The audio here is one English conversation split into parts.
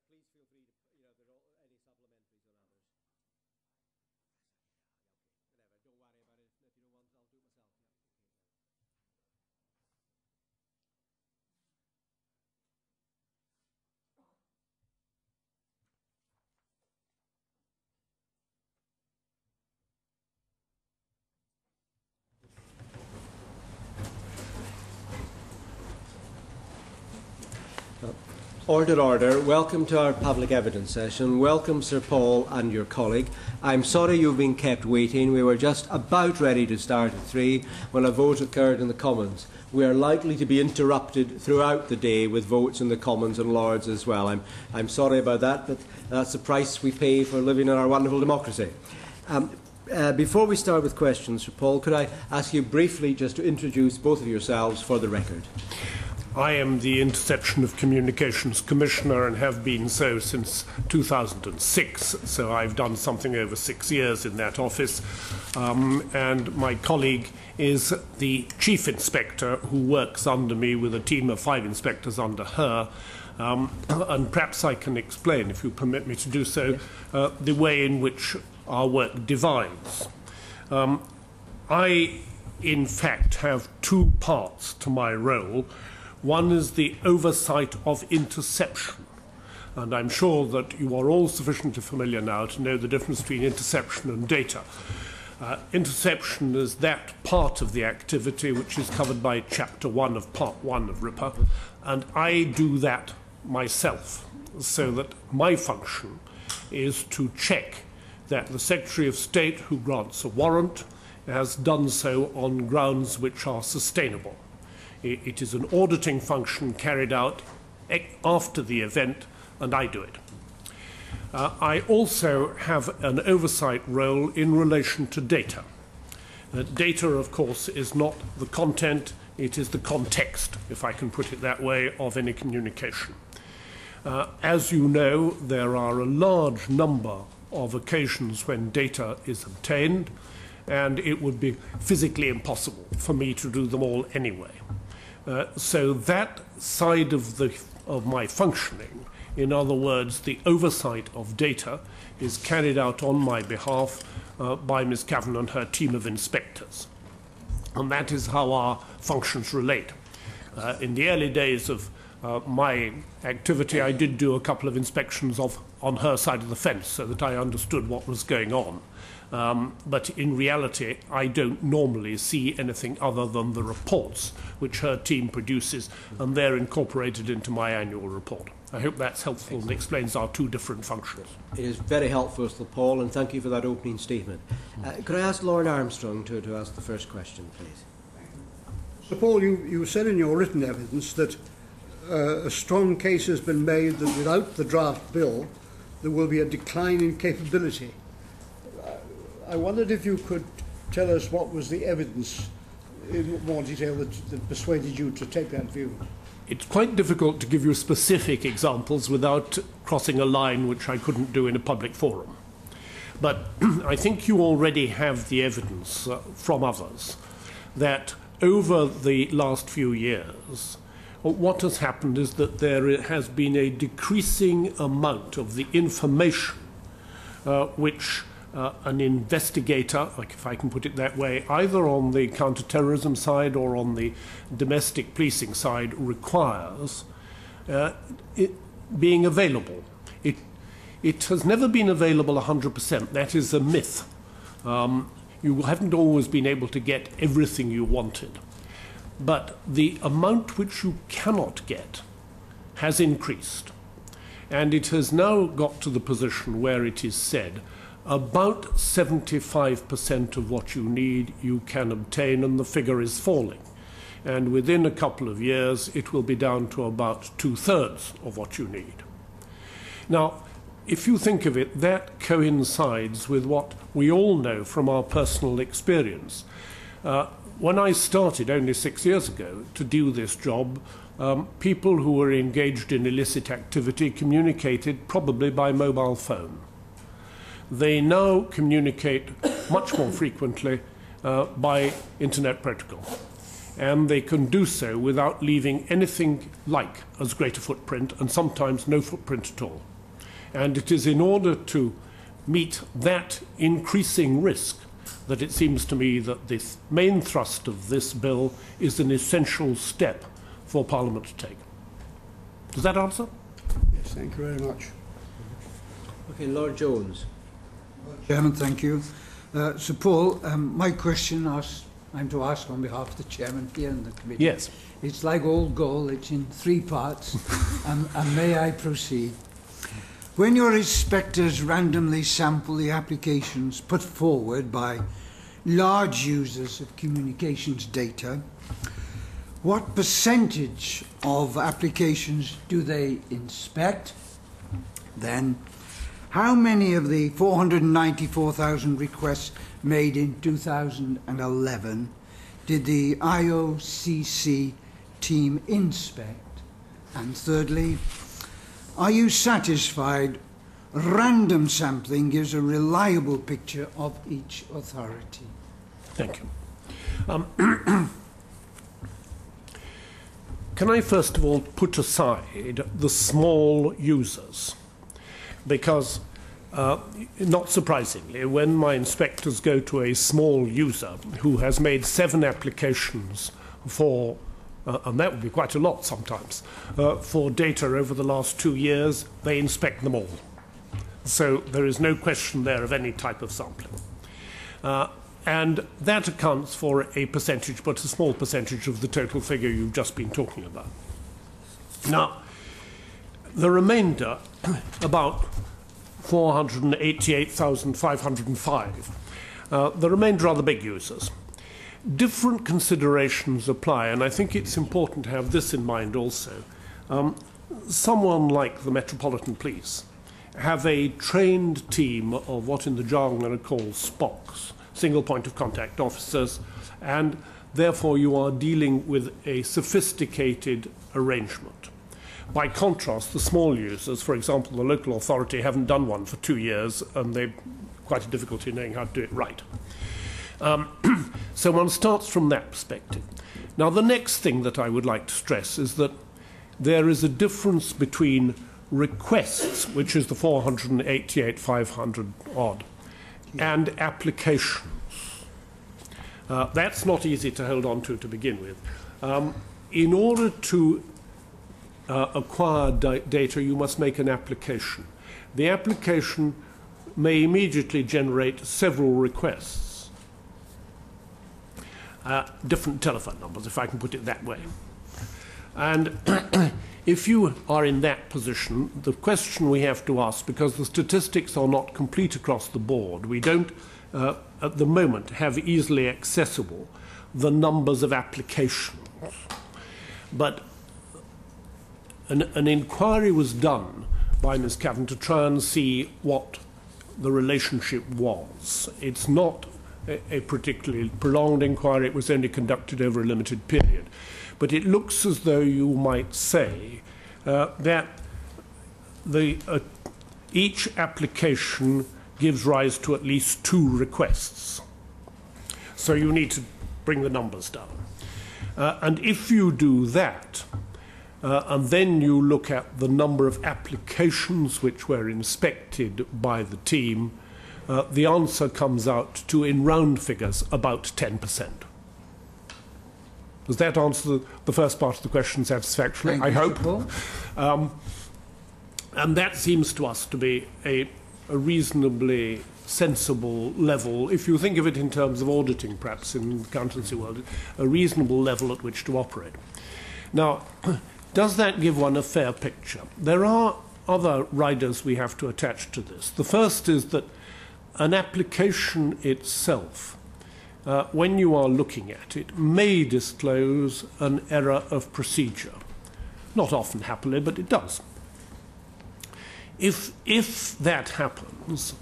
please feel free to, there are any supplementaries on others. Whatever, don't worry about it. If you don't want, I'll do it myself. Order, order. Welcome to our public evidence session. Welcome, Sir Paul and your colleague. I'm sorry you've been kept waiting. We were just about ready to start at 3 when a vote occurred in the Commons. We are likely to be interrupted throughout the day with votes in the Commons and Lords as well. I'm sorry about that, but that's the price we pay for living in our wonderful democracy. Before we start with questions, Sir Paul, could I ask you briefly just to introduce both of yourselves for the record? I am the Interception of Communications Commissioner and have been so since 2006, so I've done something over 6 years in that office. And my colleague is the Chief Inspector who works under me with a team of 5 inspectors under her. And perhaps I can explain, if you permit me to do so, the way in which our work divides. I, in fact, have 2 parts to my role. One is the oversight of interception, and I'm sure that you are all sufficiently familiar now to know the difference between interception and data. Interception is that part of the activity which is covered by Chapter 1 of Part 1 of RIPA, and I do that myself, so that my function is to check that the Secretary of State who grants a warrant has done so on grounds which are sustainable. It is an auditing function carried out after the event, and I do it. I also have an oversight role in relation to data. Data, of course, is not the content, it is the context, if I can put it that way, of any communication. As you know, there are a large number of occasions when data is obtained, and it would be physically impossible for me to do them all anyway. So that side of my functioning, in other words, the oversight of data, is carried out on my behalf by Ms. Cavan and her team of inspectors. And that is how our functions relate. In the early days of my activity, I did do a couple of inspections on her side of the fence so that I understood what was going on. But in reality, I don't normally see anything other than the reports which her team produces, and they're incorporated into my annual report. I hope that's helpful and explains our 2 different functions. It is very helpful, Sir Paul, and thank you for that opening statement. Could I ask Lord Armstrong to ask the first question, please? Sir Paul, you said in your written evidence that a strong case has been made that without the draft bill, there will be a decline in capability. I wondered if you could tell us what was the evidence in more detail that persuaded you to take that view. It's quite difficult to give you specific examples without crossing a line which I couldn't do in a public forum. But I think you already have the evidence from others that over the last few years, what has happened is that there has been a decreasing amount of the information which an investigator, if I can put it that way, either on the counter-terrorism side or on the domestic policing side, requires it being available. It has never been available 100%. That is a myth. You haven't always been able to get everything you wanted. But the amount which you cannot get has increased. And it has now got to the position where it is said about 75% of what you need you can obtain, and the figure is falling. And within a couple of years, it will be down to about 2/3 of what you need. Now, if you think of it, that coincides with what we all know from our personal experience. When I started only 6 years ago to do this job, people who were engaged in illicit activity communicated probably by mobile phone. They now communicate much more frequently by internet protocol, and they can do so without leaving anything like as great a footprint, and sometimes no footprint at all. And it is in order to meet that increasing risk that it seems to me that the main thrust of this bill is an essential step for Parliament to take. Does that answer? Yes, thank you very much. Okay, Lord Jones. Chairman, thank you. Sir Paul, my question I'm to ask on behalf of the Chairman here in the committee. Yes. It's like old goal, it's in 3 parts, and may I proceed? When your inspectors randomly sample the applications put forward by large users of communications data, what percentage of applications do they inspect? Then, how many of the 494,000 requests made in 2011 did the IOCC team inspect? And thirdly, are you satisfied random sampling gives a reliable picture of each authority? Thank you. Can I first of all put aside the small users? Because, not surprisingly, when my inspectors go to a small user who has made 7 applications for, and that would be quite a lot sometimes, for data over the last 2 years, they inspect them all. So there is no question there of any type of sampling. And that accounts for a percentage, but a small percentage of the total figure you've just been talking about. Now, the remainder, about 488,505, the remainder are the big users. Different considerations apply, and I think it's important to have this in mind also. Someone like the Metropolitan Police have a trained team of what in the jargon are called SPOCs, single point of contact officers, and therefore you are dealing with a sophisticated arrangement. By contrast, the small users, for example, the local authority, haven't done one for 2 years, and they've quite a difficulty knowing how to do it right. So one starts from that perspective. Now, the next thing that I would like to stress is that there is a difference between requests, which is the 488,500 odd, and applications. That's not easy to hold on to begin with. In order to acquire data, you must make an application. The application may immediately generate several requests. Different telephone numbers, if I can put it that way. And if you are in that position, the question we have to ask, because the statistics are not complete across the board, we don't at the moment have easily accessible the numbers of applications. But an inquiry was done by Ms. Cavan to try and see what the relationship was. It's not a particularly prolonged inquiry, it was only conducted over a limited period. But it looks as though you might say that each application gives rise to at least 2 requests. So you need to bring the numbers down. And if you do that, and then you look at the number of applications which were inspected by the team, the answer comes out to, in round figures, about 10%. Does that answer the first part of the question satisfactorily? I hope. And that seems to us to be a reasonably sensible level, if you think of it in terms of auditing, perhaps, in the accountancy world, a reasonable level at which to operate. Now, does that give one a fair picture? There are other riders we have to attach to this. The first is that an application itself, when you are looking at it, may disclose an error of procedure. Not often, happily, but it does. If that happens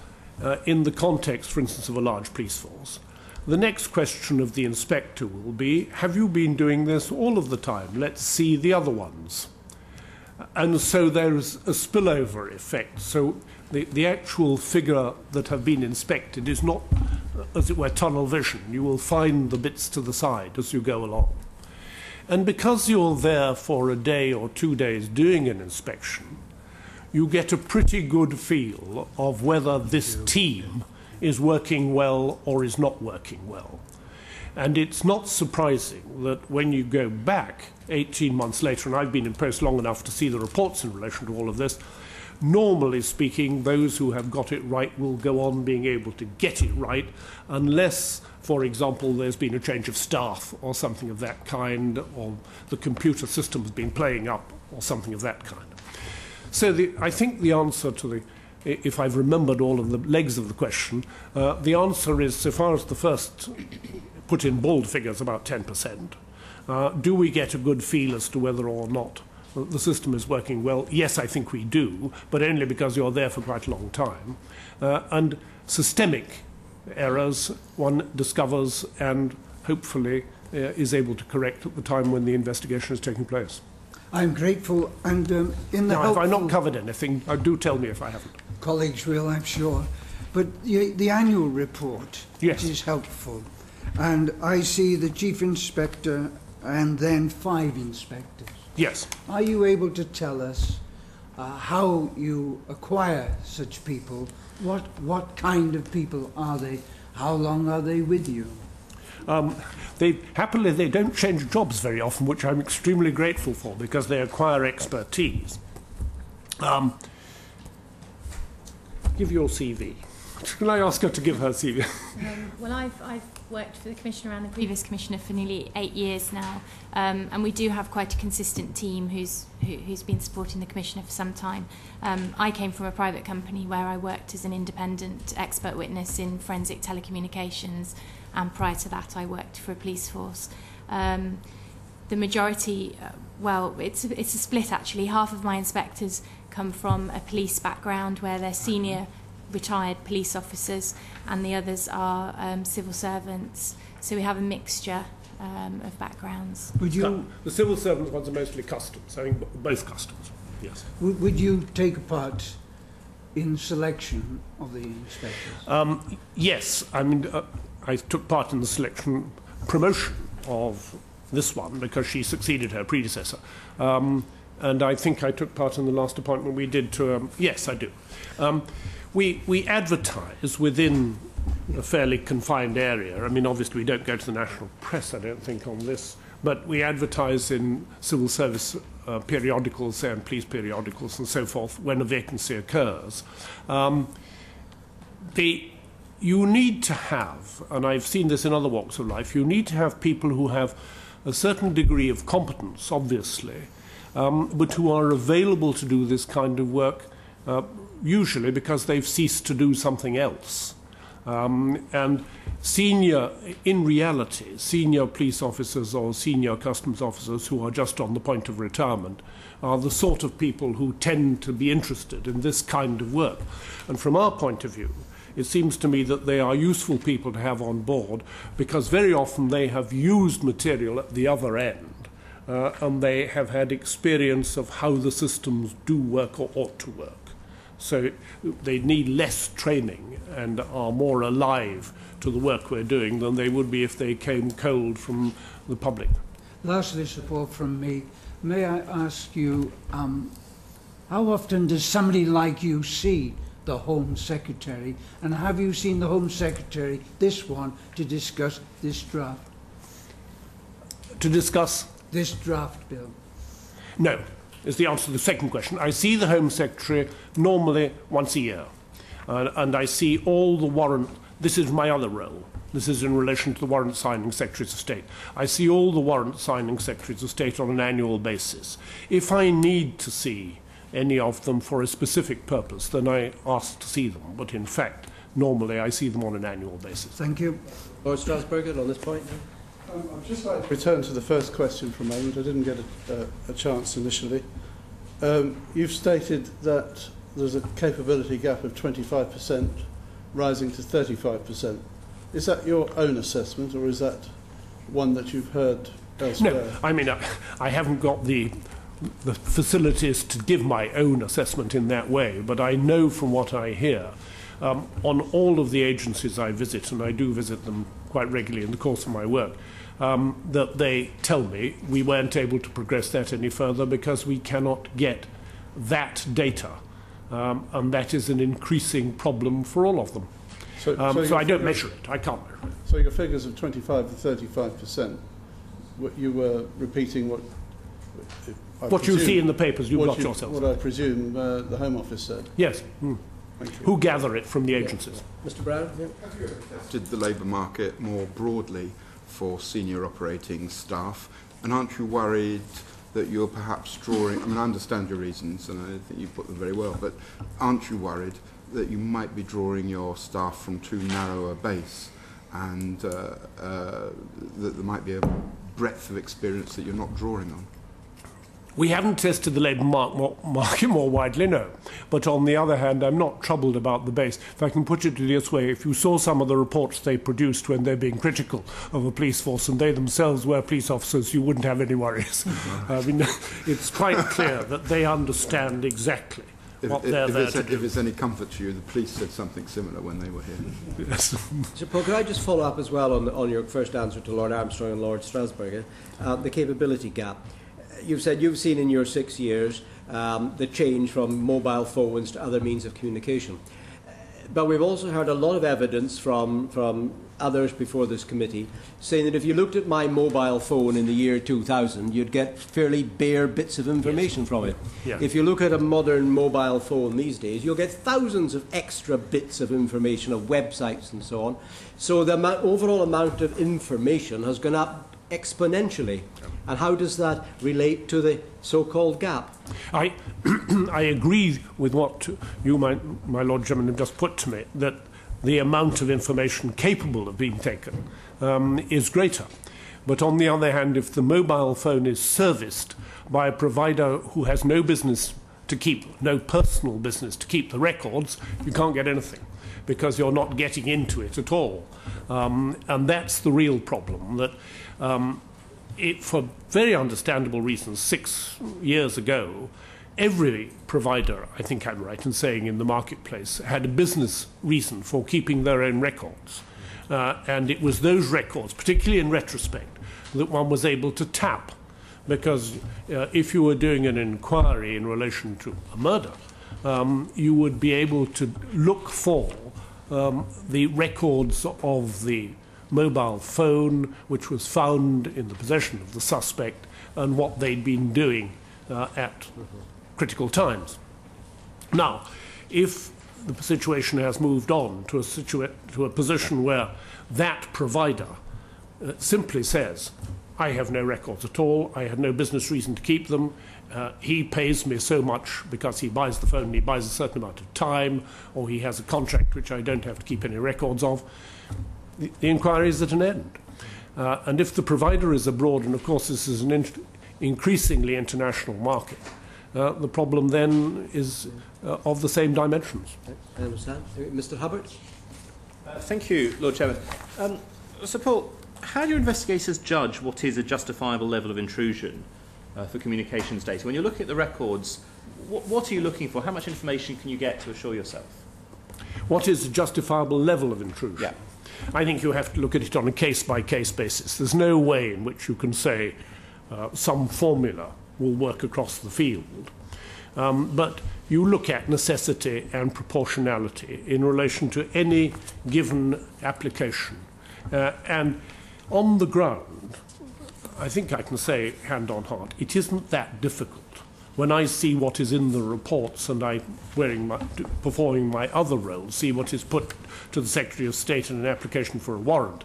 in the context, for instance, of a large police force, the next question of the inspector will be, have you been doing this all of the time? Let's see the other ones. And so there's a spillover effect. So the actual figure that have been inspected is not, as it were, tunnel vision. You will find the bits to the side as you go along. And because you're there for a day or 2 days doing an inspection, you get a pretty good feel of whether this team is working well or is not working well. And it's not surprising that when you go back 18 months later, and I've been in post long enough to see the reports in relation to all of this, normally speaking, those who have got it right will go on being able to get it right, unless, for example, there's been a change of staff or something of that kind, or the computer system has been playing up or something of that kind. So I think the answer to the, if I've remembered all of the legs of the question, the answer is, so far as the first put in bald figures, about 10%. Do we get a good feel as to whether or not the system is working well? Yes, I think we do, but only because you're there for quite a long time. And systemic errors one discovers and hopefully is able to correct at the time when the investigation is taking place. I'm grateful, and in the now, if I've not covered anything, do tell me if I haven't. Colleagues will, I'm sure. But the annual report, yes, which is helpful, and I see the Chief Inspector and then 5 inspectors. Yes. Are you able to tell us how you acquire such people? What kind of people are they? How long are they with you? Happily, they don't change jobs very often, which I'm extremely grateful for, because they acquire expertise. Give your CV. Can I ask her to give her CV? Well, I've worked for the Commissioner and the previous Commissioner for nearly 8 years now, and we do have quite a consistent team who's been supporting the Commissioner for some time. I came from a private company where I worked as an independent expert witness in forensic telecommunications, and prior to that I worked for a police force. The majority, well, it's a split actually. Half of my inspectors come from a police background where they're senior retired police officers, and the others are civil servants. So we have a mixture of backgrounds. Would you? The civil servant ones are mostly customs. I think both customs. Yes. Would you take a part in selection of the inspectors? Yes. I mean, I took part in the selection promotion of this one because she succeeded her predecessor. And I think I took part in the last appointment we did to. Yes, I do. We advertise within a fairly confined area. I mean, obviously, we don't go to the national press, I don't think, on this, but we advertise in civil service periodicals and police periodicals and so forth when a vacancy occurs. You need to have, and I've seen this in other walks of life, you need to have people who have a certain degree of competence, obviously, but who are available to do this kind of work usually because they've ceased to do something else. And in reality, senior police officers or senior customs officers who are just on the point of retirement are the sort of people who tend to be interested in this kind of work. And from our point of view, it seems to me that they are useful people to have on board because very often they have used material at the other end and they have had experience of how the systems do work or ought to work. So they need less training and are more alive to the work we're doing than they would be if they came cold from the public. Lastly, support from me. May I ask you, how often does somebody like you see the Home Secretary? And have you seen the Home Secretary, this one, to discuss this draft? To discuss? This draft bill. No. Is the answer to the second question. I see the Home Secretary normally once a year, and I see all the warrant. This is my other role. This is in relation to the warrant signing Secretaries of State. I see all the warrant signing Secretaries of State on an annual basis. If I need to see any of them for a specific purpose, then I ask to see them. But in fact, normally I see them on an annual basis. Thank you. Lord Strasburg, on this point. I'd just like to return to the first question for a moment. I didn't get a chance initially. You've stated that there's a capability gap of 25% rising to 35%. Is that your own assessment, or is that one that you've heard elsewhere? No, I mean, I haven't got the facilities to give my own assessment in that way, but I know from what I hear on all of the agencies I visit, and I do visit them quite regularly in the course of my work, that they tell me we weren't able to progress that any further because we cannot get that data and that is an increasing problem for all of them. So I don't measure it. I can't measure it. So your figures of 25 to 35%, you were repeating what you see in the papers, you've got yourselves. What I presume the Home Office said. Yes. Thank you. Who gather it from the agencies. Yeah. Mr. Brown? Yeah. Have you tested the labour market more broadly for senior operating staff? And aren't you worried that you're perhaps drawing... I mean, I understand your reasons, and I think you put them very well, but aren't you worried that you might be drawing your staff from too narrow a base, and that there might be a breadth of experience that you're not drawing on? We haven't tested the labour market more widely, no. But on the other hand, I'm not troubled about the base. If I can put it this way, if you saw some of the reports they produced when they're being critical of a police force, and they themselves were police officers, you wouldn't have any worries. I mean, it's quite clear that they understand exactly what they're there to do. If it's any comfort to you, the police said something similar when they were here. Yes. So, Paul, could I just follow up as well on your first answer to Lord Armstrong and Lord Strasbourg, the capability gap? You've said you've seen in your 6 years the change from mobile phones to other means of communication. But we've also heard a lot of evidence from others before this committee saying that if you looked at my mobile phone in the year 2000, you'd get fairly bare bits of information from it. Yeah. If you look at a modern mobile phone these days, you'll get thousands of extra bits of information, of websites and so on. So the overall amount of information has gone up exponentially. And how does that relate to the so-called gap? I agree with what you, my Lord Chairman, have just put to me, that the amount of information capable of being taken is greater. But on the other hand, if the mobile phone is serviced by a provider who has no business to keep, no personal business to keep the records, you can't get anything, because you're not getting into it at all. And that's the real problem, that for very understandable reasons, 6 years ago, every provider, I think I'm right in saying, in the marketplace had a business reason for keeping their own records. And it was those records, particularly in retrospect, that one was able to tap. Because if you were doing an inquiry in relation to a murder, you would be able to look for the records of the mobile phone which was found in the possession of the suspect and what they'd been doing at critical times. Now, if the situation has moved on to a position where that provider simply says, I have no records at all, I had no business reason to keep them, he pays me so much because he buys the phone and he buys a certain amount of time, or he has a contract which I don't have to keep any records of, the inquiry is at an end. And if the provider is abroad, and of course this is an increasingly international market, the problem then is of the same dimensions. I understand. Mr. Hubbard? Thank you, Lord Chairman. So, Paul, how do investigators judge what is a justifiable level of intrusion for communications data? When you're looking at the records, what are you looking for? How much information can you get to assure yourself? What is a justifiable level of intrusion? Yeah. I think you have to look at it on a case-by-case basis. There's no way in which you can say some formula will work across the field. But you look at necessity and proportionality in relation to any given application. And on the ground, I think I can say, hand on heart, it isn't that difficult. When I see what is in the reports and I'm performing my other role, see what is put to the Secretary of State in an application for a warrant,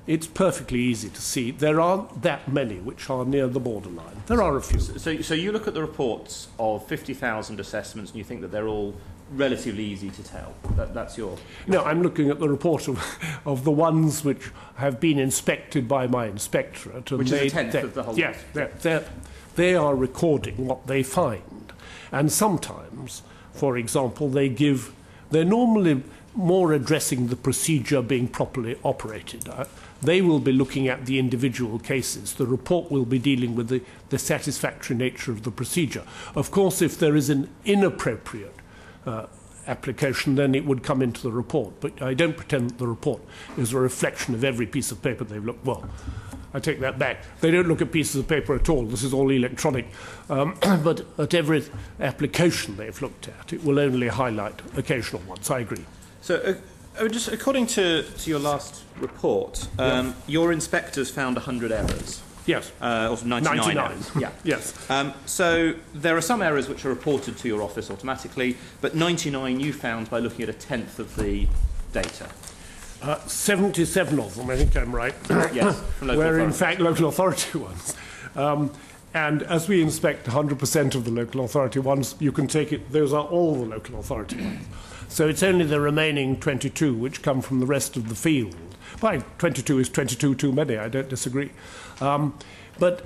it's perfectly easy to see. There aren't that many which are near the borderline. There are a few. So you look at the reports of 50,000 assessments and you think that they're all relatively easy to tell. That's your... No, I'm looking at the report of the ones which have been inspected by my inspectorate. And which is a tenth of the whole... Yes, they are recording what they find. And sometimes, for example, they're normally more addressing the procedure being properly operated. They will be looking at the individual cases. The report will be dealing with the satisfactory nature of the procedure. Of course, if there is an inappropriate application, then it would come into the report. But I don't pretend that the report is a reflection of every piece of paper they've looked. Well, I take that back. They don't look at pieces of paper at all. This is all electronic. But at every application they've looked at, it will only highlight occasional ones. I agree. So, just according to your last report, your inspectors found 100 errors. Yes. Or 99 errors. Yeah. Yes. So there are some errors which are reported to your office automatically, but 99 you found by looking at a tenth of the data. 77 of them, I think I'm right. Yes, from local were in authorities. fact local authority ones. And as we inspect 100% of the local authority ones, you can take it, those are all the local authority ones. So it's only the remaining 22 which come from the rest of the field. Well, 22 is 22 too many, I don't disagree. But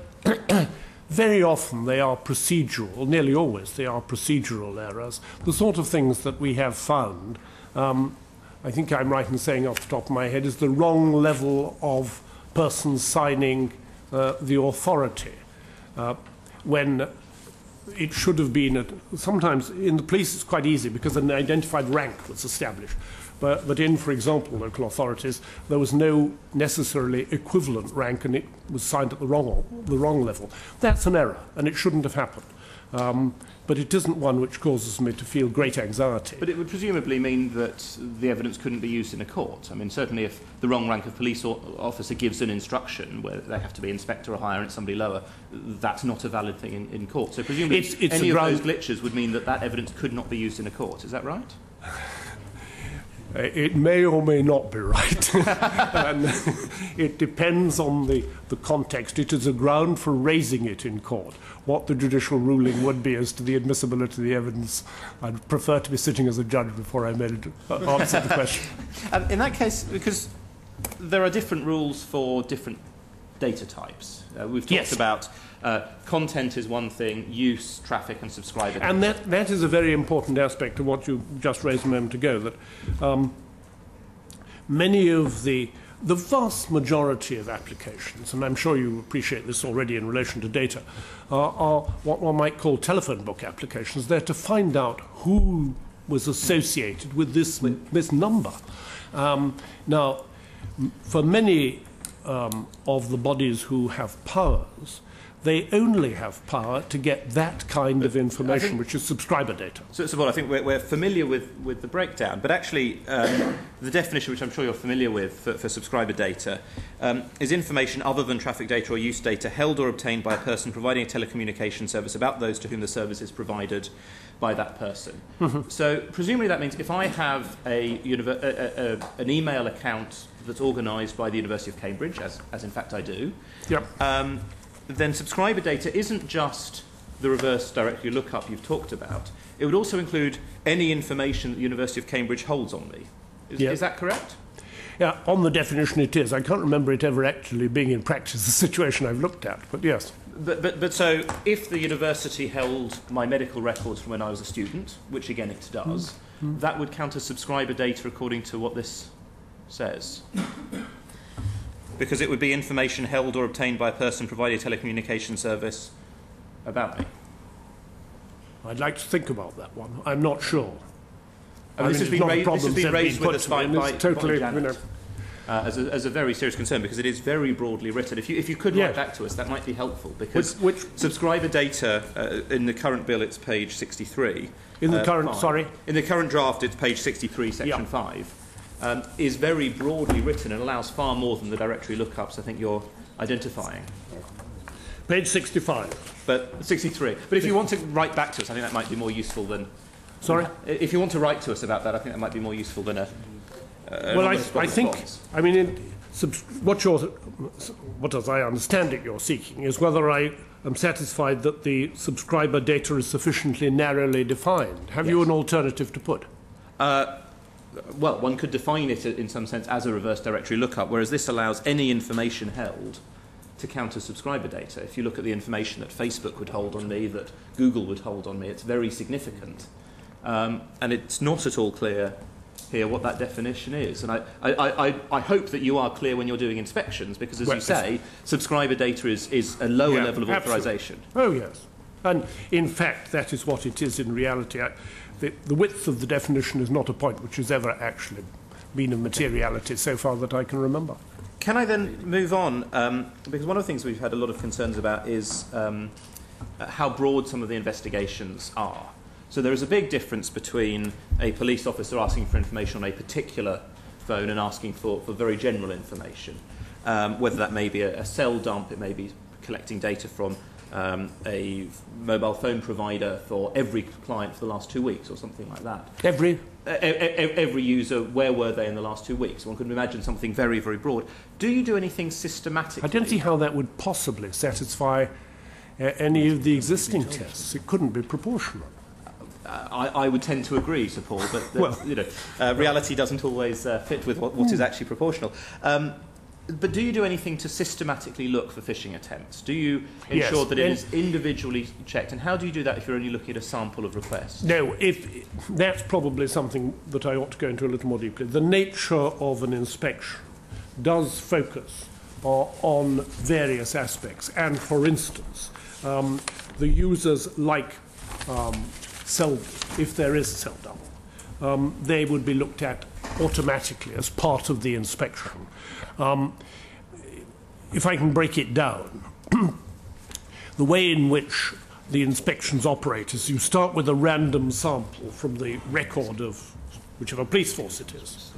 very often they are procedural, nearly always they are procedural errors. The sort of things that we have found, I think I'm right in saying off the top of my head, is the wrong level of person signing the authority. When it should have been, sometimes in the police it's quite easy because an identified rank was established. But in, for example, local authorities, there was no necessarily equivalent rank and it was signed at the wrong level. That's an error and it shouldn't have happened. But it isn't one which causes me to feel great anxiety. But it would presumably mean that the evidence couldn't be used in a court. I mean, certainly if the wrong rank of police officer gives an instruction where they have to be inspector or higher and it's somebody lower, that's not a valid thing in court. So presumably it's any of those glitches would mean that evidence could not be used in a court. Is that right? It may or may not be right. And it depends on the context. It is a ground for raising it in court. What the judicial ruling would be as to the admissibility of the evidence, I'd prefer to be sitting as a judge before I answer the question. In that case, because there are different rules for different data types. We've talked about content is one thing, use, traffic and subscriber data. And that is a very important aspect of what you just raised a moment ago, that many of the vast majority of applications, and I'm sure you appreciate this already in relation to data, are what one might call telephone book applications. They're to find out who was associated with this number. Now, for many of the bodies who have powers, they only have power to get that kind of information, which is subscriber data. So I think we're familiar with the breakdown, but actually the definition, which I'm sure you're familiar with for subscriber data, is information other than traffic data or use data held or obtained by a person providing a telecommunication service about those to whom the service is provided by that person. Mm-hmm. So presumably that means if I have an email account that's organised by the University of Cambridge, as in fact I do, yep. Then subscriber data isn't just the reverse directory lookup you've talked about. It would also include any information that the University of Cambridge holds on me. Is that correct? Yeah, on the definition it is. I can't remember it ever actually being in practice the situation I've looked at, but yes. But so if the university held my medical records from when I was a student, which again it does, that would count as subscriber data according to what this says. Because it would be information held or obtained by a person providing a telecommunication service about me. I'd like to think about that one. I'm not sure. This has been raised with us by totally, Janet, as a very serious concern, because it is very broadly written. If you could write back to us, that might be helpful, because which subscriber data, in the current bill, it's page 63. In the current, sorry? In the current draft, it's page 63, section 5. Is very broadly written and allows far more than the directory lookups I think you're identifying. Page 65. But 63. But if you want to write back to us, I think that might be more useful than... Sorry? If you want to write to us about that, I think that might be more useful than a... Well, I think... I mean, what as I understand it you're seeking is whether I am satisfied that the subscriber data is sufficiently narrowly defined. Have you an alternative to put? Well, one could define it in some sense as a reverse directory lookup, whereas this allows any information held to count as subscriber data. If you look at the information that Facebook would hold on me, that Google would hold on me, it's very significant. And it's not at all clear here what that definition is. And I hope that you are clear when you're doing inspections, because as you say, subscriber data is a lower level of authorisation. Oh, yes. And in fact, that is what it is in reality. The width of the definition is not a point which has ever actually been of materiality so far that I can remember. Can I then move on? Because one of the things we've had a lot of concerns about is how broad some of the investigations are. So there is a big difference between a police officer asking for information on a particular phone and asking for very general information, whether that may be a cell dump, it may be collecting data from a mobile phone provider for every client for the last 2 weeks or something like that. Every user, where were they in the last 2 weeks? One could imagine something very, very broad. Do you do anything systematically? I don't see how that would possibly satisfy any of the existing tests. It couldn't be proportional. I would tend to agree, Sir Paul, but reality doesn't always fit with what is actually proportional. But do you do anything to systematically look for phishing attempts? Do you ensure that it is individually checked? And how do you do that if you're only looking at a sample of requests? No, that's probably something that I ought to go into a little more deeply. The nature of an inspection does focus on various aspects. And, for instance, the users like if there is cell dump, they would be looked at automatically as part of the inspection. If I can break it down, the way in which the inspections operate is you start with a random sample from the record of whichever police force it is,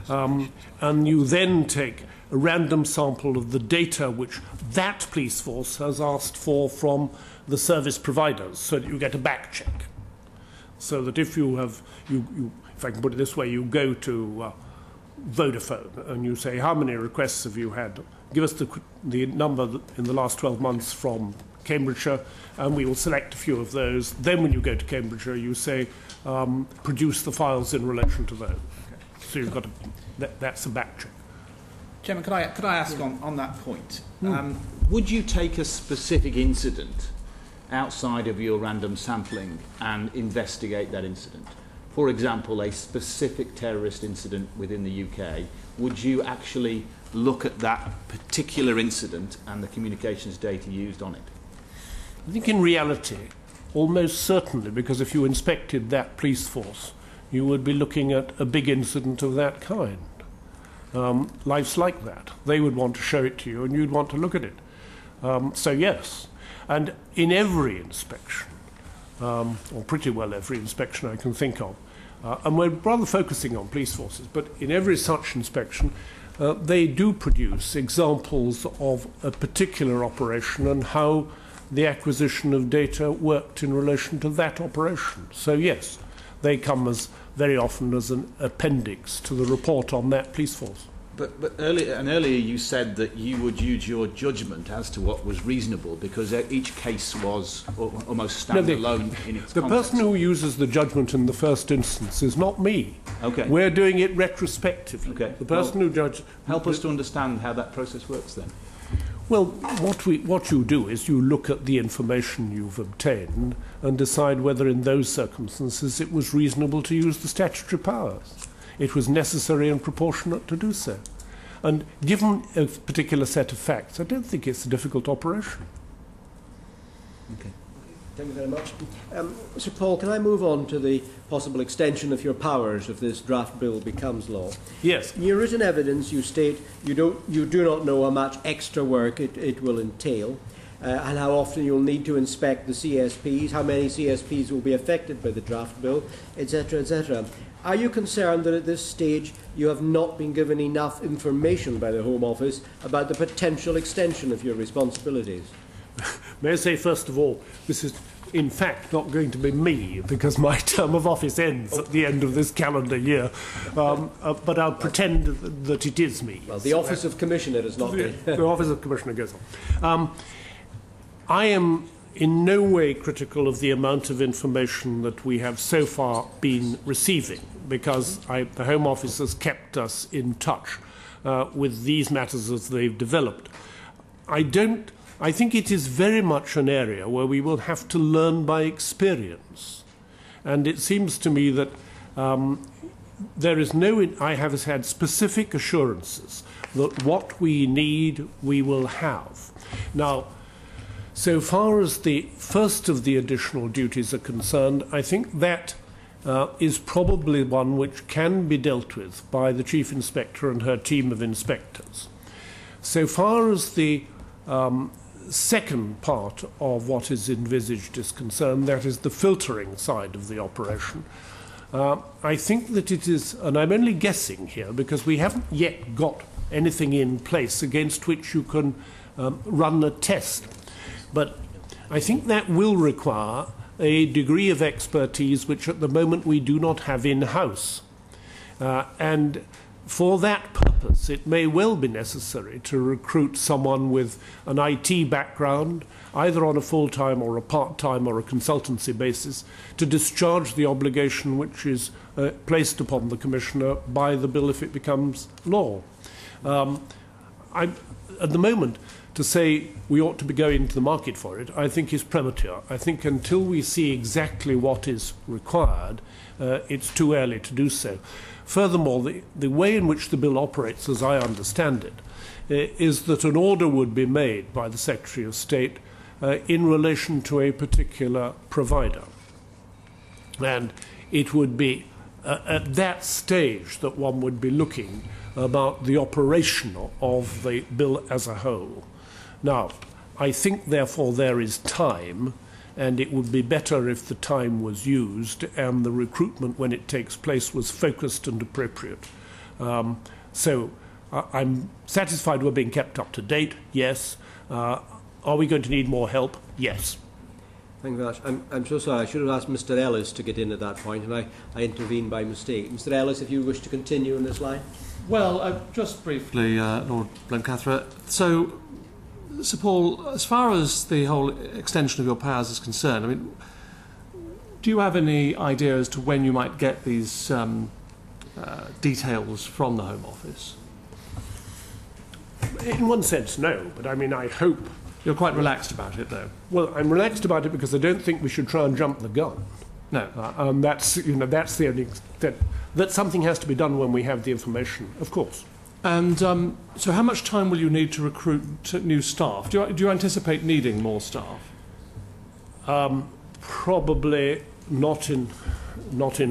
and you then take a random sample of the data which that police force has asked for from the service providers, so that you get a back check. So that if you have, if I can put it this way, you go to Vodafone and you say, how many requests have you had? Give us the number in the last 12 months from Cambridgeshire, and we will select a few of those. Then when you go to Cambridgeshire, you say, produce the files in relation to those. Okay. So you've got that's a back check. Chairman, could I ask on that point? Would you take a specific incident outside of your random sampling and investigate that incident? For example, a specific terrorist incident within the UK, would you actually look at that particular incident and the communications data used on it? I think in reality, almost certainly, because if you inspected that police force, you would be looking at a big incident of that kind. Life's like that. They would want to show it to you and you'd want to look at it. So yes, and in every inspection, or pretty well every inspection I can think of, and we're rather focusing on police forces, but in every such inspection, they do produce examples of a particular operation and how the acquisition of data worked in relation to that operation. So yes, they come as very often as an appendix to the report on that police force. But earlier you said that you would use your judgment as to what was reasonable because each case was almost standalone in its The context. person who uses the judgment in the first instance is not me. Okay. We're doing it retrospectively. Okay. The person who judges... Help us to understand how that process works then. Well, what you do is you look at the information you've obtained and decide whether in those circumstances it was reasonable to use the statutory powers. It was necessary and proportionate to do so. And given a particular set of facts, I don't think it's a difficult operation. Okay. Thank you very much. Sir Paul, can I move on to the possible extension of your powers if this draft bill becomes law? Yes. In your written evidence, you state you do not know how much extra work it will entail, and how often you'll need to inspect the CSPs, how many CSPs will be affected by the draft bill, etc., etc. Are you concerned that at this stage you have not been given enough information by the Home Office about the potential extension of your responsibilities? May I say, first of all, this is in fact not going to be me because my term of office ends at the end of this calendar year, but I'll pretend that it is me. Well, the Office of Commissioner is not me. The Office of Commissioner goes on. I am in no way critical of the amount of information that we have so far been receiving, because the Home Office has kept us in touch with these matters as they've developed. I think it is very much an area where we will have to learn by experience. And it seems to me that I have had specific assurances that what we need, we will have. Now, so far as the first of the additional duties are concerned, I think that is probably one which can be dealt with by the Chief Inspector and her team of inspectors. So far as the second part of what is envisaged is concerned, that is the filtering side of the operation, I think that it is, and I'm only guessing here because we haven't yet got anything in place against which you can run a test. But I think that will require a degree of expertise which at the moment we do not have in-house. And for that purpose, it may well be necessary to recruit someone with an IT background, either on a full-time or a part-time or a consultancy basis, to discharge the obligation which is placed upon the Commissioner by the bill if it becomes law. At the moment, to say we ought to be going to the market for it, I think is premature. I think until we see exactly what is required, it's too early to do so. Furthermore, the way in which the bill operates, as I understand it, is that an order would be made by the Secretary of State in relation to a particular provider. And it would be at that stage that one would be looking about the operation of the bill as a whole. Now, I think, therefore, there is time, and it would be better if the time was used and the recruitment, when it takes place, was focused and appropriate. So I'm satisfied we're being kept up to date, yes. Are we going to need more help? Yes. Thank you very much. I'm so sorry. I should have asked Mr. Ellis to get in at that point, and I intervened by mistake. Mr. Ellis, if you wish to continue in this line. Well, just briefly, Lord Blencathra. So, Sir Paul, as far as the whole extension of your powers is concerned, I mean, do you have any idea as to when you might get these details from the Home Office? In one sense, no, but I mean, I hope. You're quite relaxed about it, though. Well, I'm relaxed about it because I don't think we should try and jump the gun. No. That's the only that something has to be done when we have the information, of course. And so how much time will you need to recruit new staff? Do you anticipate needing more staff? Probably not in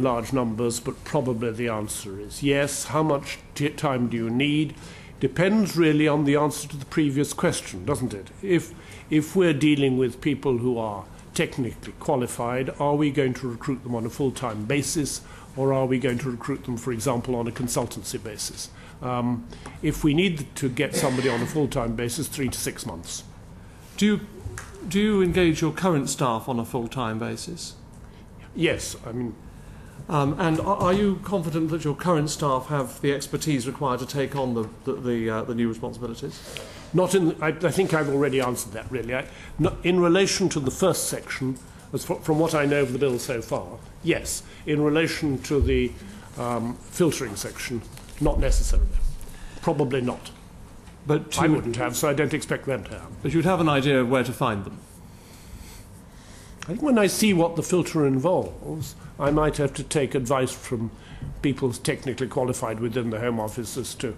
large numbers, but probably the answer is yes. How much time do you need? Depends really on the answer to the previous question, doesn't it? If we're dealing with people who are technically qualified, are we going to recruit them on a full-time basis, or are we going to recruit them, for example, on a consultancy basis? If we need to get somebody on a full-time basis, 3 to 6 months. Do you engage your current staff on a full-time basis? Yes, I mean. And are you confident that your current staff have the expertise required to take on the new responsibilities? Not in. I think I've already answered that. Really, in relation to the first section, from what I know of the bill so far, yes. In relation to the filtering section, not necessarily. Probably not. But I wouldn't have, so I don't expect them to have. But you'd have an idea of where to find them. I think when I see what the filter involves, I might have to take advice from people technically qualified within the Home Office as to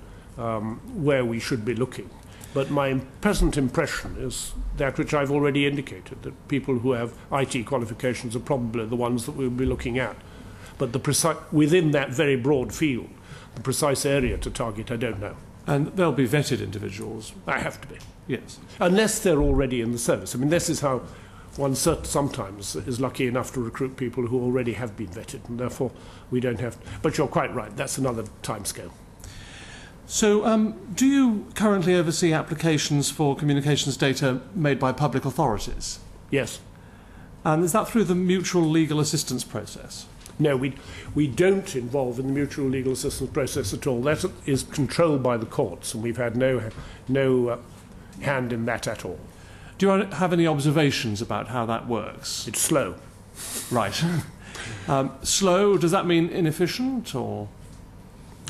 where we should be looking. But my present impression is that which I've already indicated, that people who have IT qualifications are probably the ones that we'll be looking at. But within that very broad field, the precise area to target, I don't know. And they'll be vetted individuals? I have to be. Yes. Unless they're already in the service. I mean, this is how one sometimes is lucky enough to recruit people who already have been vetted, and therefore we don't have. But you're quite right, that's another timescale. So, do you currently oversee applications for communications data made by public authorities? Yes. And is that through the mutual legal assistance process? No, we don't involve in the mutual legal assistance process at all. That is controlled by the courts, and we've had no hand in that at all. Do you have any observations about how that works? It's slow. Right. Slow, does that mean inefficient, or...?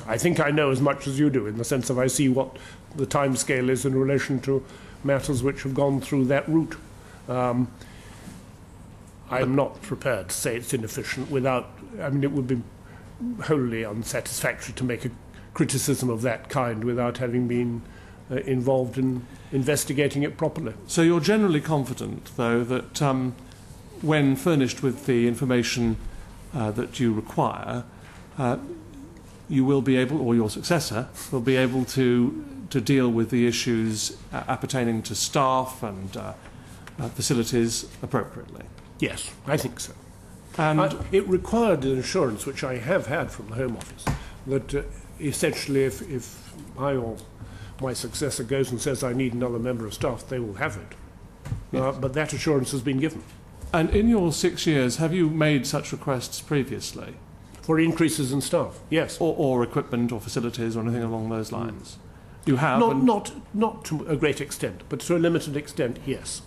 I think I know as much as you do, in the sense of I see what the timescale is in relation to matters which have gone through that route. I'm not prepared to say it's inefficient without... I mean, it would be wholly unsatisfactory to make a criticism of that kind without having been involved in investigating it properly. So you're generally confident, though, that when furnished with the information that you require, you will be able, or your successor, will be able to to deal with the issues appertaining to staff and facilities appropriately? Yes, I think so. And it required an assurance, which I have had from the Home Office, that essentially if I or my successor goes and says I need another member of staff, they will have it. Yes. But that assurance has been given. And in your 6 years, have you made such requests previously? For increases in staff, yes. Or equipment or facilities or anything along those lines? You have? Not to a great extent, but to a limited extent, yes.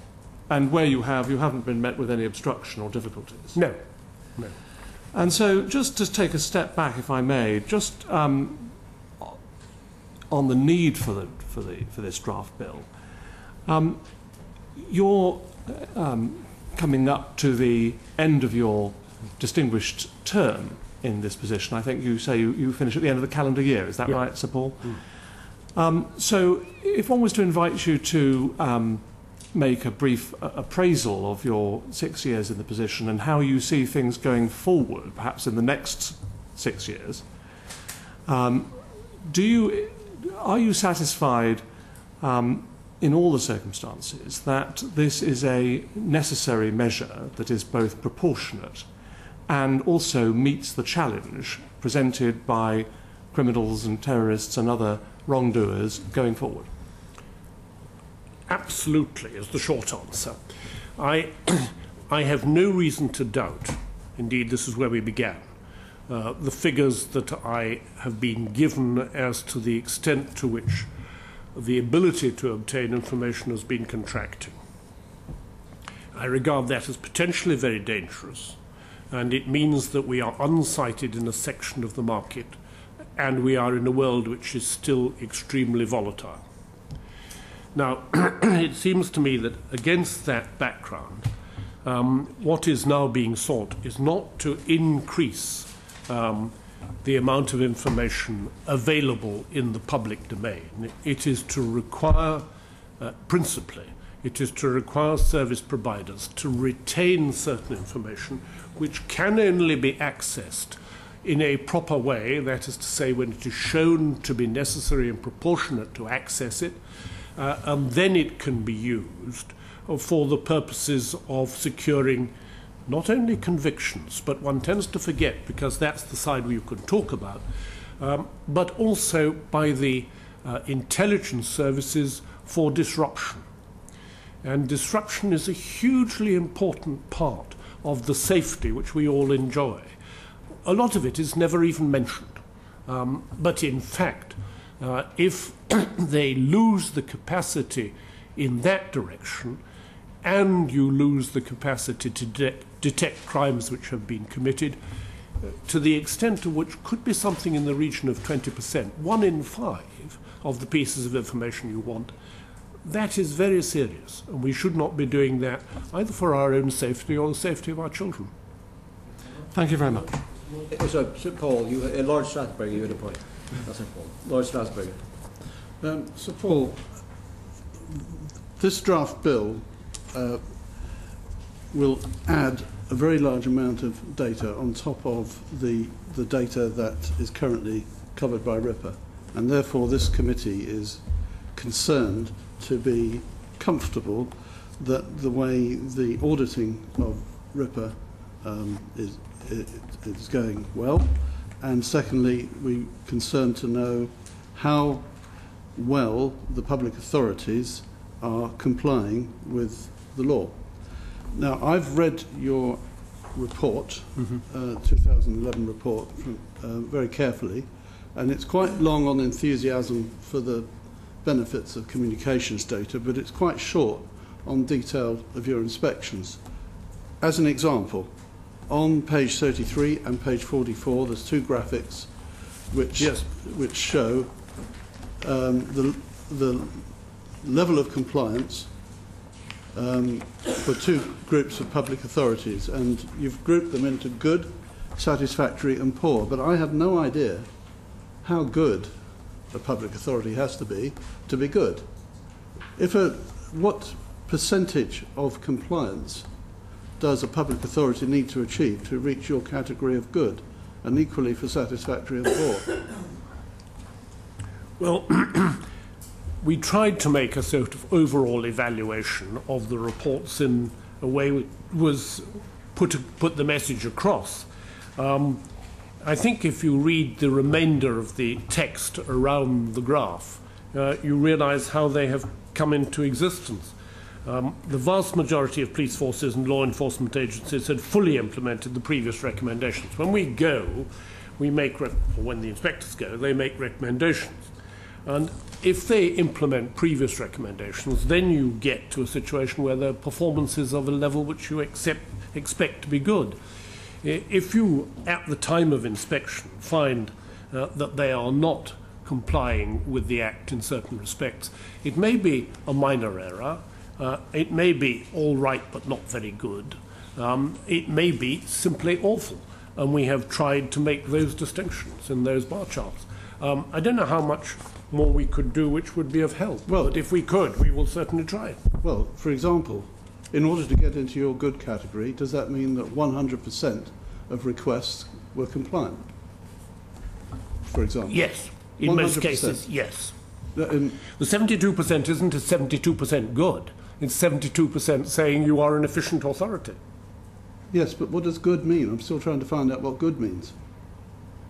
And where you have, you haven't been met with any obstruction or difficulties? No. And so just to take a step back, if I may, just on the need for this draft bill, you're coming up to the end of your distinguished term in this position. I think you say you finish at the end of the calendar year. Is that right, Sir Paul? So if one was to invite you to make a brief appraisal of your 6 years in the position and how you see things going forward, perhaps in the next 6 years, are you satisfied in all the circumstances that this is a necessary measure that is both proportionate and also meets the challenge presented by criminals and terrorists and other wrongdoers going forward? Absolutely, is the short answer. I have no reason to doubt, indeed this is where we began, the figures that I have been given as to the extent to which the ability to obtain information has been contracting. I regard that as potentially very dangerous, and it means that we are unsighted in a section of the market, and we are in a world which is still extremely volatile. Now, it seems to me that against that background, what is now being sought is not to increase the amount of information available in the public domain. It is to require, principally, it is to require service providers to retain certain information which can only be accessed in a proper way, that is to say, when it is shown to be necessary and proportionate to access it, and then it can be used for the purposes of securing not only convictions, but one tends to forget, because that's the side we can talk about, but also by the intelligence services for disruption. And disruption is a hugely important part of the safety which we all enjoy. A lot of it is never even mentioned. But in fact, if they lose the capacity in that direction, and you lose the capacity to detect crimes which have been committed, to the extent to which could be something in the region of 20%, 1 in 5 of the pieces of information you want, that is very serious, and we should not be doing that either for our own safety or the safety of our children. Thank you very much. So, Paul, Lord Strasburg, you had a point. That's it, Paul. Lord Strasburg. Sir Paul, this draft bill will add a very large amount of data on top of the data that is currently covered by RIPA, and therefore this committee is concerned to be comfortable that the way the auditing of RIPA is going well, and secondly, we're concerned to know how well the public authorities are complying with the law. Now, I've read your report, 2011 report, very carefully, and it's quite long on enthusiasm for the benefits of communications data, but it's quite short on detail of your inspections. As an example, on page 33 and page 44, there's 2 graphics which show the level of compliance for 2 groups of public authorities, and you've grouped them into good, satisfactory and poor, but I have no idea how good a public authority has to be good. What percentage of compliance does a public authority need to achieve to reach your category of good, and equally for satisfactory and poor? Well, we tried to make a sort of overall evaluation of the reports in a way which was put the message across. I think if you read the remainder of the text around the graph, you realise how they have come into existence. The vast majority of police forces and law enforcement agencies had fully implemented the previous recommendations. When we go, we make, or when the inspectors go, they make recommendations. And if they implement previous recommendations, then you get to a situation where their performance is of a level which you expect to be good. If you, at the time of inspection, find that they are not complying with the Act in certain respects, it may be a minor error, it may be all right but not very good, it may be simply awful, and we have tried to make those distinctions in those bar charts. I don't know how much more we could do which would be of help, but if we could, we will certainly try it. Well, for example, in order to get into your good category, does that mean that 100% of requests were compliant, for example? Yes. In 100%. Most cases, yes. The 72% isn't a 72% good. It's 72% saying you are an efficient authority. Yes, but what does good mean? I'm still trying to find out what good means.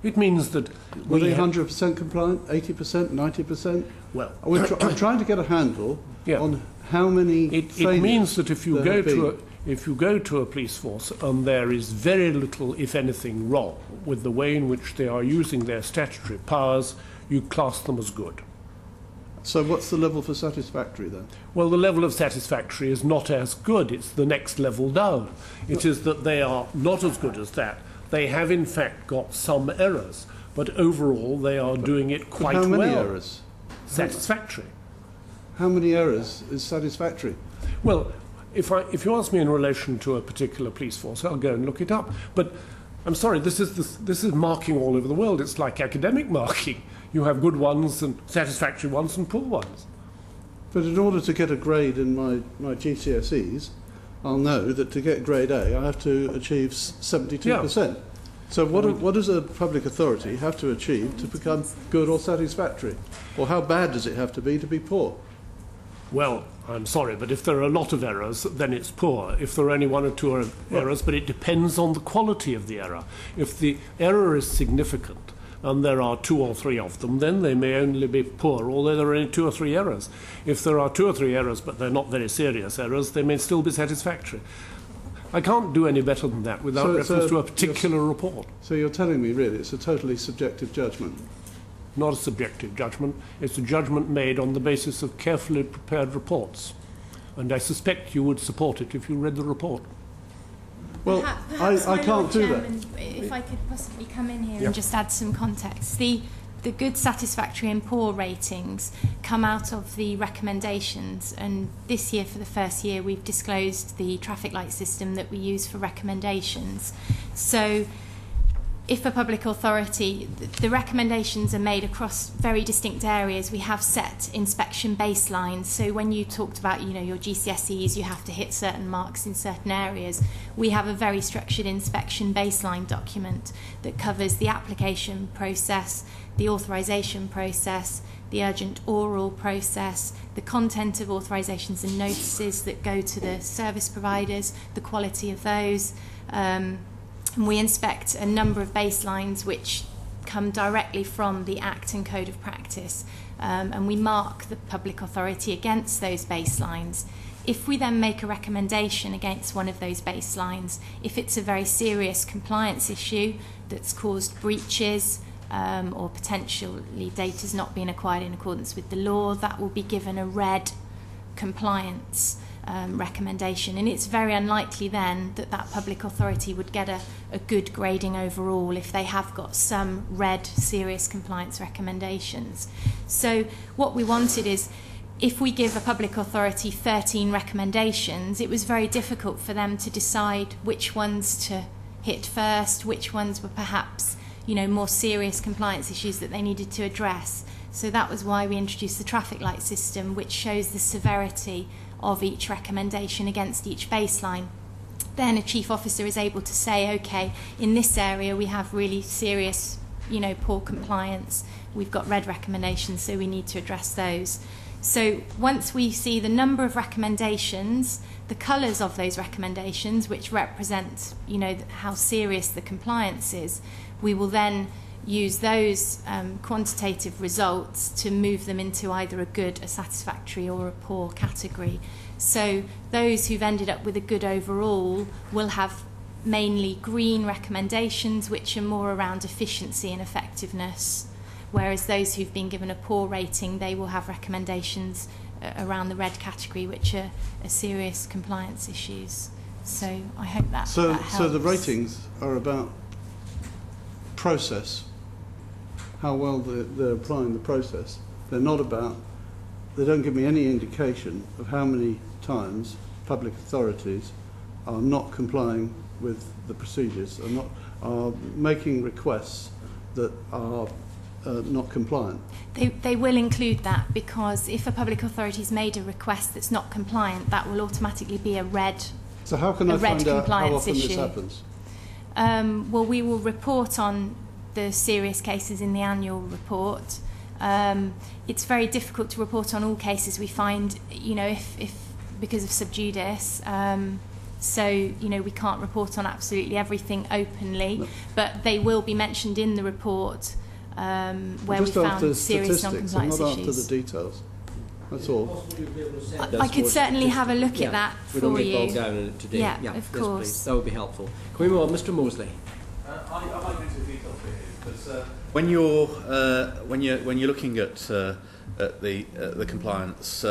It means that were they 100% compliant, 80%, 90%? Well, I'm trying to get a handle on how many. It means that if you go to a police force and there is very little, if anything, wrong with the way in which they are using their statutory powers, you class them as good. So what's the level for satisfactory then? Well, the level of satisfactory is not as good. It's the next level down. It is that they are not as good as that. They have, in fact, got some errors, but overall they are doing it quite well. How many errors? Satisfactory. How many errors is satisfactory? Well, if you ask me in relation to a particular police force, I'll go and look it up. But I'm sorry, this is marking all over the world. It's like academic marking. You have good ones and satisfactory ones and poor ones. But in order to get a grade in my GCSEs, I'll know that to get grade A, I have to achieve 72%. Yeah. So what does a public authority have to achieve to become good or satisfactory? Or how bad does it have to be poor? Well, I'm sorry, but if there are a lot of errors, then it's poor. If there are only one or two errors, but it depends on the quality of the error. If the error is significant and there are 2 or 3 of them, then they may only be poor, although there are only 2 or 3 errors. If there are 2 or 3 errors, but they're not very serious errors, they may still be satisfactory. I can't do any better than that without reference to a particular report. So you're telling me, really, it's a totally subjective judgment? Not a subjective judgment. It's a judgment made on the basis of carefully prepared reports. And I suspect you would support it if you read the report. Well, perhaps I can't do that. If I could possibly come in here and just add some context. The good, satisfactory and poor ratings come out of the recommendations, and this year, for the first year, we've disclosed the traffic light system that we use for recommendations. So if a public authority, the recommendations are made across very distinct areas. We have set inspection baselines. So when you talked about, your GCSEs, you have to hit certain marks in certain areas. We have a very structured inspection baseline document that covers the application process, the authorisation process, the urgent oral process, the content of authorisations and notices that go to the service providers, the quality of those. And we inspect a number of baselines which come directly from the Act and Code of Practice, and we mark the public authority against those baselines. If we then make a recommendation against one of those baselines, if it's a very serious compliance issue that's caused breaches or potentially data's not being acquired in accordance with the law, that will be given a red compliance recommendation, and it's very unlikely then that public authority would get a good grading overall if they have got some red serious compliance recommendations. So what we wanted is, if we give a public authority 13 recommendations, it was very difficult for them to decide which ones to hit first, which ones were perhaps more serious compliance issues that they needed to address. So that was why we introduced the traffic light system, which shows the severity of each recommendation against each baseline. Then a chief officer is able to say, okay, in this area we have really serious, poor compliance. We've got red recommendations, so we need to address those. So once we see the number of recommendations, the colours of those recommendations, which represent, you know, how serious the compliance is, we will then use those quantitative results to move them into either a good, a satisfactory or a poor category. So those who've ended up with a good overall will have mainly green recommendations, which are more around efficiency and effectiveness, whereas those who've been given a poor rating, they will have recommendations around the red category, which are serious compliance issues. So I hope that helps. So the ratings are about process, how well they're applying the process. They're not about, they don't give me any indication of how many times public authorities are not complying with the procedures, are making requests that are not compliant. They will include that, because if a public authority has made a request that's not compliant, that will automatically be a red. So how can I find out how often issue. this happens? Well, we will report on the serious cases in the annual report. It's very difficult to report on all cases we find, you know, if because of sub judice. So, you know, we can't report on absolutely everything openly, no. But they will be mentioned in the report where we found serious non-compliance issues. Not after the details. That's all. I could certainly have a look at that for you. We don't get bogged down in it today. Yeah, of course. Please. That would be helpful. Can we move on? Mr. Mosley. I might go into the details here, but when you're looking at the compliance,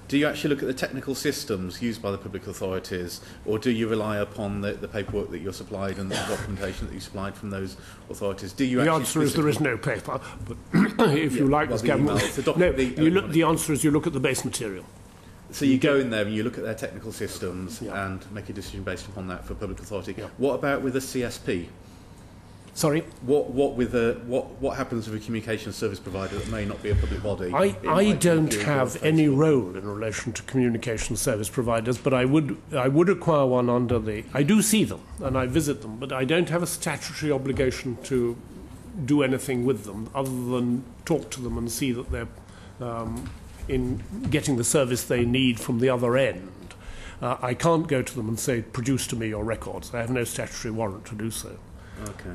do you actually look at the technical systems used by the public authorities, or do you rely upon the paperwork that you're supplied and the documentation that you supplied from those authorities? Do you? The answer is there is no paper, but if you like, this Cavan. The answer is you look at the base material. So you go in there and you look at their technical systems and make a decision based upon that for a public authority. Yeah. What about with a CSP? Sorry? What happens with a communication service provider that may not be a public body? I don't have any role in relation to communication service providers, but I would acquire one under the... I do see them and I visit them, but I don't have a statutory obligation to do anything with them other than talk to them and see that they're in getting the service they need from the other end. I can't go to them and say, produce to me your records. I have no statutory warrant to do so. Okay.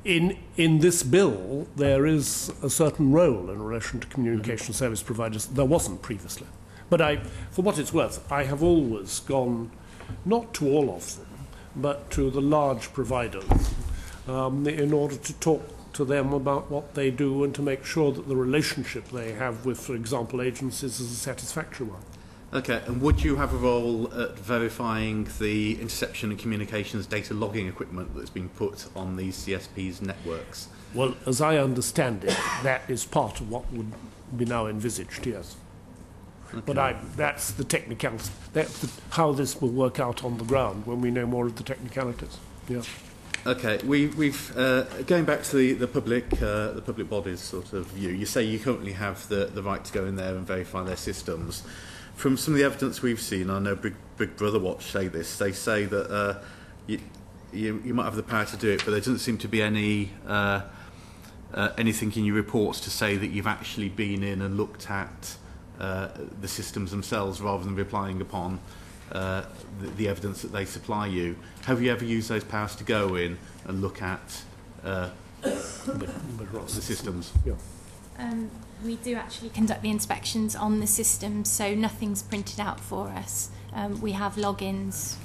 In this bill, there is a certain role in relation to communication service providers. There wasn't previously. But for what it's worth, I have always gone, not to all of them, but to the large providers, in order to talk to them about what they do and to make sure that the relationship they have with, for example, agencies is a satisfactory one. Okay, and would you have a role at verifying the interception and communications data logging equipment that's been put on these CSPs' networks? Well, as I understand it, that is part of what would be now envisaged, yes. Okay. But that's the technicalities. That's how this will work out on the ground when we know more of the technicalities. Yeah. Okay, we've going back to the public bodies sort of view. You say you currently have the right to go in there and verify their systems. From some of the evidence we've seen, I know Big Brother Watch say this. They say that you might have the power to do it, but there doesn't seem to be any anything in your reports to say that you've actually been in and looked at the systems themselves, rather than relying upon the evidence that they supply you. Have you ever used those powers to go in and look at the systems? Yeah. We do actually conduct the inspections on the system, so nothing's printed out for us. We have logins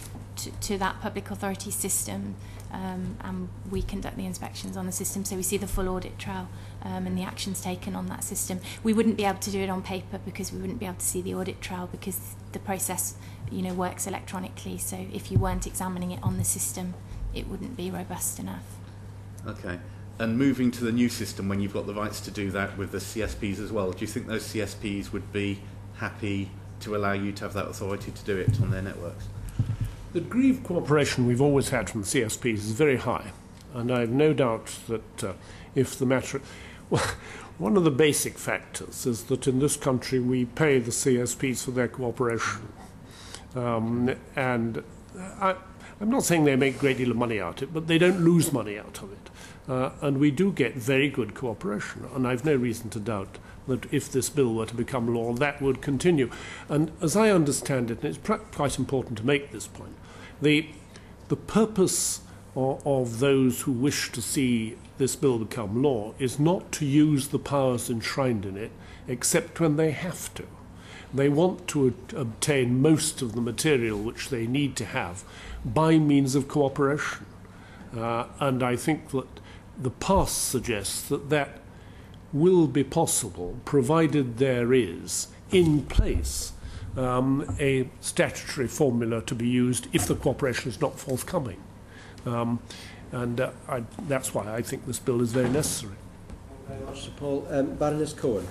to that public authority system, and we conduct the inspections on the system, so we see the full audit trail and the actions taken on that system. We wouldn't be able to do it on paper because we wouldn't be able to see the audit trail, because the process, you know, works electronically, so if you weren't examining it on the system, it wouldn't be robust enough. Okay. And moving to the new system, when you've got the rights to do that with the CSPs as well, do you think those CSPs would be happy to allow you to have that authority to do it on their networks? The degree of cooperation we've always had from the CSPs is very high, and I have no doubt that if the matter... Well, one of the basic factors is that in this country we pay the CSPs for their cooperation. And I'm not saying they make a great deal of money out of it, but they don't lose money out of it. And we do get very good cooperation, and I've no reason to doubt that if this bill were to become law, that would continue. And as I understand it, and it's quite important to make this point, the purpose of those who wish to see this bill become law is not to use the powers enshrined in it, except when they have to. They want to obtain most of the material which they need to have by means of cooperation. And I think that the past suggests that that will be possible, provided there is in place a statutory formula to be used if the cooperation is not forthcoming. That's why I think this bill is very necessary. Thank you very much, Sir Paul. Baroness Cohen,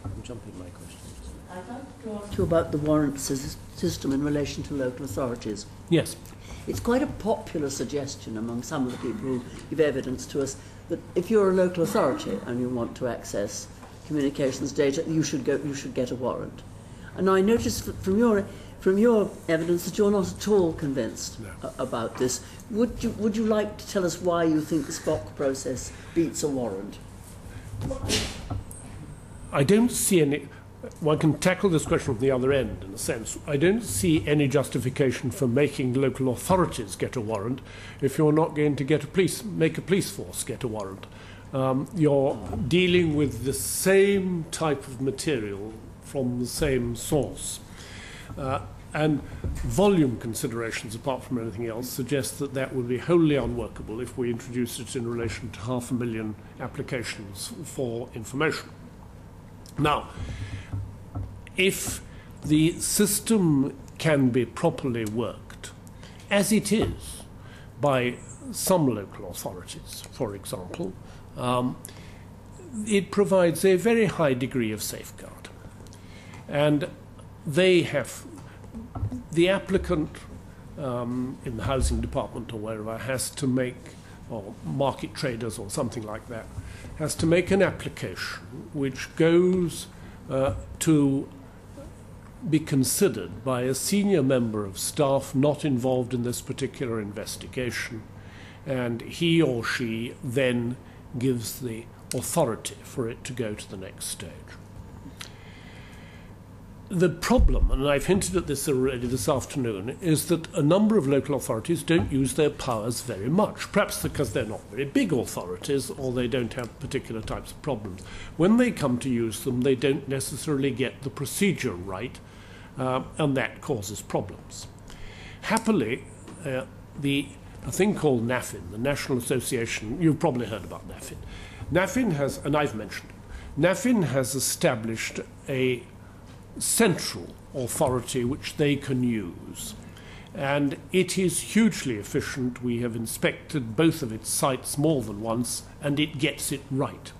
I'm jumping my questions. I'd like to ask you about the warrant system in relation to local authorities. Yes. It's quite a popular suggestion among some of the people who give evidence to us that if you're a local authority and you want to access communications data, you should get a warrant. And I noticed from your evidence that you're not at all convinced about this. Would you like to tell us why you think the Spock process beats a warrant? I don't see any. One can tackle this question from the other end, in a sense. I don't see any justification for making local authorities get a warrant if you're not going to make a police force get a warrant. You're dealing with the same type of material from the same source. And volume considerations, apart from anything else, suggest that that would be wholly unworkable if we introduced it in relation to 500,000 applications for information. Now, if the system can be properly worked, as it is by some local authorities, for example, it provides a very high degree of safeguard. And the applicant in the housing department or wherever has to make, or market traders or something like that, has to make an application which goes to be considered by a senior member of staff not involved in this particular investigation, and he or she then gives the authority for it to go to the next stage. The problem, and I've hinted at this already this afternoon, is that a number of local authorities don't use their powers very much, perhaps because they're not very big authorities or they don't have particular types of problems. When they come to use them, they don't necessarily get the procedure right, and that causes problems. Happily, a thing called NAFIN, the National Association, you've probably heard about NAFIN. NAFIN has, and I've mentioned it, NAFIN has established a central authority which they can use, and it is hugely efficient. We have inspected both of its sites more than once, and it gets it right.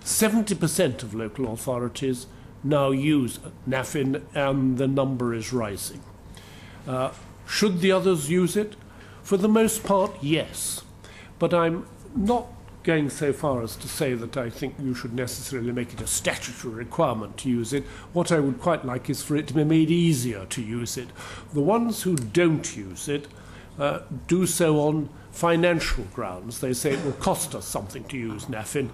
70% of local authorities now use NAFIN, and the number is rising. Should the others use it? For the most part, yes, but I'm not going so far as to say that I think you should necessarily make it a statutory requirement to use it. What I would quite like is for it to be made easier to use it. The ones who don't use it do so on financial grounds. They say it will cost us something to use NAFIN.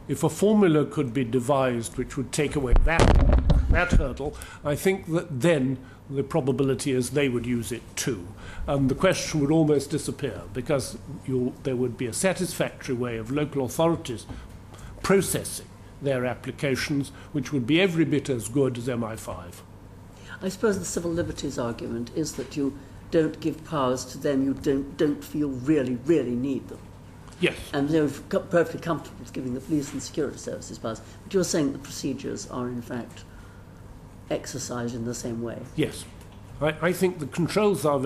If a formula could be devised which would take away that hurdle, I think that then the probability is they would use it too. And the question would almost disappear, because there would be a satisfactory way of local authorities processing their applications, which would be every bit as good as MI5. I suppose the civil liberties argument is that you don't give powers to them you don't feel really need them. Yes. And they're perfectly comfortable with giving the police and security services powers. But you're saying the procedures are in fact exercised in the same way. Yes. I think the controls are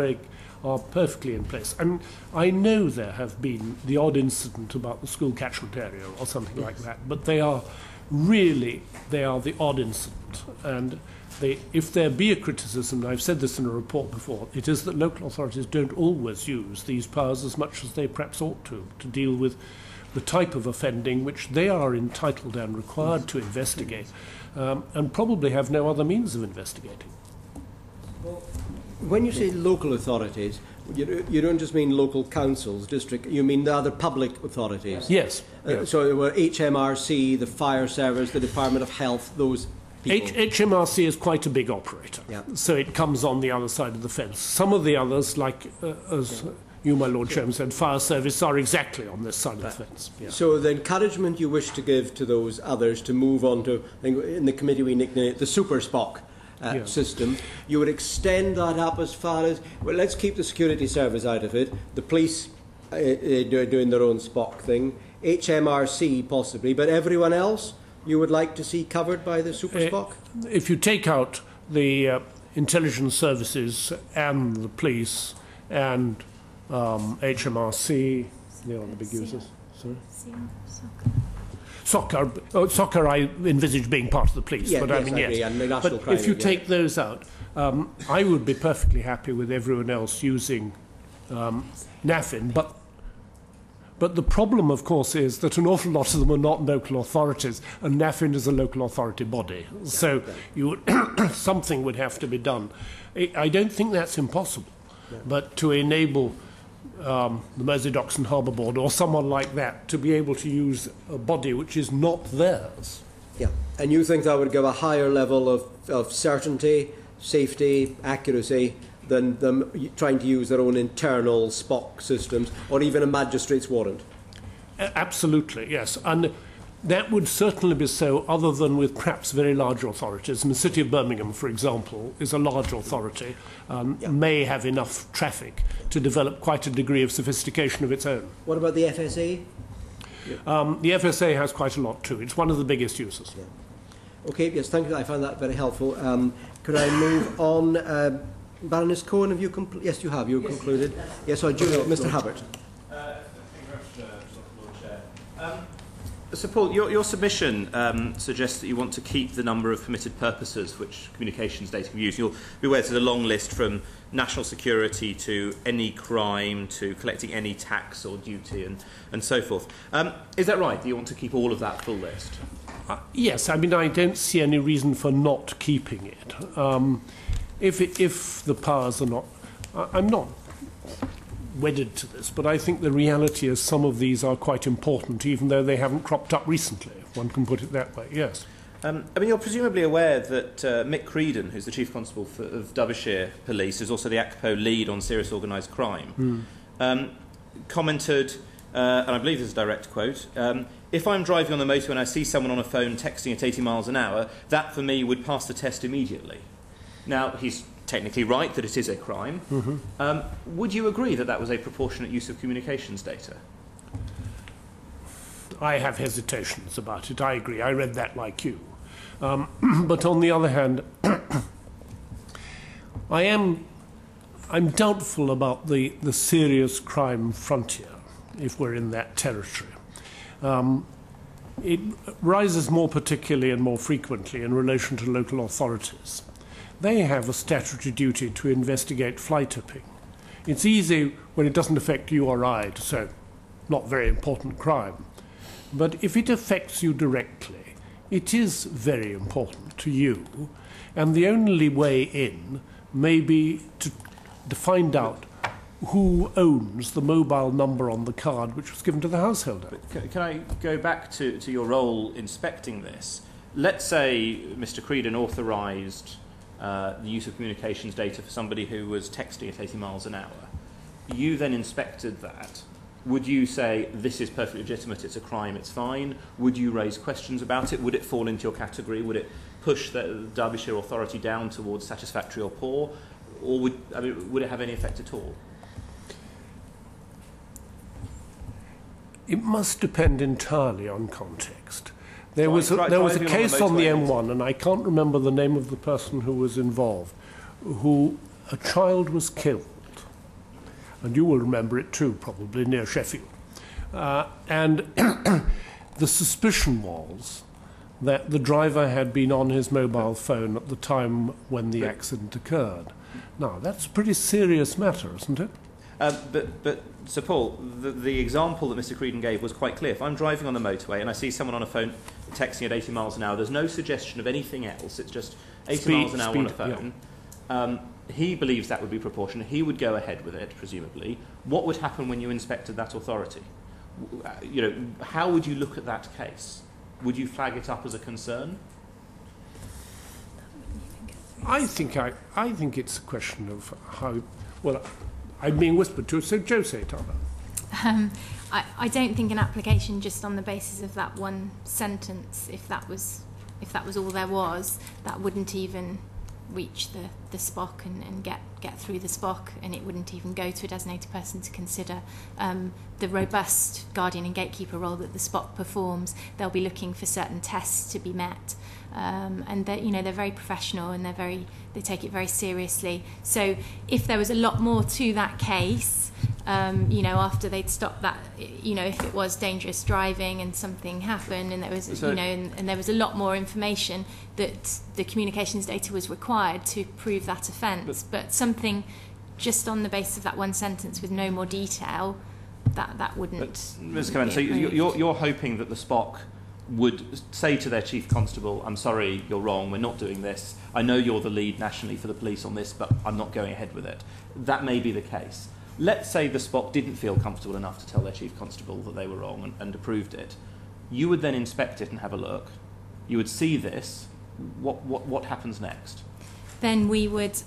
perfectly in place. And I know there have been the odd incident about the school catchment area or something like that, but they are the odd incident. And if there be a criticism, and I've said this in a report before, it is that local authorities don't always use these powers as much as they perhaps ought to deal with the type of offending which they are entitled and required to investigate, and probably have no other means of investigating. When you say local authorities, You don't just mean local councils, district, you mean the other public authorities? Yes. So there were HMRC, the fire service, the Department of Health, those people? HMRC is quite a big operator, yeah. So it comes on the other side of the fence. Some of the others, like as you, my Lord Chairman, said, fire service are exactly on this side of the fence. Yeah. So the encouragement you wish to give to those others to move on to, I think in the committee we nicknamed it the Super Spock system, you would extend that up as far as, well, let's keep the security service out of it, the police doing their own Spock thing, HMRC possibly, but everyone else you would like to see covered by the Super Spock? If you take out the intelligence services and the police and HMRC, they are the big users. Sorry? Soccer I envisage being part of the police, yeah, but yes, I mean, yes. And the but if you take those out, I would be perfectly happy with everyone else using NAFIN, but the problem, of course, is that an awful lot of them are not local authorities, and NAFIN is a local authority body. So you would something would have to be done. I don't think that's impossible, but to enable the Mersey Docks and Harbour Board or someone like that to be able to use a body which is not theirs. Yeah, and you think that would give a higher level of certainty, safety, accuracy than them trying to use their own internal Spock systems or even a magistrate's warrant? Absolutely, yes. And that would certainly be so other than with perhaps very large authorities. And the City of Birmingham, for example, is a large authority, may have enough traffic to develop quite a degree of sophistication of its own. What about the FSA? The FSA has quite a lot too. It's one of the biggest users. Yeah. Okay, yes, thank you. I found that very helpful. Could I move on? Baroness Cohen, have you concluded? Yes, you have. You concluded. Yes, so Mr. Hubbard. Sir Paul, your submission suggests that you want to keep the number of permitted purposes which communications data can be used. You'll be aware there's a long list from national security to any crime to collecting any tax or duty and so forth. Is that right? Do you want to keep all of that full list? Yes, I mean, I don't see any reason for not keeping it. If the powers are not... I'm not wedded to this, but I think the reality is some of these are quite important, even though they haven't cropped up recently, if one can put it that way, yes. I mean, you're presumably aware that Mick Creedon, who's the Chief Constable of Derbyshire Police, is also the ACPO lead on serious organised crime, commented, and I believe this is a direct quote, if I'm driving on the motorway and I see someone on a phone texting at 80 miles an hour, that for me would pass the test immediately. Now, he's technically right that it is a crime. Would you agree that that was a proportionate use of communications data? I have hesitations about it, I agree. I read that like you. But on the other hand, I'm doubtful about the serious crime frontier, if we're in that territory. It rises more particularly and more frequently in relation to local authorities. They have a statutory duty to investigate fly tipping. It's easy when it doesn't affect you or I to say, not very important crime. But if it affects you directly, it is very important to you, and the only way in may be to find out who owns the mobile number on the card which was given to the householder. But can I go back to your role inspecting this? Let's say Mr. Creedon authorised the use of communications data for somebody who was texting at 80 miles an hour. You then inspected that. Would you say, this is perfectly legitimate, it's a crime, it's fine? Would you raise questions about it? Would it fall into your category? Would it push the Derbyshire Authority down towards satisfactory or poor? Or would it have any effect at all? It must depend entirely on context. There was a case on the M1, and I can't remember the name of the person who was involved, who a child was killed, and you will remember it too, probably, near Sheffield. And the suspicion was that the driver had been on his mobile phone at the time when the accident occurred. Now, that's a pretty serious matter, isn't it? But Sir Paul, the example that Mr. Creedon gave was quite clear. If I'm driving on the motorway and I see someone on a phone texting at 80 miles an hour, there's no suggestion of anything else. It's just 80 miles an hour on a phone. He believes that would be proportionate. He would go ahead with it, presumably. What would happen when you inspected that authority? How would you look at that case? Would you flag it up as a concern? I think it's a question of how. Well, I'm being whispered to. So, Joe, say it, Anna. I don't think an application just on the basis of that one sentence, if that was all there was, that wouldn't even reach the SPOC and get through the SPOC, and it wouldn't even go to a designated person to consider the robust guardian and gatekeeper role that the SPOC performs. They'll be looking for certain tests to be met, and they're very professional and they take it very seriously. So if there was a lot more to that case, after they'd stopped that, if it was dangerous driving and something happened and there was, and there was a lot more information that the communications data was required to prove that offence. But something just on the basis of that one sentence with no more detail, that wouldn't. Ms. Cavan, so you're hoping that the SPOC would say to their chief constable, I'm sorry, you're wrong, we're not doing this. I know you're the lead nationally for the police on this, but I'm not going ahead with it. That may be the case. Let's say the SPOC didn't feel comfortable enough to tell their chief constable that they were wrong and approved it. You would then inspect it and have a look. You would see this. What happens next? Then we would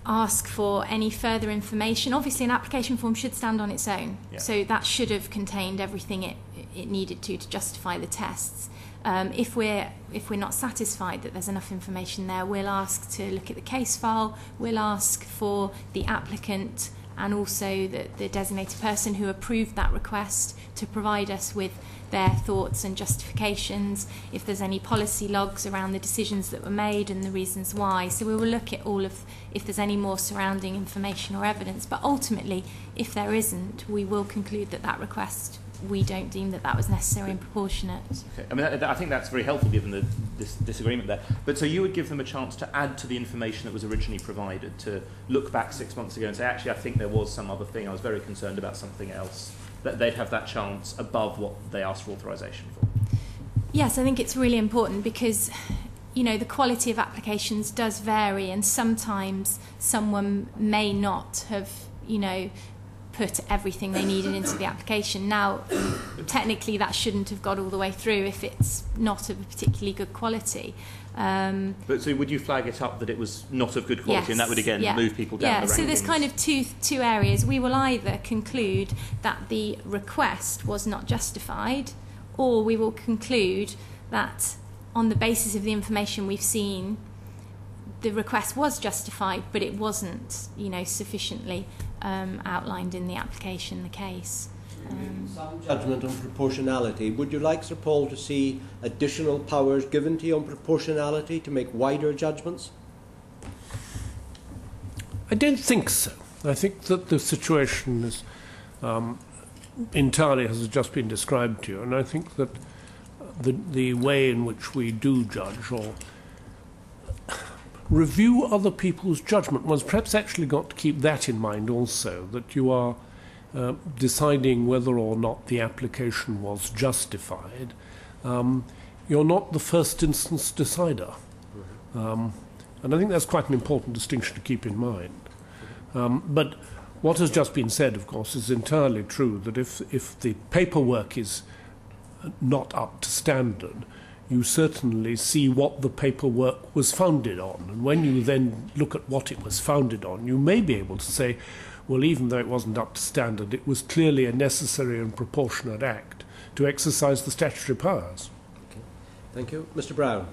ask for any further information. Obviously, an application form should stand on its own. Yeah. So that should have contained everything it needed to justify the tests. If we're not satisfied that there's enough information there, we'll ask to look at the case file. We'll ask for the applicant and also the designated person who approved that request to provide us with their thoughts and justifications, if there's any policy logs around the decisions that were made and the reasons why. So we will look at all of, if there's any more surrounding information or evidence. But ultimately, if there isn't, we will conclude that request, we don't deem that was necessary and proportionate. Okay. I mean, I think that's very helpful given this disagreement there. But so you would give them a chance to add to the information that was originally provided, to look back 6 months ago and say, actually, I think there was some other thing, I was very concerned about something else, that they'd have that chance above what they asked for authorisation for. Yes, I think it's really important because, the quality of applications does vary, and sometimes someone may not have, put everything they needed into the application. Now, technically that shouldn't have got all the way through if it's not of a particularly good quality. But so would you flag it up that it was not of good quality, yes, and that would again move people down the rankings? So there's kind of two areas. We will either conclude that the request was not justified, or we will conclude that on the basis of the information we've seen, the request was justified, but it wasn't, sufficiently outlined in the application, the case. Some judgment on proportionality. Would you like Sir Paul to see additional powers given to you on proportionality to make wider judgments? I don't think so. I think that the situation is entirely as has just been described to you, and I think that the way in which we do judge or review other people's judgment, one's perhaps actually got to keep that in mind also, that you are deciding whether or not the application was justified. You're not the first instance decider. And I think that's quite an important distinction to keep in mind. But what has just been said, of course, is entirely true, that if the paperwork is not up to standard, you certainly see what the paperwork was founded on. And when you then look at what it was founded on, you may be able to say, well, even though it wasn't up to standard, it was clearly a necessary and proportionate act to exercise the statutory powers. Okay. Thank you. Mr. Brown.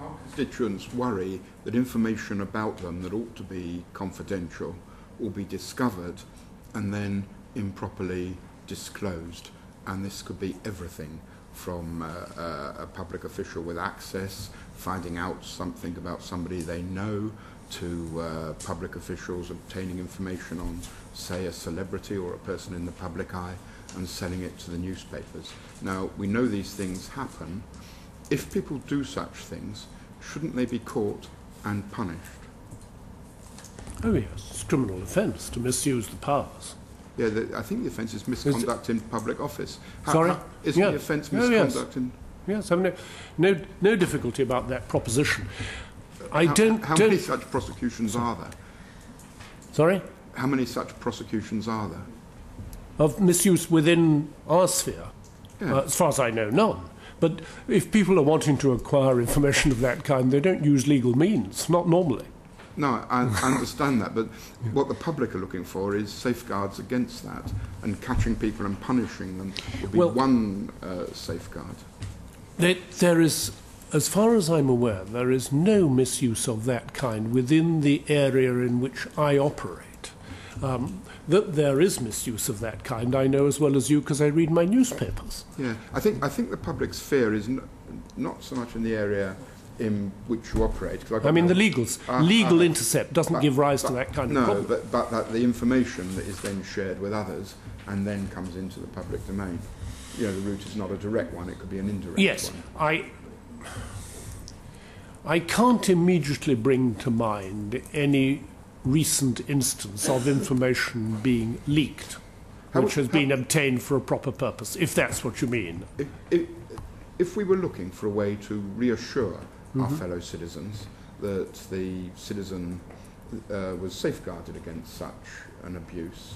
Our constituents worry that information about them that ought to be confidential will be discovered and then improperly disclosed. And this could be everything from a public official with access, finding out something about somebody they know, to public officials obtaining information on, say, a celebrity or a person in the public eye and selling it to the newspapers. Now, we know these things happen. If people do such things, shouldn't they be caught and punished? Oh yes, it's a criminal offence to misuse the powers. Yeah, I think the offence is misconduct in public office. Sorry? Isn't the offence misconduct in... Yes, I mean, no difficulty about that proposition. How many such prosecutions are there? Sorry? How many such prosecutions are there? Of misuse within our sphere? Yeah. As far as I know, none. But if people are wanting to acquire information of that kind, they don't use legal means, not normally. No, I understand that, but what the public are looking for is safeguards against that, and catching people and punishing them would be one safeguard. There is, as far as I'm aware, there is no misuse of that kind within the area in which I operate. That there is misuse of that kind, I know as well as you, because I read my newspapers. Yeah, I think the public's fear is not so much in the area in which you operate. I mean, the legal intercept doesn't give rise to that kind of problem. No, but that the information that is then shared with others and then comes into the public domain. You know, the route is not a direct one; it could be an indirect one. Yes, I can't immediately bring to mind any recent instance of information being leaked, which has been obtained for a proper purpose, if that's what you mean. If we were looking for a way to reassure our fellow citizens that the citizen was safeguarded against such an abuse,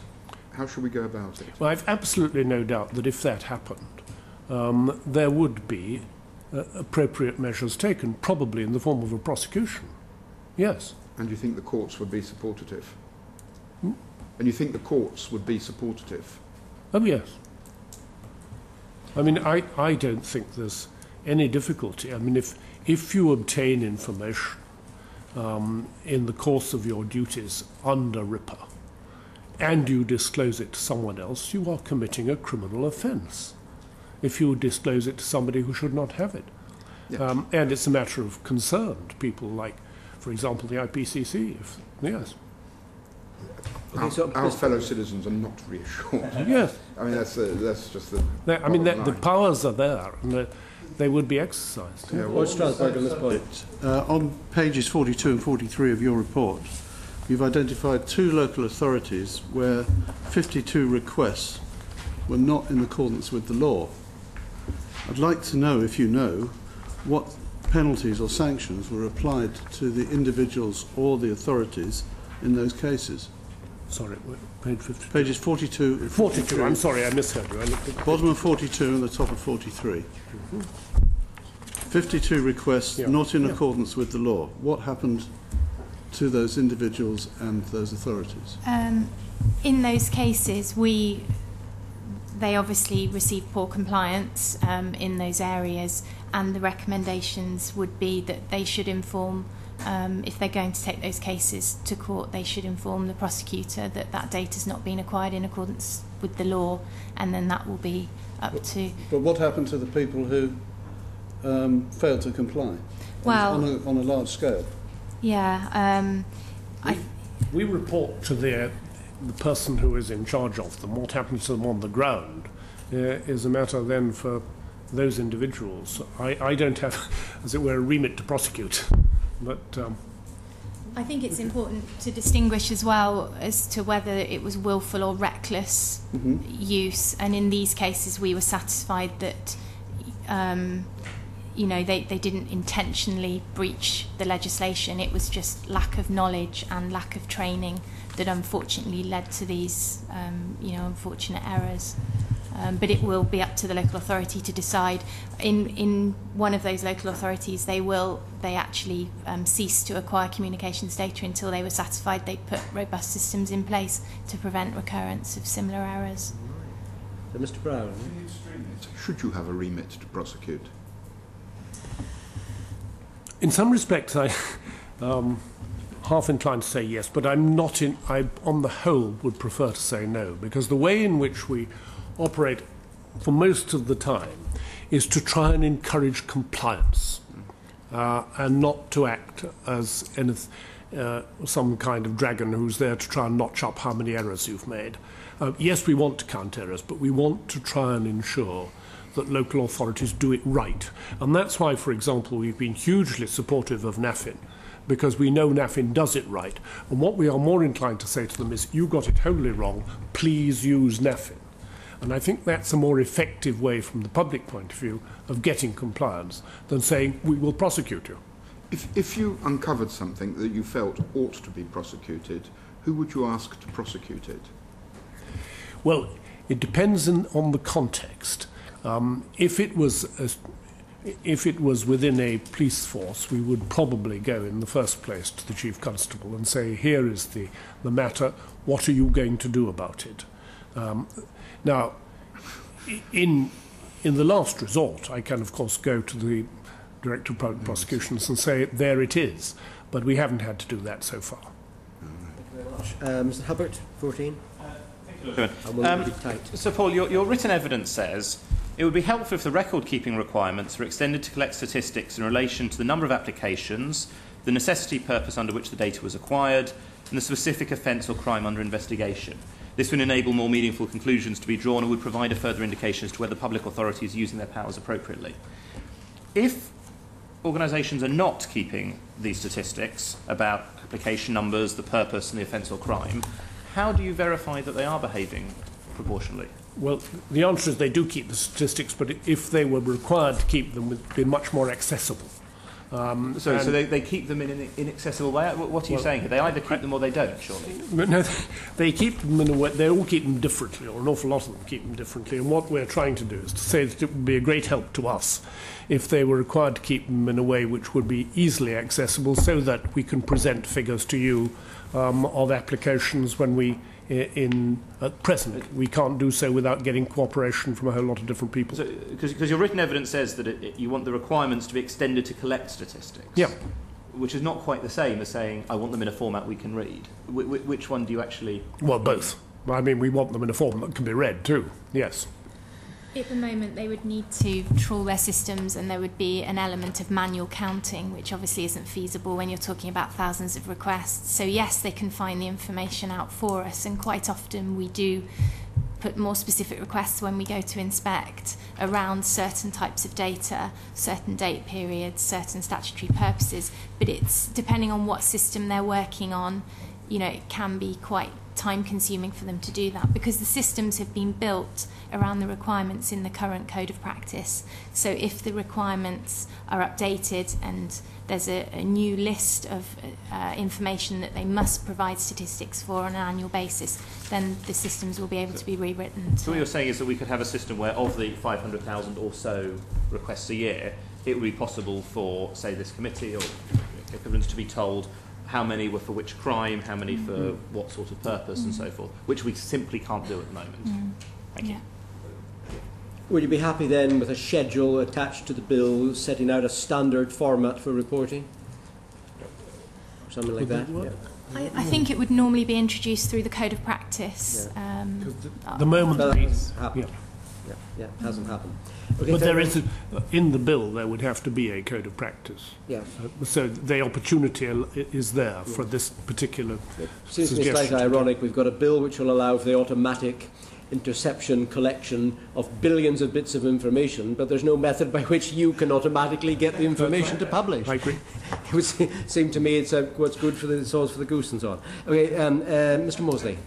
how should we go about it? Well, I've absolutely no doubt that if that happened, there would be appropriate measures taken, probably in the form of a prosecution. Yes. And you think the courts would be supportive? And you think the courts would be supportive? Oh, yes. I mean, I don't think there's any difficulty. I mean, if you obtain information in the course of your duties under RIPA and you disclose it to someone else, you are committing a criminal offence if you disclose it to somebody who should not have it. Yeah. And it's a matter of concern to people like, for example, the IPCC. Yes. Our fellow citizens are not reassured. Yes. I mean, that's just the. The powers are there, and they would be exercised. Yeah, Lord Strasbourg on this point. On pages 42 and 43 of your report, you've identified 2 local authorities where 52 requests were not in accordance with the law. I'd like to know, if you know, what penalties or sanctions were applied to the individuals or the authorities in those cases. Sorry, page 52. Pages 42 and 42, I'm sorry, I misheard you. Bottom of 42 and the top of 43. 52 requests not in accordance with the law. What happened to those individuals and those authorities? In those cases, they obviously received poor compliance in those areas, and the recommendations would be that they should inform, if they're going to take those cases to court, they should inform the prosecutor that that data has not been acquired in accordance with the law, and then that will be up to... But what happened to the people who failed to comply on a large scale? Yeah. We report to the person who is in charge of them. What happens to them on the ground is a matter then for those individuals. I don't have, as it were, a remit to prosecute. But I think it's important to distinguish as well as to whether it was willful or reckless use. And in these cases, we were satisfied that they didn't intentionally breach the legislation. It was just lack of knowledge and lack of training that unfortunately led to these unfortunate errors. But it will be up to the local authority to decide. In one of those local authorities, they actually cease to acquire communications data until they were satisfied they'd put robust systems in place to prevent recurrence of similar errors. So, Mr. Brown. Should you have a remit to prosecute? In some respects, I'm half inclined to say yes, but I'm not I, on the whole, would prefer to say no, because the way in which we operate for most of the time is to try and encourage compliance and not to act as some kind of dragon who's there to try and notch up how many errors you've made. Yes, we want to count errors, but we want to try and ensure that local authorities do it right. And that's why, for example, we've been hugely supportive of NAFIN, because we know NAFIN does it right. And what we are more inclined to say to them is, you got it wholly wrong, please use NAFIN. And I think that's a more effective way from the public point of view of getting compliance than saying, we will prosecute you. If you uncovered something that you felt ought to be prosecuted, who would you ask to prosecute it? Well, it depends on the context. If it was within a police force, we would probably go in the first place to the Chief Constable and say, here is the matter, what are you going to do about it? Now, in the last resort, I can, of course, go to the Director of Public Prosecutions and say, there it is. But we haven't had to do that so far. Thank you very much. Mr. Hubbard, 14. So, Paul, your written evidence says it would be helpful if the record-keeping requirements were extended to collect statistics in relation to the number of applications, the necessity purpose under which the data was acquired, and the specific offence or crime under investigation. This would enable more meaningful conclusions to be drawn and would provide a further indication as to whether public authority is using their powers appropriately. If organisations are not keeping these statistics about application numbers, the purpose and the offence or crime, how do you verify that they are behaving proportionally? Well, the answer is they do keep the statistics, but if they were required to keep them, it would be much more accessible. So they keep them in an inaccessible way? What are you saying here? They either keep them or they don't, surely? No, they keep them in a way, they all keep them differently, or an awful lot of them keep them differently. And what we're trying to do is to say that it would be a great help to us if they were required to keep them in a way which would be easily accessible so that we can present figures to you of applications when we, at present, we can't do so without getting cooperation from a whole lot of different people. Because your written evidence says that you want the requirements to be extended to collect statistics. Yeah. Which is not quite the same as saying, I want them in a format we can read. Which one do you actually... Well, both. I mean, we want them in a form that can be read too, yes. At the moment, they would need to trawl their systems and there would be an element of manual counting, which obviously isn't feasible when you're talking about thousands of requests. So yes, they can find the information out for us, and quite often we do put more specific requests when we go to inspect around certain types of data, certain date periods, certain statutory purposes. But it's depending on what system they're working on, you know, it can be quite time consuming for them to do that because the systems have been built around the requirements in the current code of practice. So if the requirements are updated and there's a new list of information that they must provide statistics for on an annual basis, then the systems will be able to be rewritten. So what you're saying is that we could have a system where of the 500,000 or so requests a year, it would be possible for, say, this committee or equivalents to be told how many were for which crime, how many for what sort of purpose and so forth, which we simply can't do at the moment. Thank you. Would you be happy then with a schedule attached to the bill setting out a standard format for reporting? Or something like that? Yeah. I think it would normally be introduced through the code of practice. Yeah. The moment that has happened. Yeah, it hasn't happened. Okay, but there is, in the bill, there would have to be a code of practice. Yes. So the opportunity is there for this particular Seems to me slightly ironic. We've got a bill which will allow for the automatic interception collection of billions of bits of information, but there's no method by which you can automatically get the information to publish. I agree. It would seem to me it's what's good for the sauce for the goose and so on. Okay, Mr. Mosley.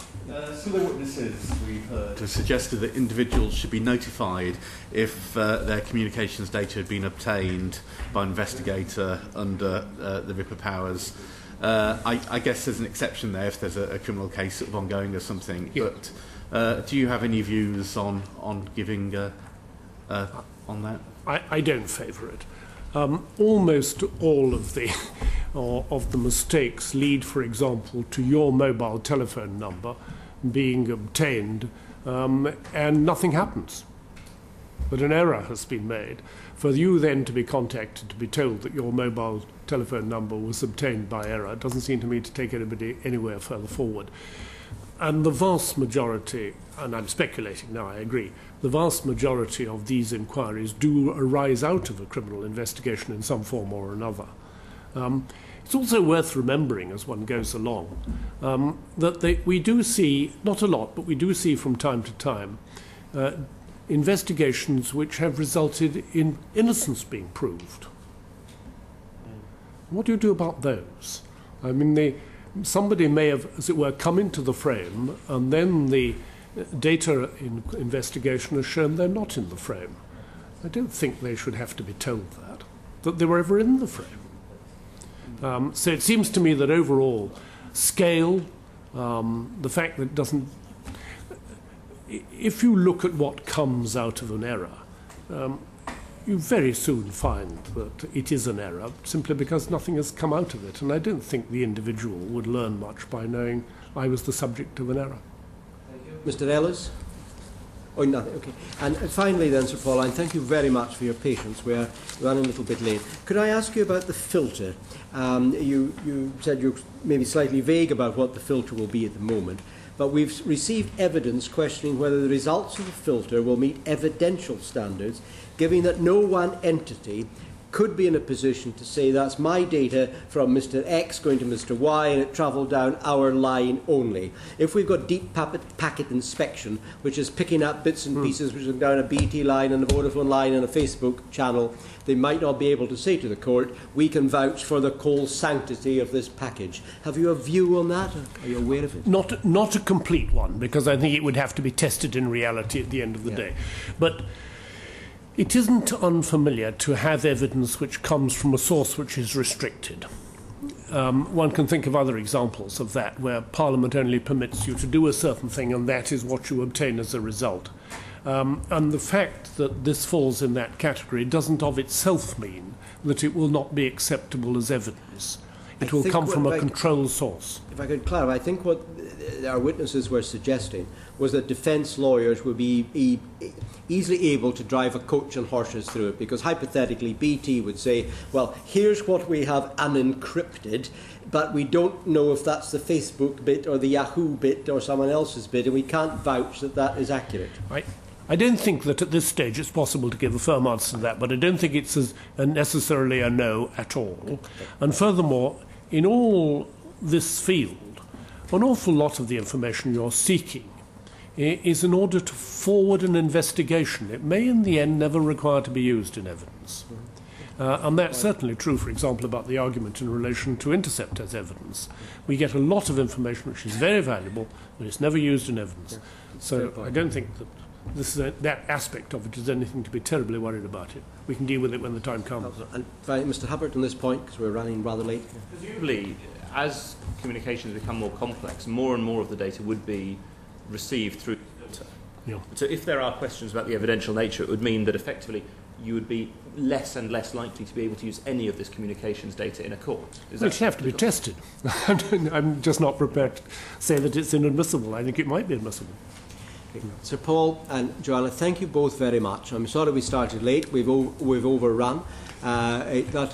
Some of the witnesses we've heard have suggested that individuals should be notified if their communications data had been obtained by an investigator under the RIPA powers. I guess there's an exception there if there's a criminal case sort of ongoing or something. Yeah. But do you have any views on giving on that? I don't favour it. Almost all of the mistakes lead, for example, to your mobile telephone number being obtained and nothing happens. But an error has been made. For you then to be contacted to be told that your mobile telephone number was obtained by error doesn't seem to me to take anybody anywhere further forward. And the vast majority, and I'm speculating now, I agree, the vast majority of these inquiries do arise out of a criminal investigation in some form or another. It's also worth remembering as one goes along that we do see, not a lot, but we do see from time to time, investigations which have resulted in innocence being proved. What do you do about those? I mean, somebody may have, as it were, come into the frame, and then the data investigation has shown they're not in the frame. I don't think they should have to be told that they were ever in the frame. So it seems to me that overall, scale, the fact that it doesn't... If you look at what comes out of an error, you very soon find that it is an error simply because nothing has come out of it. And I don't think the individual would learn much by knowing I was the subject of an error. Thank you. Mr. Ellis? Oh, nothing. Okay. And finally then, Sir Paul, and thank you very much for your patience. We are running a little bit late. Could I ask you about the filter? You said you're maybe slightly vague about what the filter will be at the moment, but we've received evidence questioning whether the results of the filter will meet evidential standards, given that no one entity could be in a position to say that's my data from Mr. X going to Mr. Y and it travelled down our line only. If we've got deep packet inspection, which is picking up bits and pieces which are down a BT line and a Vodafone line and a Facebook channel, they might not be able to say to the court, we can vouch for the cold sanctity of this package. Have you a view on that? Are you aware of it? Not a complete one, because I think it would have to be tested in reality at the end of the day. But it isn't unfamiliar to have evidence which comes from a source which is restricted. One can think of other examples of that, where Parliament only permits you to do a certain thing, and that is what you obtain as a result. And the fact that this falls in that category doesn't of itself mean that it will not be acceptable as evidence. It will come from a control source. If I could clarify, I think what our witnesses were suggesting was that defence lawyers would be easily able to drive a coach and horses through it, because hypothetically BT would say, well, here's what we have unencrypted, but we don't know if that's the Facebook bit or the Yahoo bit or someone else's bit, and we can't vouch that that is accurate. Right. I don't think that at this stage it's possible to give a firm answer to that, but I don't think it's necessarily a no at all. And furthermore, in all this field, an awful lot of the information you're seeking is in order to forward an investigation. It may in the end never require to be used in evidence. And that's certainly true, for example, about the argument in relation to Intercept as evidence. We get a lot of information which is very valuable, but it's never used in evidence. So I don't think that that aspect of it is anything to be terribly worried about it. We can deal with it when the time comes. And Mr. Hubbard, on this point, because we're running rather late. Presumably, as communications become more complex, more and more of the data would be received through the filter. Yeah. So if there are questions about the evidential nature, it would mean that effectively you would be less and less likely to be able to use any of this communications data in a court. Which have to be tested. I'm just not prepared to say that it's inadmissible. I think it might be admissible. Sir Paul and Joanna, thank you both very much. I'm sorry we started late. We've overrun. That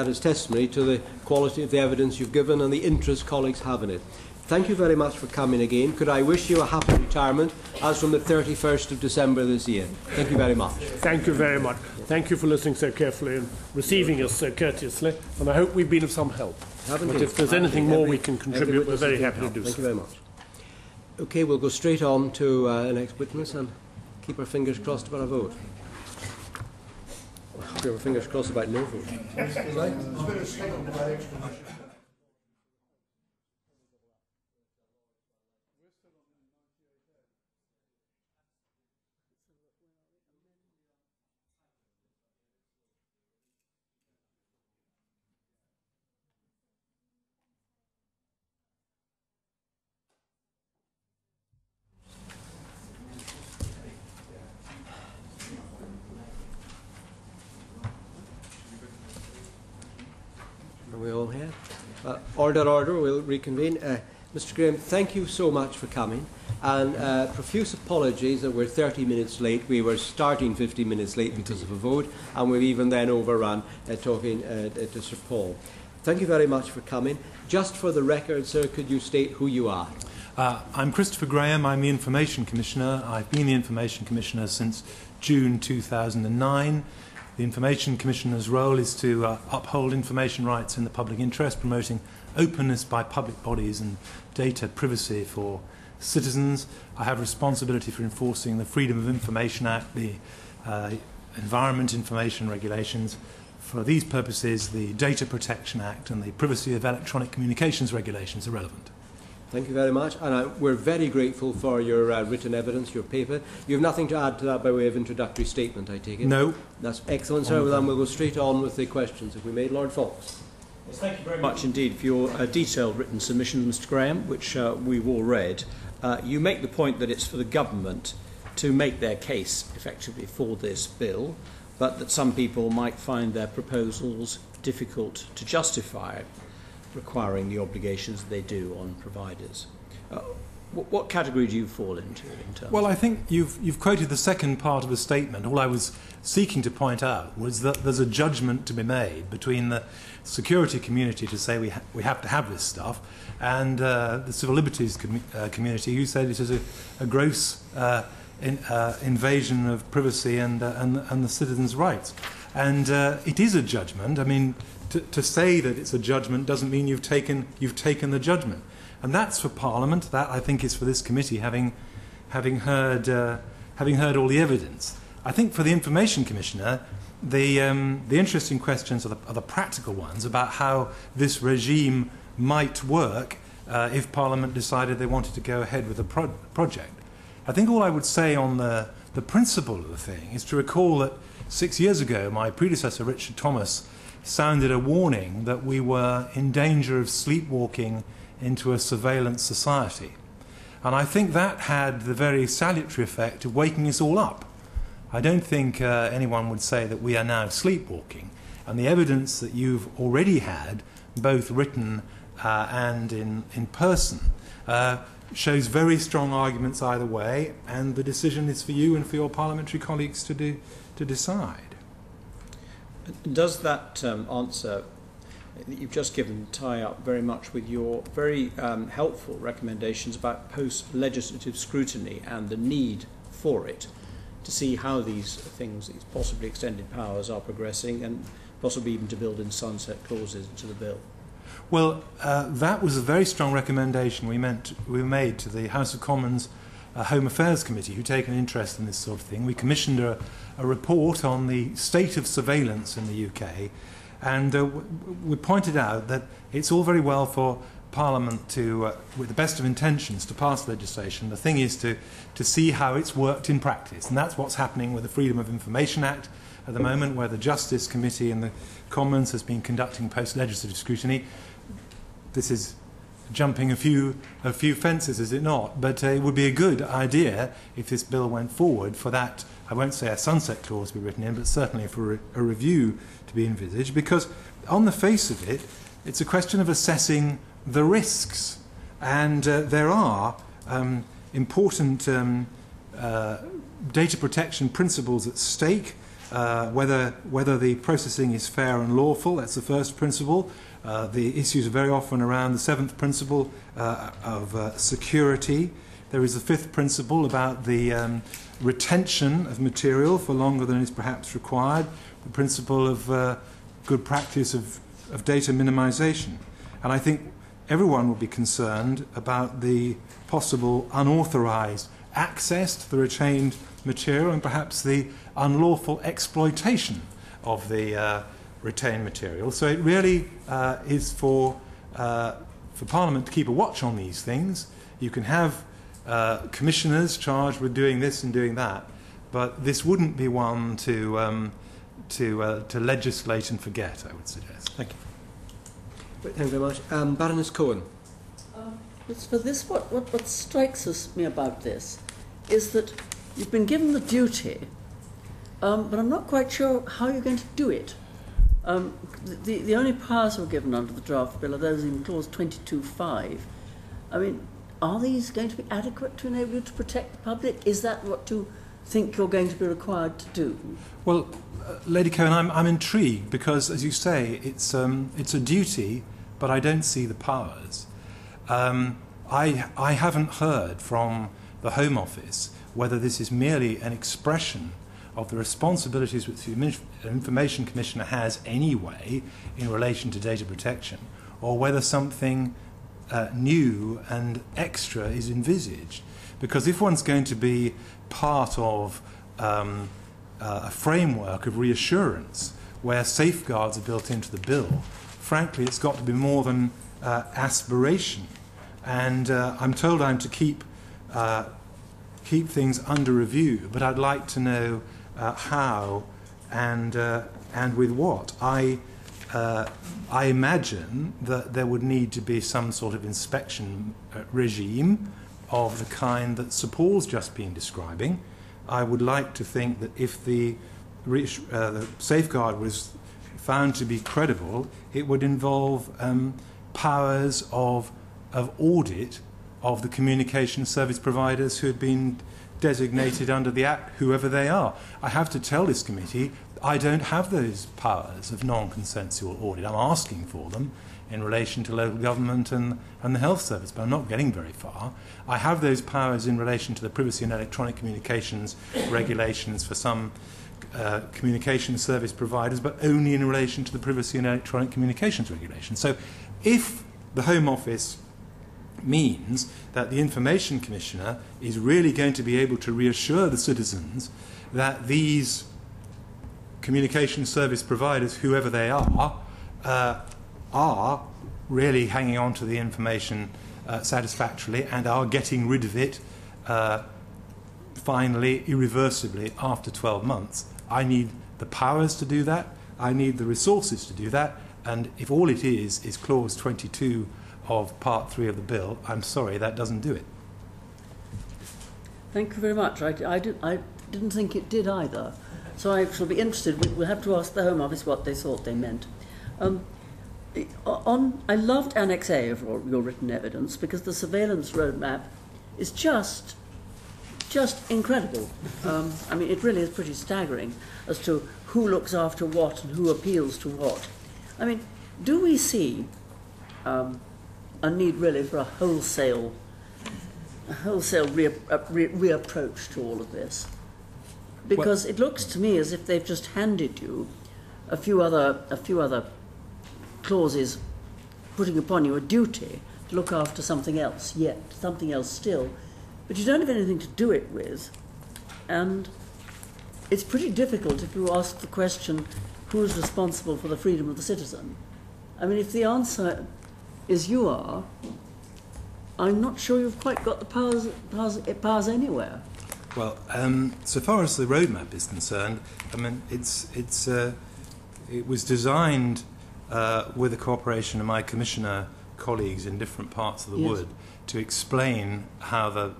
is testimony to the quality of the evidence you've given and the interest colleagues have in it. Thank you very much for coming again. Could I wish you a happy retirement as from the 31st of December this year. Thank you very much. Thank you very much. Thank you for listening so carefully and receiving us so courteously, and I hope we've been of some help. But if there's anything more we can contribute, we're very happy to do so. Thank you very much. Okay, we'll go straight on to the next witness and keep our fingers crossed about a vote. Keep our fingers crossed about no vote. Are we all here? Order, we'll reconvene. Mr. Graham, thank you so much for coming. And profuse apologies that we're 30 minutes late. We were starting 15 minutes late because of a vote, and we've even then overrun talking to Sir Paul. Thank you very much for coming. Just for the record, sir, could you state who you are? I'm Christopher Graham. I'm the Information Commissioner. I've been the Information Commissioner since June 2009. The Information Commissioner's role is to uphold information rights in the public interest, promoting openness by public bodies and data privacy for citizens. I have responsibility for enforcing the Freedom of Information Act, the Environment Information Regulations. For these purposes, the Data Protection Act and the Privacy of Electronic Communications Regulations are relevant. Thank you very much, and we're very grateful for your written evidence, your paper. You have nothing to add to that by way of introductory statement, I take it? No. That's excellent, sir. Well, then we'll go straight on with the questions, if we may. Lord Fox. Yes, thank you very much indeed for your detailed written submission, Mr Graham, which we've all read. You make the point that it's for the government to make their case effectively for this bill, but that some people might find their proposals difficult to justify, requiring the obligations that they do on providers. What category do you fall into in terms? Well, I think you've quoted the second part of the statement. All I was seeking to point out was that there's a judgment to be made between the security community to say we have to have this stuff, and the civil liberties community who said it is a gross invasion of privacy and the citizens' rights. And it is a judgment. I mean, to say that it's a judgment doesn't mean you've taken the judgment, and that's for Parliament. That, I think, is for this committee, having heard all the evidence. I think for the Information Commissioner, the interesting questions are the practical ones about how this regime might work if Parliament decided they wanted to go ahead with the project. I think all I would say on the principle of the thing is to recall that 6 years ago, my predecessor, Richard Thomas, sounded a warning that we were in danger of sleepwalking into a surveillance society. And I think that had the very salutary effect of waking us all up. I don't think anyone would say that we are now sleepwalking. And the evidence that you've already had, both written and in person, shows very strong arguments either way, and the decision is for you and for your parliamentary colleagues to decide. Does that answer that you've just given tie up very much with your very helpful recommendations about post-legislative scrutiny and the need for it to see how these things, these possibly extended powers, are progressing, and possibly even to build in sunset clauses into the bill? Well, that was a very strong recommendation we made to the House of Commons Home Affairs Committee, who take an interest in this sort of thing. We commissioned a report on the state of surveillance in the UK, and we pointed out that it's all very well for Parliament to, with the best of intentions, to pass legislation. The thing is to see how it's worked in practice, and that's what's happening with the Freedom of Information Act at the moment, where the Justice Committee in the Commons has been conducting post-legislative scrutiny. This is jumping a few fences, is it not? But it would be a good idea if this bill went forward for that, I won't say a sunset clause to be written in, but certainly for a review to be envisaged, because on the face of it, it's a question of assessing the risks. And there are important data protection principles at stake, whether the processing is fair and lawful. That's the first principle. The issues are very often around the seventh principle of security. There is the fifth principle about the retention of material for longer than is perhaps required, the principle of good practice of data minimization. And I think everyone will be concerned about the possible unauthorized access to the retained material and perhaps the unlawful exploitation of the retained material. So it really is for Parliament to keep a watch on these things. You can have commissioners charged with doing this and doing that, but this wouldn't be one to legislate and forget, I would suggest. Thank you. Thank you very much. Baroness Cohen. For this, what strikes me about this is that you've been given the duty, but I'm not quite sure how you're going to do it. The only powers were given under the draft bill are those in clause 22.5. I mean, are these going to be adequate to enable you to protect the public? Is that what you think you're going to be required to do? Well, Lady Cohen, I'm intrigued because, as you say, it's a duty, but I don't see the powers. I haven't heard from the Home Office whether this is merely an expression of the responsibilities which the Information Commissioner has anyway in relation to data protection, or whether something new and extra is envisaged. Because if one's going to be part of a framework of reassurance where safeguards are built into the bill, frankly, it's got to be more than aspiration. and I'm told I'm to keep things under review, but I'd like to know how and with what. I imagine that there would need to be some sort of inspection regime of the kind that Sir Paul's just been describing. I would like to think that if the safeguard was found to be credible, it would involve powers of audit of the communication service providers who had been designated under the Act, whoever they are. I have to tell this committee I don't have those powers of non-consensual audit. I'm asking for them in relation to local government and the health service, but I'm not getting very far. I have those powers in relation to the privacy and electronic communications regulations for some communication service providers, but only in relation to the privacy and electronic communications regulations. So if the Home Office means that the Information Commissioner is really going to be able to reassure the citizens that these communication service providers, whoever they are really hanging on to the information satisfactorily and are getting rid of it finally, irreversibly, after 12 months. I need the powers to do that. I need the resources to do that. And if all it is Clause 22 of Part 3 of the bill, I'm sorry, that doesn't do it. Thank you very much. I didn't think it did either. So I shall be interested. We'll have to ask the Home Office what they thought they meant. I loved Annex A of your written evidence because the surveillance roadmap is just incredible. I mean, it really is pretty staggering as to who looks after what and who appeals to what. I mean, do we see a need really for a wholesale reapproach to all of this? Because it looks to me as if they've just handed you a few other clauses putting upon you a duty to look after something else still, but you don't have anything to do it with, and it's pretty difficult if you ask the question, who's responsible for the freedom of the citizen? I mean, if the answer is you are, I'm not sure you've quite got the powers anywhere. Well, so far as the roadmap is concerned, I mean, it was designed with the cooperation of my commissioner colleagues in different parts of the wood to explain how the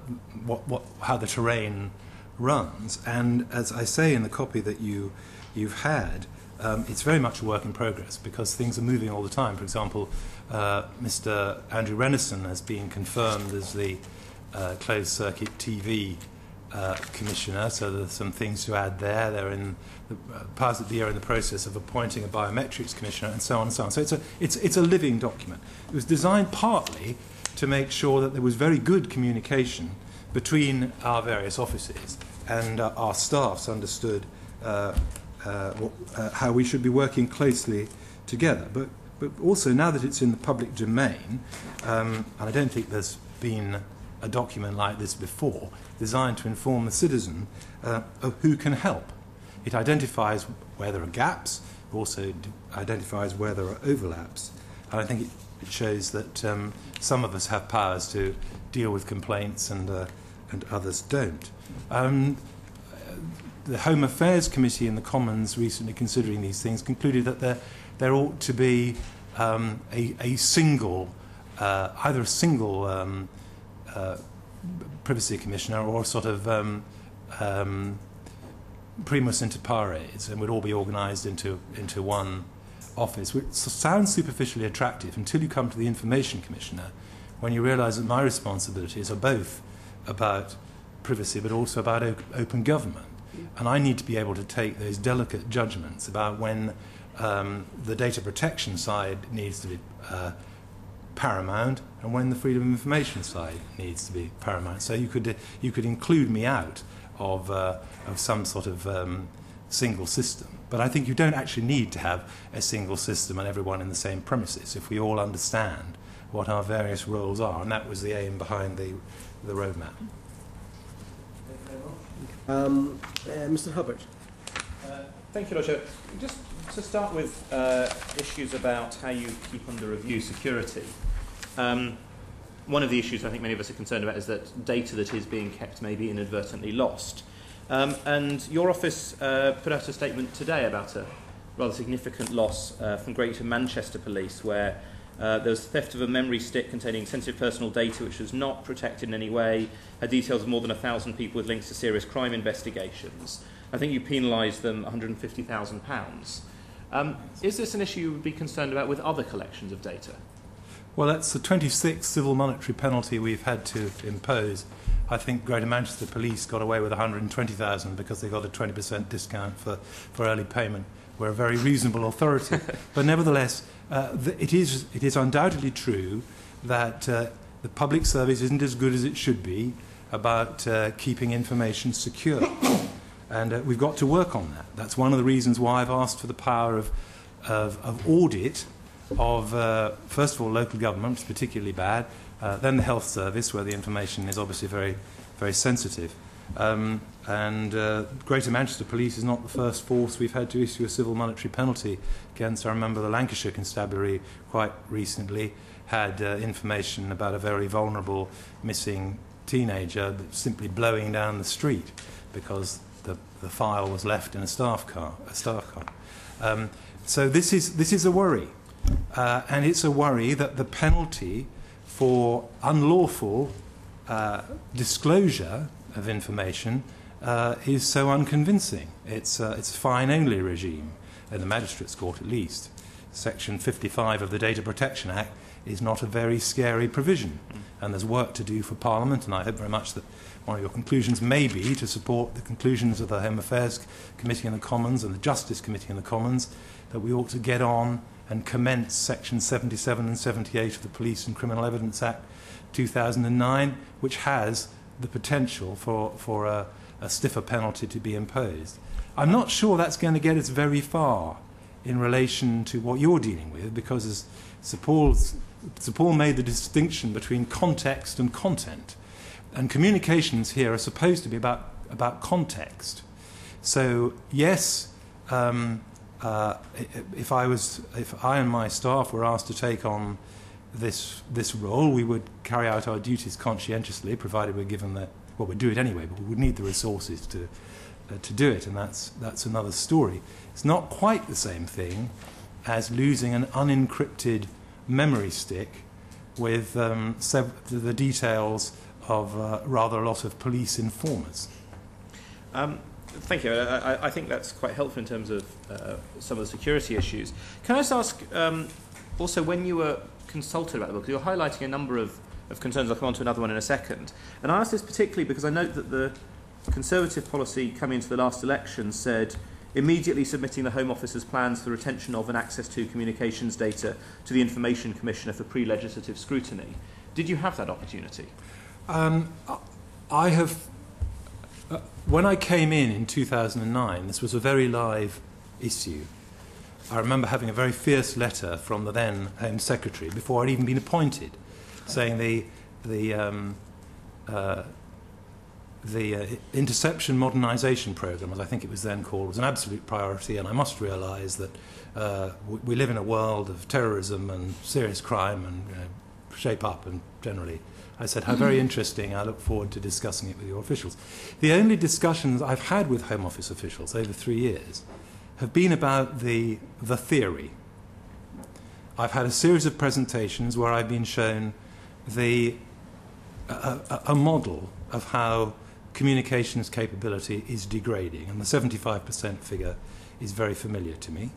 terrain runs. And as I say in the copy that you've had, it's very much a work in progress because things are moving all the time. For example, Mr. Andrew Renison has been confirmed as the closed circuit TV Commissioner, so there's some things to add there. They're in the process of appointing a biometrics commissioner, and so on and so on. So it's a living document. It was designed partly to make sure that there was very good communication between our various offices, and our staffs understood how we should be working closely together. But also, now that it's in the public domain, and I don't think there's been a document like this before, designed to inform the citizen of who can help. It identifies where there are gaps, it also identifies where there are overlaps, and I think it shows that some of us have powers to deal with complaints and others don't. The Home Affairs Committee in the Commons, recently considering these things, concluded that there ought to be a single, either a single privacy commissioner or a sort of primus inter pares, and would all be organised into one office, which sounds superficially attractive until you come to the information commissioner, when you realise that my responsibilities are both about privacy but also about open government. And I need to be able to take those delicate judgments about when the data protection side needs to be paramount and when the freedom of information side needs to be paramount. So you could include me out of some sort of single system. But I think you don't actually need to have a single system and everyone in the same premises if we all understand what our various roles are, and that was the aim behind the roadmap. Mr. Hubbard. Thank you, Lord Chair. Just to start with issues about how you keep under review security. one of the issues I think many of us are concerned about is that data that is being kept may be inadvertently lost. And your office put out a statement today about a rather significant loss from Greater Manchester Police, where there was theft of a memory stick containing sensitive personal data which was not protected in any way, had details of more than 1,000 people with links to serious crime investigations. I think you penalised them £150,000. Is this an issue you would be concerned about with other collections of data? Well, that's the 26th civil monetary penalty we've had to impose. I think Greater Manchester Police got away with 120,000 because they got a 20% discount for early payment. We're a very reasonable authority. But nevertheless, it is undoubtedly true that the public service isn't as good as it should be about keeping information secure. And we've got to work on that. That's one of the reasons why I've asked for the power of audit of, first of all, local government, which is particularly bad, then the health service, where the information is obviously very, very sensitive. Greater Manchester Police is not the first force we've had to issue a civil monetary penalty against. I remember the Lancashire Constabulary quite recently had information about a very vulnerable missing teenager simply blowing down the street because the file was left in a staff car. So this is a worry, and it's a worry that the penalty for unlawful disclosure of information is so unconvincing. It's a fine-only regime, in the Magistrates' Court at least. Section 55 of the Data Protection Act is not a very scary provision, and there's work to do for Parliament, and I hope very much that one of your conclusions may be to support the conclusions of the Home Affairs Committee in the Commons and the Justice Committee in the Commons, that we ought to get on and commence Section 77 and 78 of the Police and Criminal Evidence Act 2009, which has the potential for a stiffer penalty to be imposed. I'm not sure that's going to get us very far in relation to what you're dealing with, because as Sir Paul made the distinction between context and content, and communications here are supposed to be about context. So yes, if I and my staff were asked to take on this role, we would carry out our duties conscientiously, provided we're given the, well, we'd do it anyway, but we would need the resources to do it, and that's another story. It's not quite the same thing as losing an unencrypted memory stick with the details of rather a lot of police informers. Thank you. I think that's quite helpful in terms of some of the security issues. Can I just ask, also, when you were consulted about the book, you're highlighting a number of concerns. I'll come on to another one in a second. And I ask this particularly because I note that the Conservative policy coming into the last election said immediately submitting the Home Office's plans for retention of and access to communications data to the Information Commissioner for pre-legislative scrutiny. Did you have that opportunity? I have. When I came in 2009, this was a very live issue. I remember having a very fierce letter from the then Home Secretary before I'd even been appointed, saying the Interception modernisation programme, as I think it was then called, was an absolute priority, and I must realise that we live in a world of terrorism and serious crime and shape up, and generally I said, how very interesting, I look forward to discussing it with your officials. The only discussions I've had with Home Office officials over 3 years have been about the theory. I've had a series of presentations where I've been shown a model of how communications capability is degrading, and the 75% figure is very familiar to me.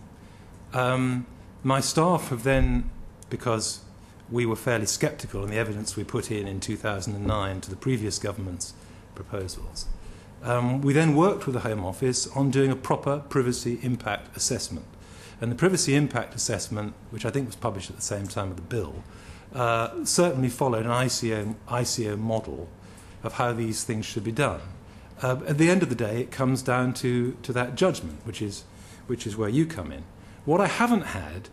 My staff have then, because we were fairly sceptical in the evidence we put in 2009 to the previous government's proposals, we then worked with the Home Office on doing a proper privacy impact assessment. And the privacy impact assessment, which I think was published at the same time with the bill, certainly followed an ICO model of how these things should be done. At the end of the day, it comes down to that judgment, which is where you come in. What I haven't had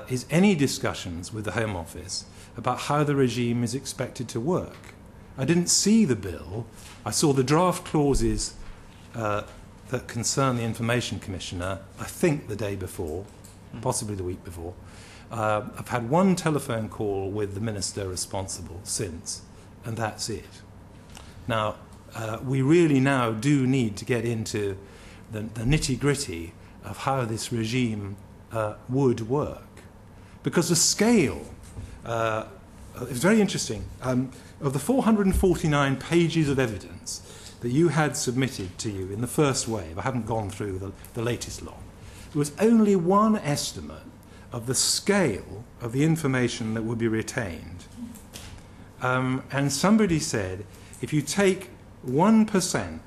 is any discussions with the Home Office about how the regime is expected to work. I didn't see the bill. I saw the draft clauses that concern the Information Commissioner, I think the day before, possibly the week before. I've had one telephone call with the minister responsible since, and that's it. Now, we really now do need to get into the nitty-gritty of how this regime would work. Because the scale, it's very interesting, of the 449 pages of evidence that you had submitted to you in the first wave, I haven't gone through the latest lot, there was only one estimate of the scale of the information that would be retained. And somebody said, if you take 1%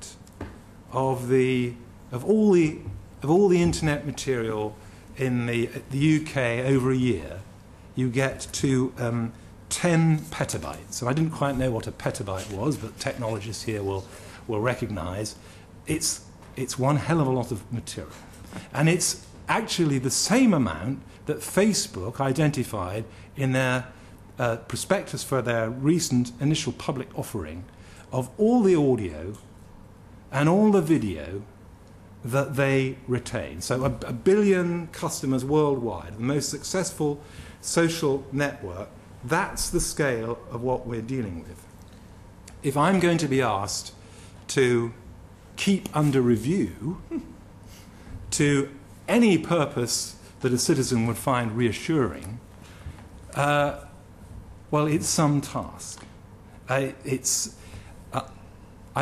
of all the internet material in the UK over a year, you get to 10 petabytes. And I didn't quite know what a petabyte was, but technologists here will recognise it's one hell of a lot of material. And it's actually the same amount that Facebook identified in their prospectus for their recent initial public offering of all the audio and all the video that they retain. So a billion customers worldwide, the most successful social network, that's the scale of what we're dealing with. If I'm going to be asked to keep under review to any purpose that a citizen would find reassuring, well, it's some task. I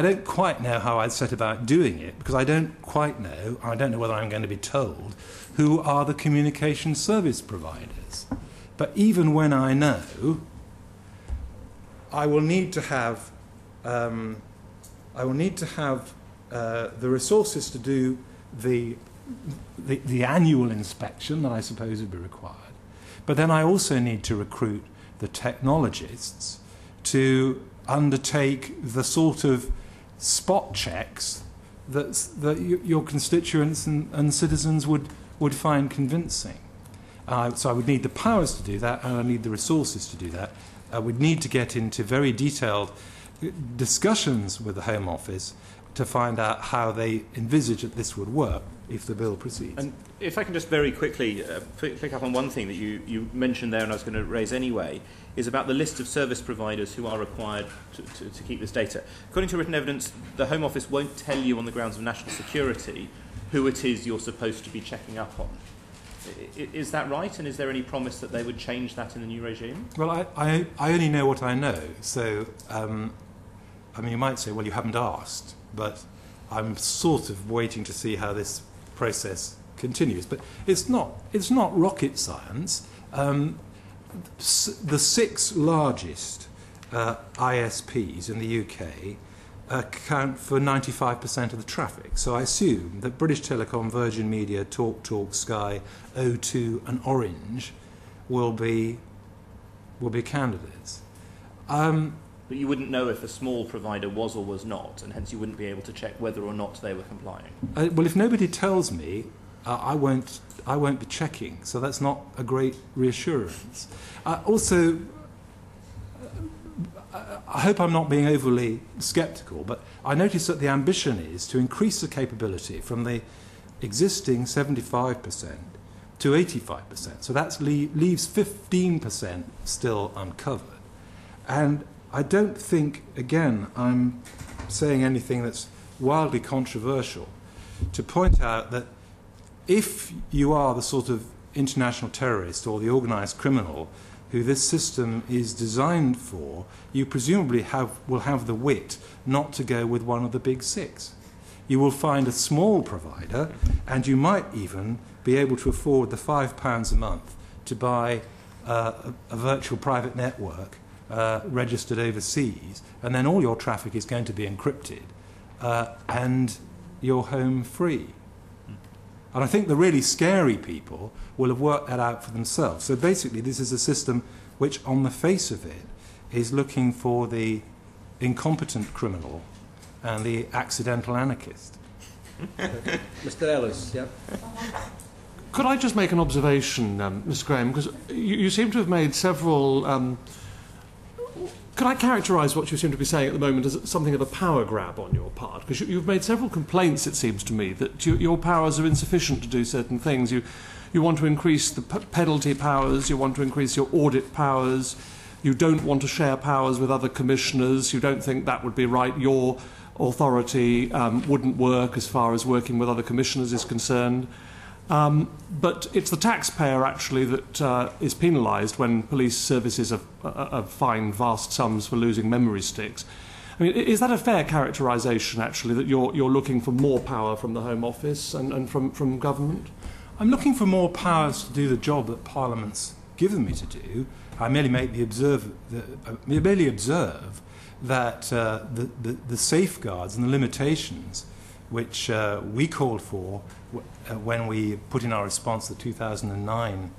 don't quite know how I'd set about doing it, because I don't know whether I'm going to be told who are the communication service providers. But even when I know, I will need to have the resources to do the annual inspection that I suppose would be required. But then I also need to recruit the technologists to undertake the sort of spot checks that your constituents and citizens would find convincing. So I would need the powers to do that, and I need the resources to do that. I would need to get into very detailed discussions with the Home Office to find out how they envisage that this would work if the bill proceeds. And if I can just very quickly pick up on one thing that you mentioned there, and I was going to raise anyway, is about the list of service providers who are required to keep this data. According to written evidence, the Home Office won't tell you on the grounds of national security who it is you're supposed to be checking up on. Is that right? And is there any promise that they would change that in the new regime? Well, I only know what I know. So, I mean, you might say, well, you haven't asked, but I'm sort of waiting to see how this process continues. But it's not rocket science. The 6 largest ISPs in the UK account for 95% of the traffic. So I assume that British Telecom, Virgin Media, TalkTalk, Sky, O2 and Orange will be candidates. But you wouldn't know if a small provider was or was not, and hence you wouldn't be able to check whether or not they were complying. Well, if nobody tells me, I won't be checking. So that's not a great reassurance. Also, I hope I'm not being overly sceptical, but I notice that the ambition is to increase the capability from the existing 75% to 85%. So that leaves 15% still uncovered. And I don't think, again, I'm saying anything that's wildly controversial to point out that if you are the sort of international terrorist or the organised criminal who this system is designed for, you presumably will have the wit not to go with one of the big 6. You will find a small provider, and you might even be able to afford the £5 a month to buy a virtual private network registered overseas, and then all your traffic is going to be encrypted and you're home free. And I think the really scary people will have worked that out for themselves. So basically this is a system which on the face of it is looking for the incompetent criminal and the accidental anarchist. Mr. Ellis, yeah. Could I just make an observation, Mr. Graham? Because you seem to have made several... Could I characterise what you seem to be saying at the moment as something of a power grab on your part? Because you've made several complaints, it seems to me, that your powers are insufficient to do certain things. You You want to increase the penalty powers, you want to increase your audit powers, you don't want to share powers with other commissioners, you don't think that would be right, your authority wouldn't work as far as working with other commissioners is concerned. But it's the taxpayer actually that is penalised when police services are fined vast sums for losing memory sticks. I mean, is that a fair characterisation actually, that you're looking for more power from the Home Office and from government? I'm looking for more powers to do the job that Parliament's given me to do. I merely observe that the safeguards and the limitations which we called for when we put in our response to the 2009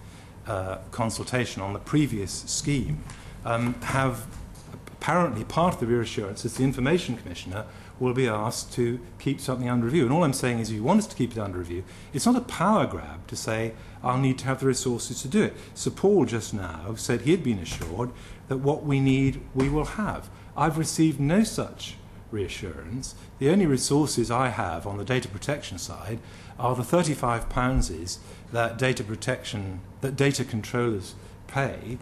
consultation on the previous scheme have apparently part of the reassurance is the Information Commissioner will be asked to keep something under review. And all I'm saying is if you want us to keep it under review, it's not a power grab to say, I'll need to have the resources to do it. Sir Paul just now said he had been assured that what we need, we will have. I've received no such reassurance. The only resources I have on the data protection side are the £35 that data controllers pay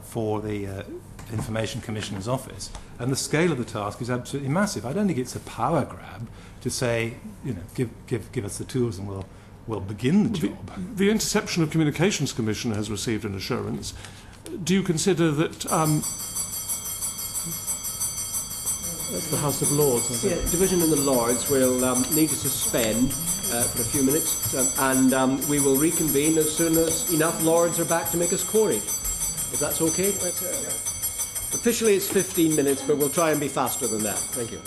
for the Information Commissioner's office, and the scale of the task is absolutely massive. I don't think it's a power grab to say, give us the tools and we'll begin the job. The Interception of Communications Commissioner has received an assurance. Do you consider that? That's the House of Lords. Yeah, division in the Lords will need to suspend for a few minutes, and we will reconvene as soon as enough Lords are back to make us quorum. If that's okay. Officially it's 15 minutes, but we'll try and be faster than that. Thank you.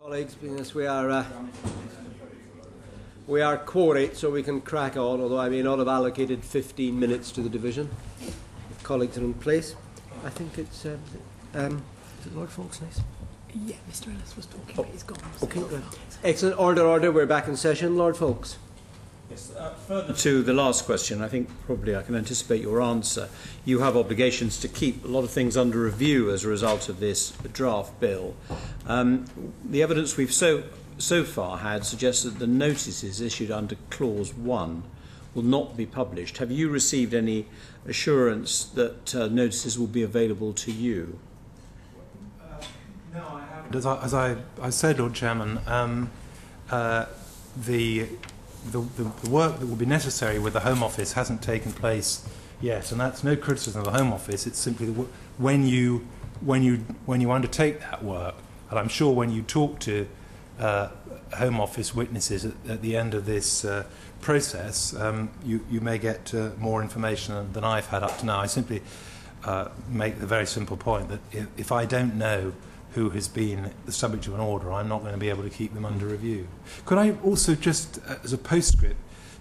Colleagues, because we are quorate, so we can crack on, although I may not have allocated 15 minutes to the division. If colleagues are in place. I think it's... is it Lord Falksness? Yeah, Mr. Ellis was talking, but he's gone. So. Okay, good. Excellent. Order. We're back in session. Lord Falks. Yes, further to the last question, I think probably I can anticipate your answer. You have obligations to keep a lot of things under review as a result of this draft bill. The evidence we've so far had suggests that the notices issued under Clause 1 will not be published. Have you received any assurance that notices will be available to you? No, I haven't. As I said, Lord Chairman, the work that will be necessary with the Home Office hasn't taken place yet, and that's no criticism of the Home Office. It's simply that when you undertake that work, and I'm sure when you talk to Home Office witnesses at the end of this process, you may get more information than I've had up to now. I simply make the very simple point that if I don't know who has been the subject of an order, I'm not going to be able to keep them under review. Could I also just, as a postscript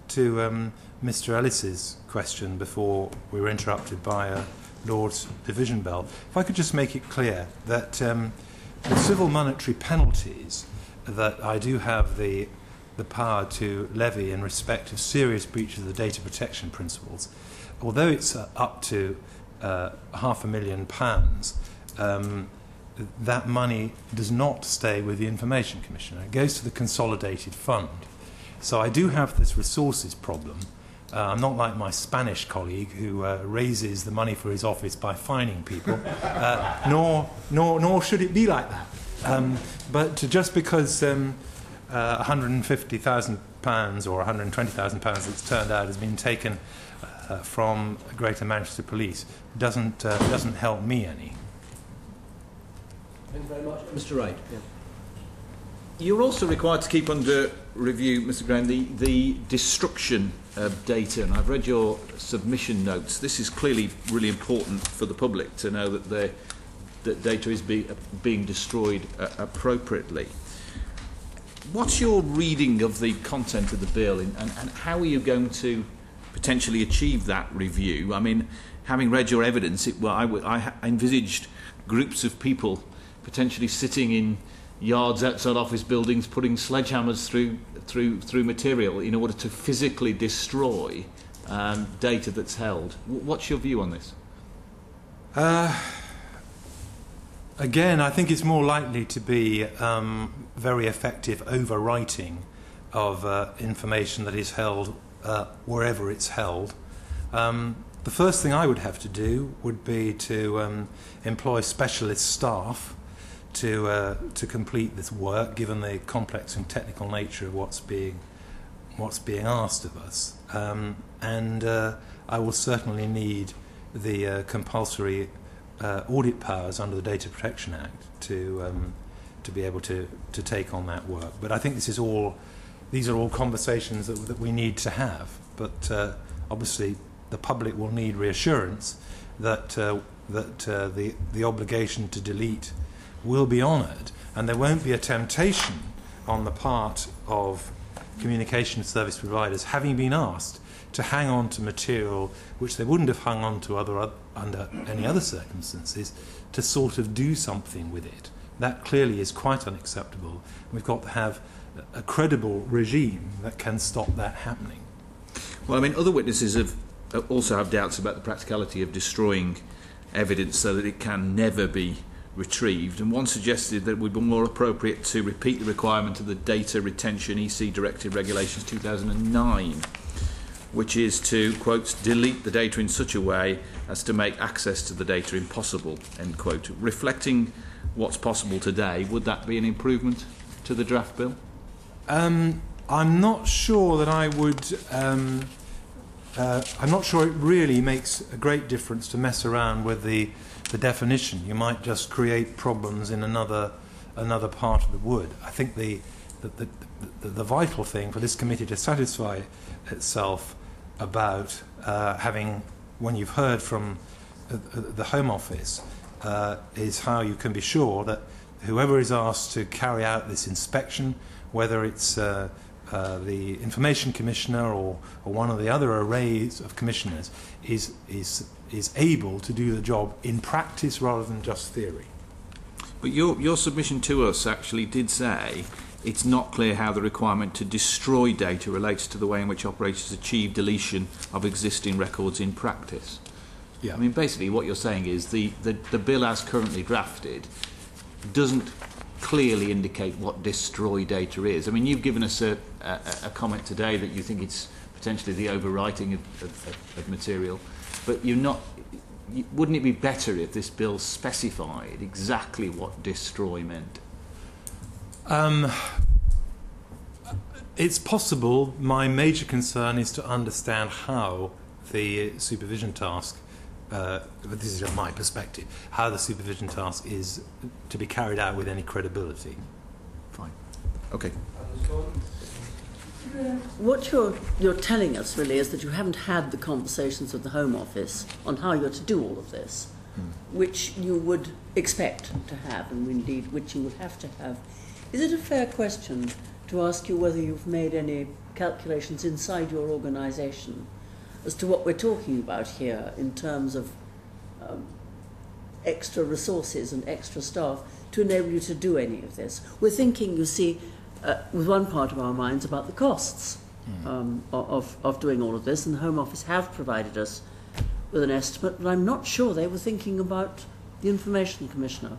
to Mr. Ellis's question before we were interrupted by Lord's division bell, if I could just make it clear that the civil monetary penalties that I do have the power to levy in respect of serious breaches of the data protection principles, although it's up to £500,000, that money does not stay with the Information Commissioner. It goes to the Consolidated Fund. So I do have this resources problem. I'm not like my Spanish colleague who raises the money for his office by fining people, nor should it be like that. But just because £150,000 or £120,000 that's turned out has been taken from Greater Manchester Police doesn't help me any. Thank you very much. Mr. Wright. Yeah. You're also required to keep under review, Mr. Graham, the destruction of data, and I've read your submission notes. This is clearly really important for the public to know that data is being destroyed appropriately. What's your reading of the content of the bill, and how are you going to potentially achieve that review? I mean, having read your evidence, I envisaged groups of people potentially sitting in yards outside office buildings, putting sledgehammers through material in order to physically destroy data that's held. What's your view on this? Again, I think it's more likely to be very effective overwriting of information that is held wherever it's held. The first thing I would have to do would be to employ specialist staff to complete this work, given the complex and technical nature of what's being asked of us. And I will certainly need the compulsory audit powers under the Data Protection Act to be able to take on that work. But I think these are all conversations that we need to have. But obviously, the public will need reassurance that the obligation to delete will be honoured, and there won't be a temptation on the part of communication service providers, having been asked to hang on to material which they wouldn't have hung on to under any other circumstances, to sort of do something with it. That clearly is quite unacceptable. We've got to have a credible regime that can stop that happening. Well, I mean, other witnesses also have doubts about the practicality of destroying evidence so that it can never be retrieved, and one suggested that it would be more appropriate to repeat the requirement of the Data Retention EC Directive Regulations 2009, which is to, quote, delete the data in such a way as to make access to the data impossible, end quote. Reflecting what's possible today, would that be an improvement to the draft bill? I'm not sure that I would... I'm not sure it really makes a great difference to mess around with the definition. You might just create problems in another part of the wood. I think the vital thing for this committee to satisfy itself about having, when you've heard from the Home Office, is how you can be sure that whoever is asked to carry out this inspection, whether it's the Information Commissioner or one of the other arrays of commissioners, is able to do the job in practice rather than just theory. But your submission to us actually did say it's not clear how the requirement to destroy data relates to the way in which operators achieve deletion of existing records in practice. Yeah. I mean, basically what you're saying is the bill as currently drafted doesn't clearly indicate what destroy data is. I mean, you've given us a comment today that you think it's potentially the overwriting of material, but you're not. Wouldn't it be better if this bill specified exactly what destroy meant? It's possible. My major concern is to understand how the supervision task, but this is just my perspective, how the supervision task is to be carried out with any credibility. Fine. Okay. What you're telling us really is that you haven't had the conversations with the Home Office on how you're to do all of this, which you would expect to have, and indeed which you would have to have. Is it a fair question to ask you whether you've made any calculations inside your organisation as to what we're talking about here in terms of extra resources and extra staff to enable you to do any of this? We're thinking, you see, with one part of our minds about the costs of doing all of this, and the Home Office have provided us with an estimate, but I'm not sure they were thinking about the Information Commissioner.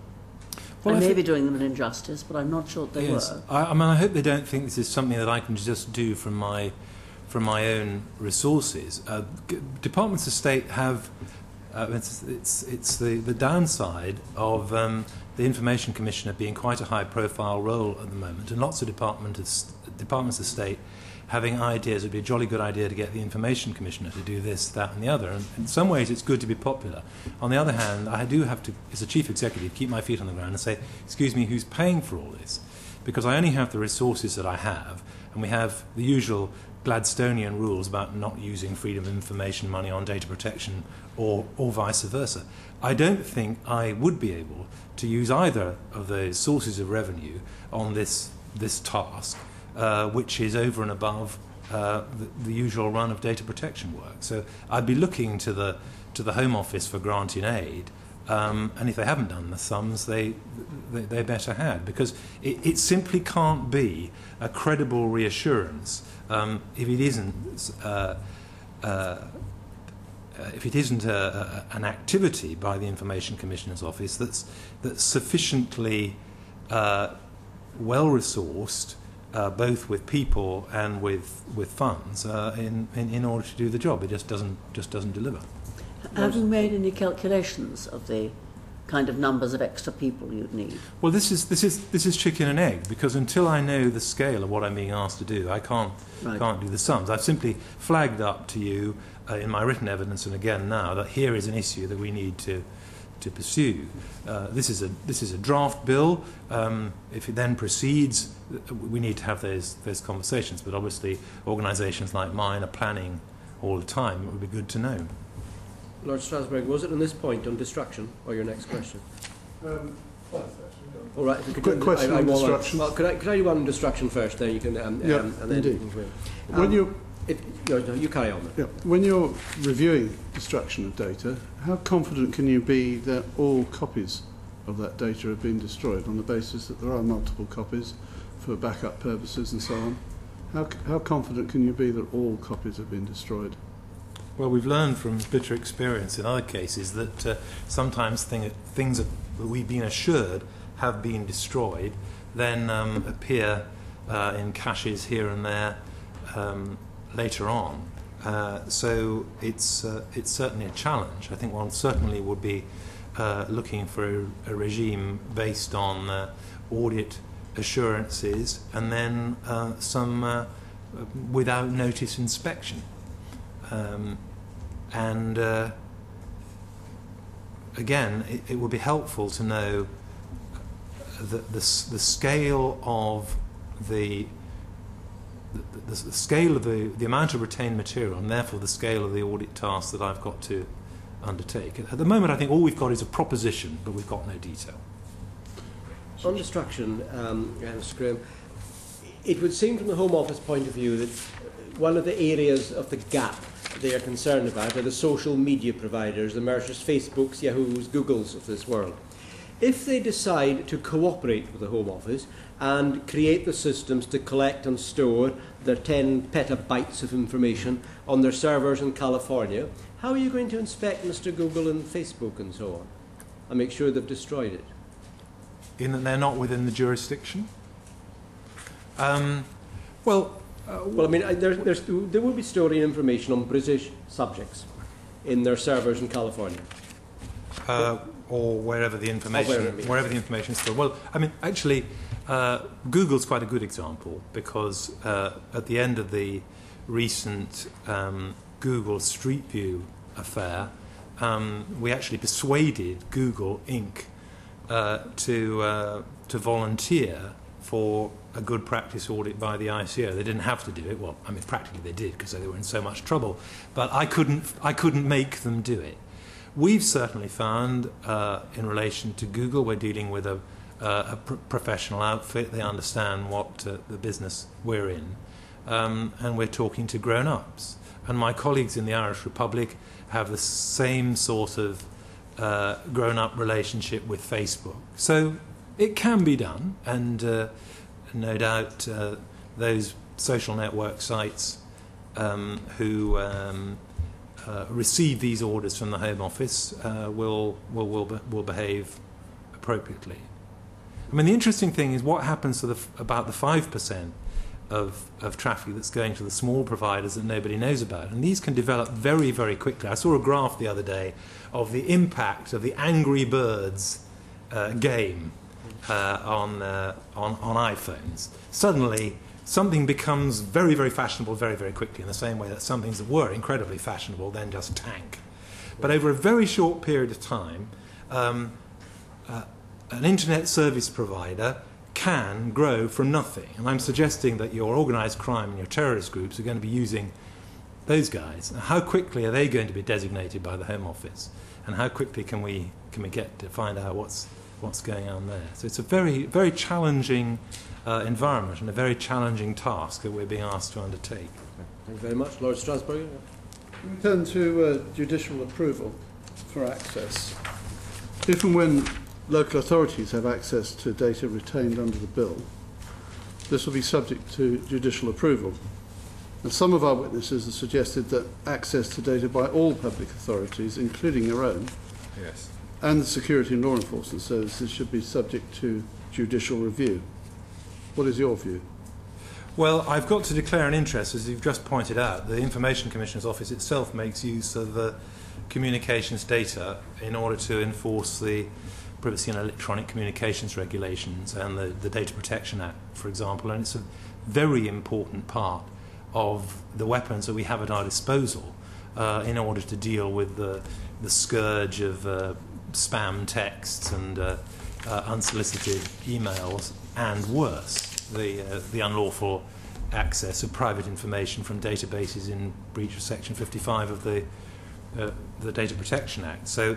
Well, I may be doing them an injustice, but I'm not sure that they were. I mean, I hope they don't think this is something that I can just do from my own resources. Departments of State have it's the downside of the Information Commissioner being quite a high-profile role at the moment, and lots of departments of State having ideas. It would be a jolly good idea to get the Information Commissioner to do this, that and the other. And in some ways it's good to be popular. On the other hand, I do have to, as a chief executive, keep my feet on the ground and say, excuse me, who's paying for all this? Because I only have the resources that I have, and we have the usual Gladstonian rules about not using freedom of information money on data protection or vice versa. I don't think I would be able to use either of those sources of revenue on this task, which is over and above the usual run of data protection work. So I'd be looking to the Home Office for granting aid, and if they haven't done the sums, they better had, because it simply can't be a credible reassurance if it isn't an activity by the Information Commissioner's Office that's sufficiently well resourced, both with people and with funds, in order to do the job. It just doesn't deliver. Have you made any calculations of the kind of numbers of extra people you'd need? Well, this is chicken and egg, because until I know the scale of what I'm being asked to do, I can't do the sums. I've simply flagged up to you in my written evidence, and again now, that here is an issue that we need to pursue. This is a draft bill. If it then proceeds, we need to have those conversations. But obviously, organisations like mine are planning all the time. It would be good to know. Lord Strasbourg, was it on this point on destruction, or your next question? All right. If you could Quick question on destruction. Well, could I do one on destruction first? Then you can. And then indeed. When you carry on. Yeah, when you're reviewing destruction of data, how confident can you be that all copies of that data have been destroyed, on the basis that there are multiple copies for backup purposes and so on? How confident can you be that all copies have been destroyed? Well, we've learned from bitter experience in other cases that sometimes things that we've been assured have been destroyed then appear in caches here and there later on. So it's certainly a challenge. I think one certainly would be looking for a regime based on audit assurances and then some without notice inspection. And again, it would be helpful to know the scale of the scale of the amount of retained material, and therefore the scale of the audit task that I've got to undertake. At the moment, I think all we've got is a proposition, but we've got no detail. On destruction, Mr. Graham, it would seem from the Home Office point of view that one of the areas of the gap they are concerned about are the social media providers, the Mercers, Facebooks, Yahoos, Googles of this world. If they decide to cooperate with the Home Office and create the systems to collect and store their 10 petabytes of information on their servers in California, how are you going to inspect Mr. Google and Facebook and so on and make sure they've destroyed it? In that they're not within the jurisdiction? Well, I mean, there will be storing information on British subjects in their servers in California. Or wherever the information is stored. Well, I mean, actually, Google's quite a good example because at the end of the recent Google Street View affair, we actually persuaded Google Inc. to volunteer for a good practice audit by the ICO. They didn't have to do it. Well, I mean, practically they did because they were in so much trouble. But I couldn't make them do it. We've certainly found, in relation to Google, we're dealing with a professional outfit. They understand what the business we're in, and we're talking to grown-ups. And my colleagues in the Irish Republic have the same sort of grown-up relationship with Facebook. So it can be done, and no doubt those social network sites who receive these orders from the Home Office will behave appropriately. I mean, the interesting thing is what happens to about the 5% of traffic that's going to the small providers that nobody knows about. And these can develop very, very quickly. I saw a graph the other day of the impact of the Angry Birds game on iPhones. Suddenly, something becomes very, very fashionable very, very quickly, in the same way that some things that were incredibly fashionable then just tank. But over a very short period of time, an internet service provider can grow from nothing. And I'm suggesting that your organised crime and your terrorist groups are going to be using those guys. How quickly are they going to be designated by the Home Office? And how quickly can we get to find out what's going on there? So it's a very, very challenging environment and a very challenging task that we're being asked to undertake. Thank you very much. Lord Strasbourg. We turn to judicial approval for access. If and when local authorities have access to data retained under the bill, this will be subject to judicial approval. And some of our witnesses have suggested that access to data by all public authorities, including your own, and the security and law enforcement services, should be subject to judicial review. What is your view? Well, I've got to declare an interest, as you've just pointed out. The Information Commissioner's Office itself makes use of communications data in order to enforce the Privacy and Electronic Communications Regulations and the Data Protection Act, for example, and it's a very important part of the weapons that we have at our disposal in order to deal with the scourge of spam texts and unsolicited emails, and worse, the unlawful access of private information from databases in breach of Section 55 of the Data Protection Act. So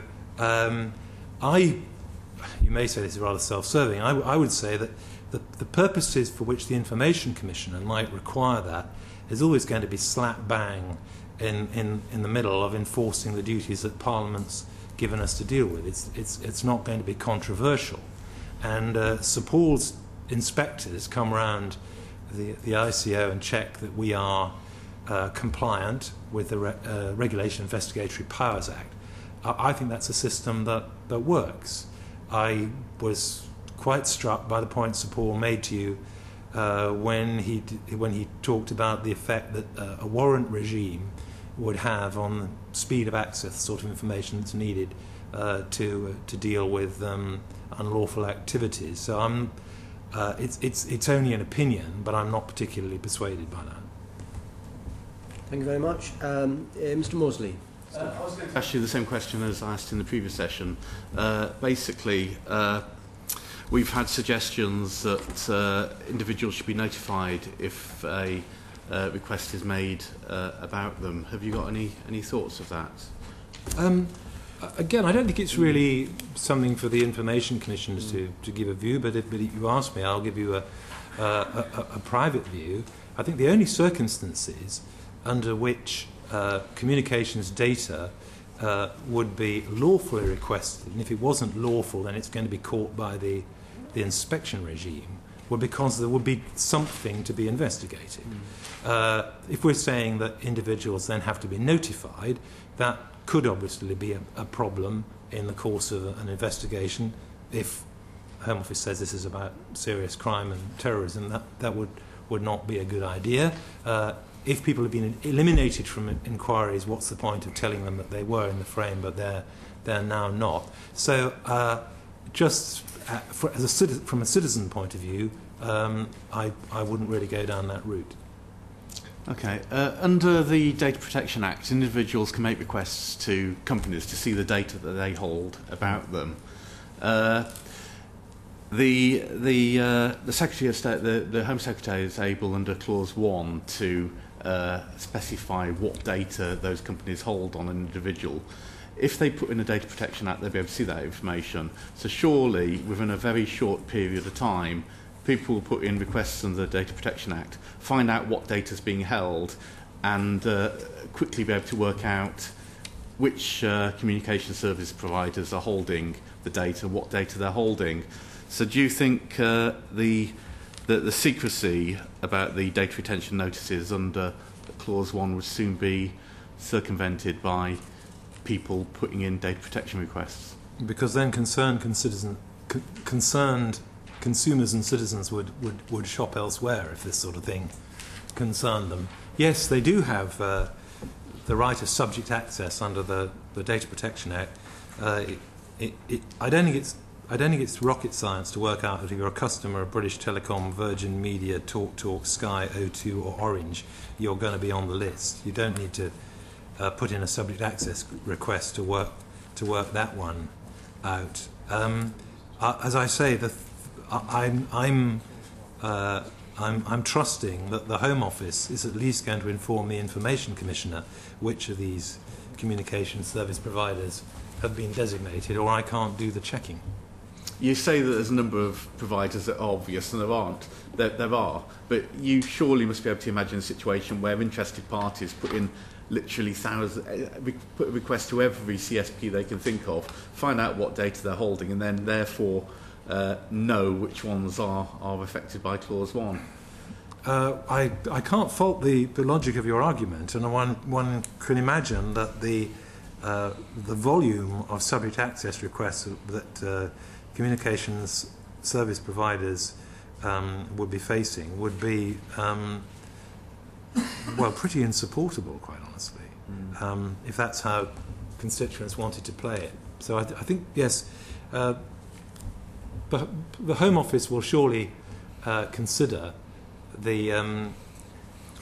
you may say this is rather self-serving. I would say that the purposes for which the Information Commissioner might require that is always going to be slap bang in the middle of enforcing the duties that Parliament's given us to deal with. It's not going to be controversial. And Sir Paul's inspectors come around the ICO and check that we are compliant with the Regulation Investigatory Powers Act. I think that's a system that works. I was quite struck by the point Sir Paul made to you when he talked about the effect that a warrant regime would have on the speed of access, the sort of information that's needed to deal with unlawful activities. So it's only an opinion, but I'm not particularly persuaded by that. Thank you very much. Mr. Mosley. I was going to ask you the same question as I asked in the previous session. Basically, we've had suggestions that individuals should be notified if a request is made about them. Have you got any thoughts of that? Again, I don't think it's really something for the Information Commissioners to give a view, but if you ask me, I'll give you a private view. I think the only circumstances under which communications data would be lawfully requested, and if it wasn't lawful, then it's going to be caught by the inspection regime, would because there would be something to be investigated. If we're saying that individuals then have to be notified, that could obviously be a problem in the course of an investigation. If the Home Office says this is about serious crime and terrorism, that would not be a good idea. If people have been eliminated from inquiries, what's the point of telling them that they were in the frame but they're now not? So from a citizen point of view, I wouldn't really go down that route. Okay. Under the Data Protection Act, individuals can make requests to companies to see the data that they hold about them. The Secretary of State, the Home Secretary, is able under Clause 1 to specify what data those companies hold on an individual. If they put in a Data Protection Act, they'll be able to see that information. So surely, within a very short period of time, people will put in requests under the Data Protection Act, find out what data is being held, and quickly be able to work out which communication service providers are holding the data, what data they're holding. So do you think the secrecy about the data retention notices under Clause 1 would soon be circumvented by people putting in data protection requests? Because then concerned consumers and citizens would shop elsewhere if this sort of thing concerned them. Yes, they do have the right of subject access under the Data Protection Act. I don't think it's rocket science to work out that if you're a customer of British Telecom, Virgin Media, TalkTalk, Sky, O2 or Orange, you're going to be on the list. You don't need to put in a subject access request to work that one out. As I say, I'm trusting that the Home Office is at least going to inform the Information Commissioner which of these communication service providers have been designated, or I can't do the checking. You say that there's a number of providers that are obvious, and there aren't. There are, but you surely must be able to imagine a situation where interested parties put in literally thousands, put a request to every CSP they can think of, find out what data they're holding, and then therefore know which ones are affected by Clause 1. I can't fault the logic of your argument, and one can imagine that the volume of subject access requests that communications service providers would be facing would be pretty insupportable, quite honestly, if that's how constituents wanted to play it. So I think, yes, the Home Office will surely consider the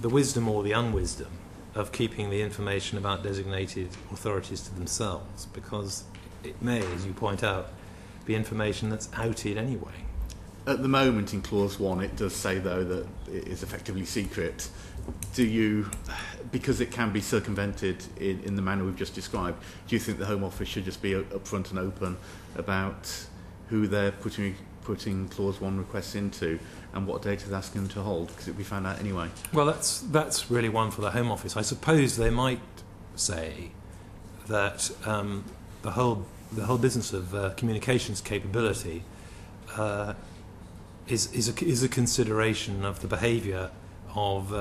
wisdom or the unwisdom of keeping the information about designated authorities to themselves, because it may, as you point out, be information that's outed anyway. At the moment in Clause 1 it does say, though, that it is effectively secret. Do you, because it can be circumvented in the manner we've just described, do you think the Home Office should just be upfront and open about who they're putting Clause 1 requests into and what data they're asking them to hold, because it will be found out anyway? Well, that's really one for the Home Office. I suppose they might say that the whole business of communications capability is a consideration of the behaviour of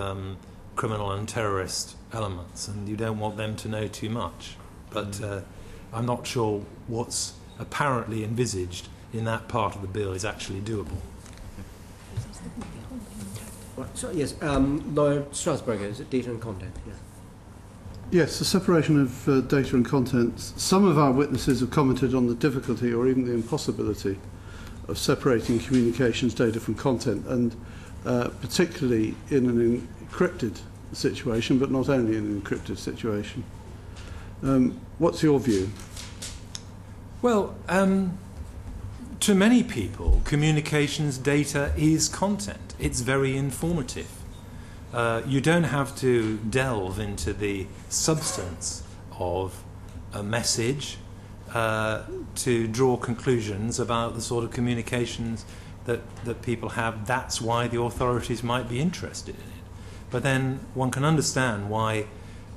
criminal and terrorist elements, and you don't want them to know too much. But I'm not sure what's apparently envisaged in that part of the bill is actually doable. So, yes, Lawyer Strasburger, is it data and content? Yeah. Yes, the separation of data and content. Some of our witnesses have commented on the difficulty or even the impossibility of separating communications data from content, and particularly in an encrypted situation, but not only in an encrypted situation. What's your view? Well, to many people, communications data is content. It's very informative. You don't have to delve into the substance of a message to draw conclusions about the sort of communications that people have. That's why the authorities might be interested in it. But then one can understand why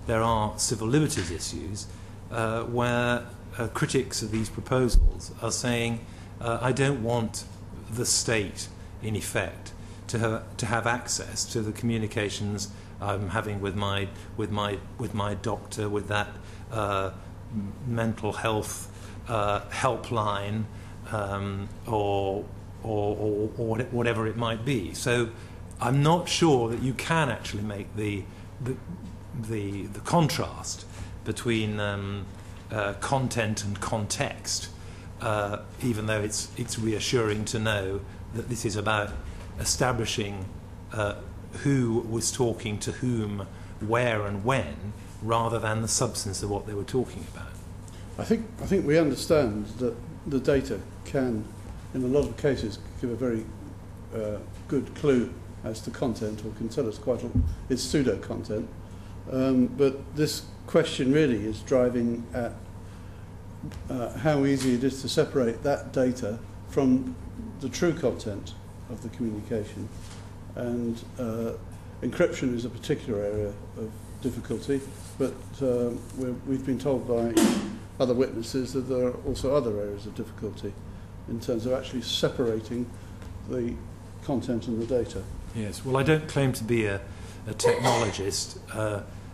there are civil liberties issues where critics of these proposals are saying, I don't want the state, in effect, to have access to the communications I'm having with my doctor, with that mental health helpline, or whatever it might be. So I'm not sure that you can actually make the contrast between content and context, even though it's reassuring to know that this is about establishing who was talking to whom, where and when, rather than the substance of what they were talking about. I think we understand that the data can, in a lot of cases, give a very good clue as to content, or can tell us it's pseudo-content. But this question really is driving at how easy it is to separate that data from the true content of the communication. And encryption is a particular area of difficulty, but we've been told by other witnesses that there are also other areas of difficulty in terms of actually separating the content and the data. Yes, well, I don't claim to be a technologist.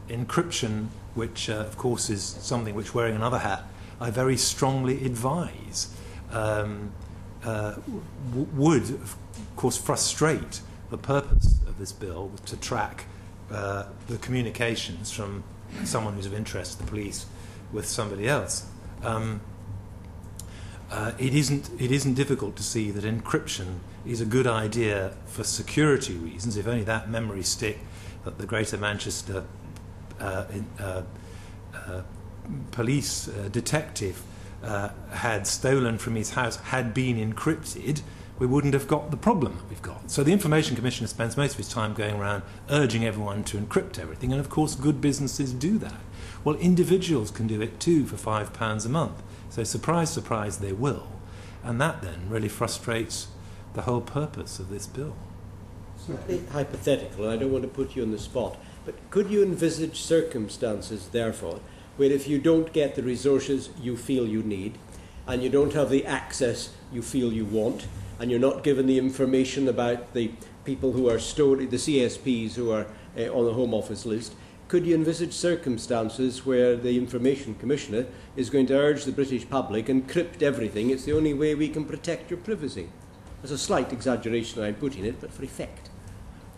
Encryption, which of course is something which, wearing another hat, I very strongly advise, would of course frustrate the purpose of this bill to track the communications from someone who's of interest to the police with somebody else. It isn't difficult to see that encryption is a good idea for security reasons. If only that memory stick that the Greater Manchester police detective had stolen from his house had been encrypted, we wouldn't have got the problem that we've got. So the Information Commissioner spends most of his time going around urging everyone to encrypt everything, and of course good businesses do that. Well, individuals can do it too for £5 a month. So surprise, surprise, they will. And that then really frustrates the whole purpose of this bill. Slightly hypothetical, and I don't want to put you on the spot, but could you envisage circumstances, therefore, where if you don't get the resources you feel you need, and you don't have the access you feel you want, and you're not given the information about the people who are stored, the CSPs who are on the Home Office list, could you envisage circumstances where the Information Commissioner is going to urge the British public, encrypt everything, it's the only way we can protect your privacy? There's a slight exaggeration I'm putting it, but for effect.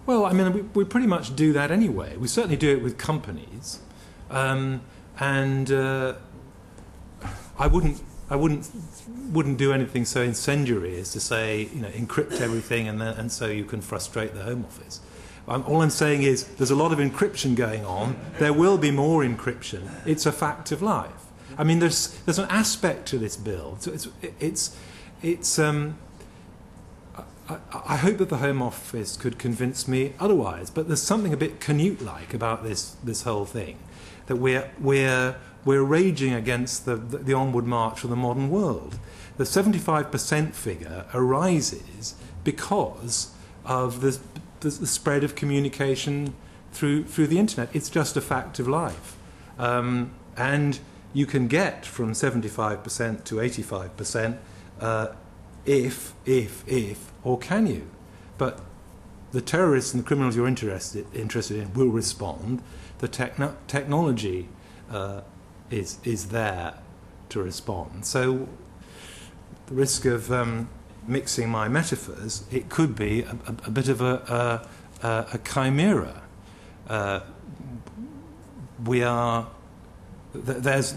Well, I mean, we pretty much do that anyway. We certainly do it with companies. And I wouldn't do anything so incendiary as to say, encrypt everything and so you can frustrate the Home Office. All I'm saying is there's a lot of encryption going on. There will be more encryption. It's a fact of life. I mean, there's an aspect to this bill. I hope that the Home Office could convince me otherwise. But there's something a bit Canute-like about this whole thing, that we're raging against the onward march of the modern world. The 75% figure arises because of the spread of communication through the internet. It's just a fact of life. And you can get from 75% to 85% if, or can you? But the terrorists and the criminals you're interested in will respond. The technology is there to respond. So the risk of mixing my metaphors, it could be a bit of a chimera. There's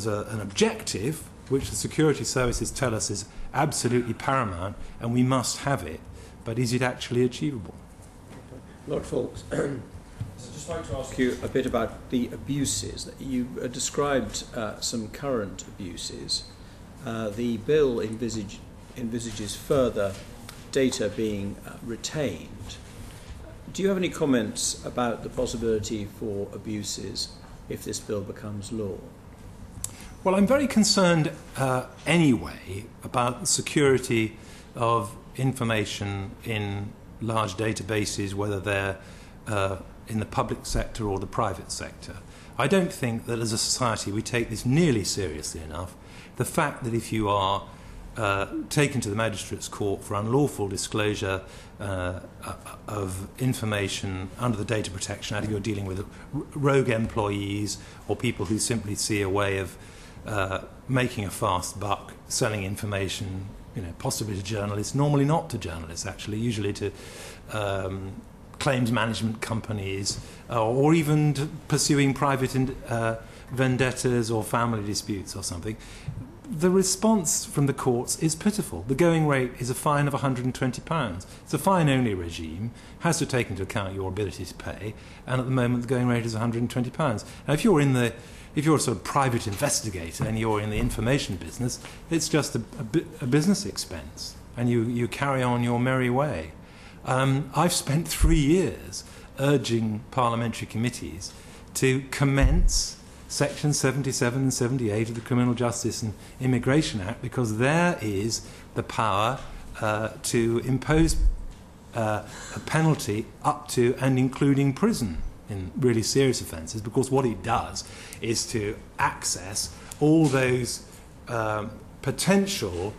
an objective which the security services tell us is absolutely paramount, and we must have it. But is it actually achievable? Lord Foulkes. I'd just like to ask you a bit about the abuses. You described some current abuses. The bill envisages further data being retained. Do you have any comments about the possibility for abuses if this bill becomes law? Well, I'm very concerned anyway about the security of information in large databases, whether they're in the public sector or the private sector. I don't think that as a society we take this nearly seriously enough. The fact that if you are taken to the magistrate's court for unlawful disclosure of information under the Data Protection Act, if you're dealing with rogue employees or people who simply see a way of making a fast buck, selling information, possibly to journalists, normally not to journalists, actually, usually to claims management companies, or even to pursuing private vendettas or family disputes or something. The response from the courts is pitiful. The going rate is a fine of £120. It's a fine-only regime, has to take into account your ability to pay, and at the moment the going rate is £120. Now, if you're a sort of private investigator and you're in the information business, it's just a business expense, and you carry on your merry way. I've spent 3 years urging parliamentary committees to commence Section 77 and 78 of the Criminal Justice and Immigration Act, because there is the power to impose a penalty up to and including prison in really serious offences, because what it does is to access all those potential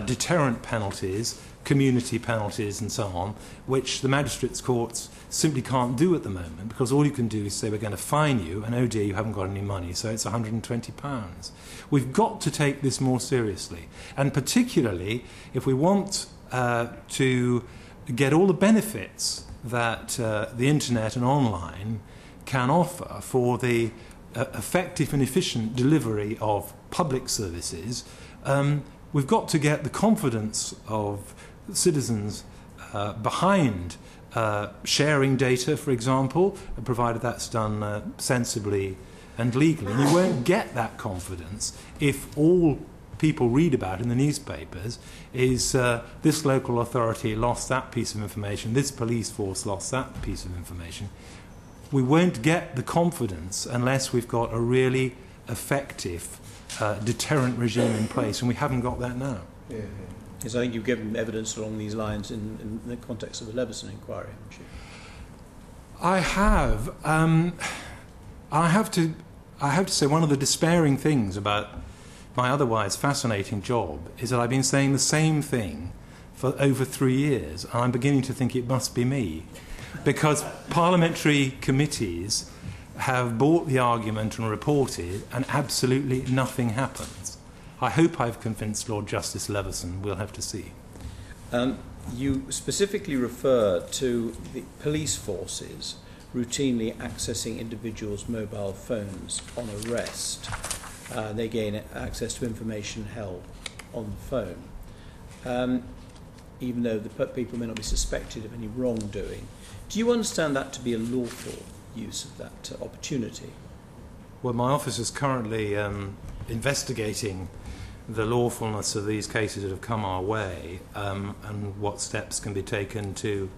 deterrent penalties, community penalties and so on, which the magistrates' courts simply can't do at the moment, because all you can do is say, we're going to fine you, and oh dear, you haven't got any money, so it's £120. We've got to take this more seriously, and particularly if we want to get all the benefits that the internet and online can offer for the effective and efficient delivery of public services. We've got to get the confidence of citizens behind sharing data, for example, provided that's done sensibly and legally. And you won't get that confidence if all people read about in the newspapers is this local authority lost that piece of information, this police force lost that piece of information. We won't get the confidence unless we've got a really effective deterrent regime in place, and we haven't got that now. Yeah. Yes, I think you've given evidence along these lines in the context of the Leveson inquiry, haven't you? I have. I have to say, one of the despairing things about my otherwise fascinating job is that I've been saying the same thing for over 3 years, and I'm beginning to think it must be me, because parliamentary committees have bought the argument and reported, and absolutely nothing happens. I hope I've convinced Lord Justice Leveson. We'll have to see. You specifically refer to the police forces routinely accessing individuals' mobile phones on arrest. They gain access to information held on the phone, even though the people may not be suspected of any wrongdoing. Do you understand that to be a lawful use of that opportunity? Well, my office is currently investigating the lawfulness of these cases that have come our way, and what steps can be taken to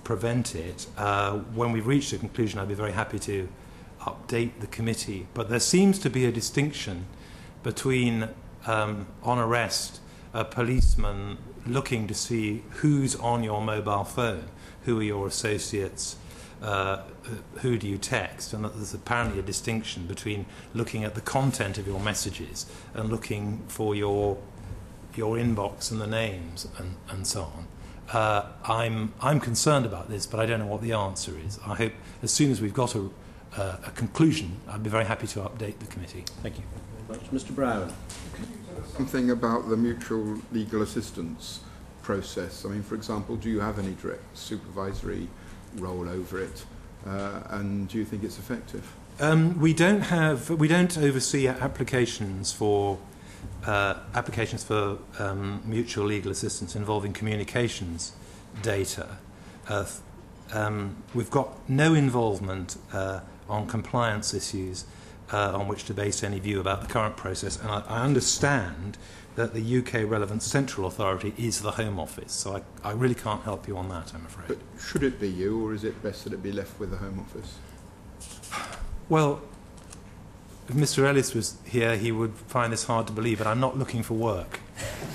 prevent it. When we've reached a conclusion, I'd be very happy to update the committee. But there seems to be a distinction between on arrest a policeman looking to see who's on your mobile phone, who are your associates, who do you text, and that there's apparently a distinction between looking at the content of your messages and looking for your inbox and the names and so on. I'm concerned about this, but I don't know what the answer is. I hope as soon as we've got a conclusion, I'd be very happy to update the committee. Thank you very much. Mr. Brown. Something about the mutual legal assistance process. I mean, for example, do you have any direct supervisory role over it, and do you think it's effective? We don't oversee applications for mutual legal assistance involving communications data. We've got no involvement on compliance issues on which to base any view about the current process, and I understand that the UK relevant central authority is the Home Office, so I really can't help you on that, I'm afraid. But should it be you, or is it best that it be left with the Home Office? Well, Mr. Ellis was here, he would find this hard to believe, but I'm not looking for work.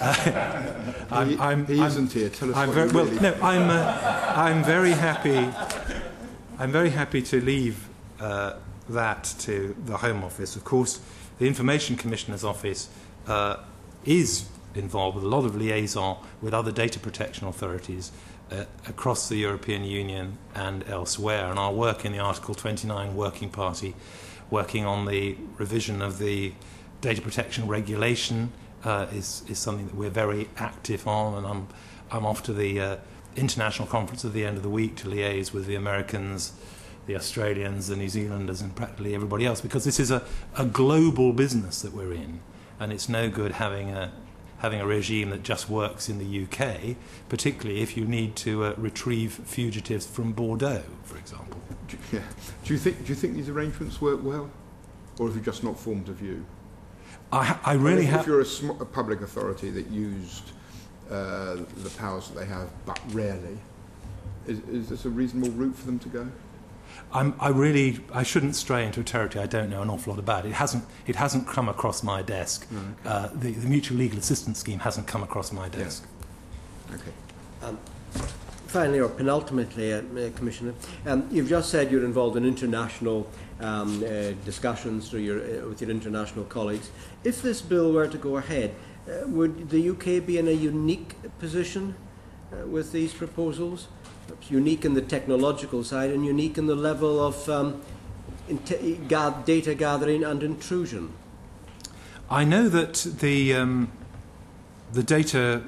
He isn't here. Tell us what well, no, I'm very happy. I'm very happy to leave that to the Home Office. Of course, the Information Commissioner's Office is involved with a lot of liaison with other data protection authorities across the European Union and elsewhere. And our work in the Article 29 Working Party, working on the revision of the data protection regulation, is something that we're very active on. And I'm off to the international conference at the end of the week to liaise with the Americans, the Australians, the New Zealanders, and practically everybody else, because this is a global business that we're in, and it's no good having a regime that just works in the UK, particularly if you need to retrieve fugitives from Bordeaux, for example. Do you think these arrangements work well, or have you just not formed a view? I really have. If you're a public authority that used the powers that they have, but rarely, is this a reasonable route for them to go? I shouldn't stray into a territory I don't know an awful lot about. It hasn't come across my desk. Oh, okay. The mutual legal assistance scheme hasn't come across my desk. Yeah. Okay. Finally, or penultimately, Commissioner, you've just said you're involved in international discussions with your international colleagues. If this bill were to go ahead, would the UK be in a unique position with these proposals? Perhaps unique in the technological side and unique in the level of data gathering and intrusion? I know that the data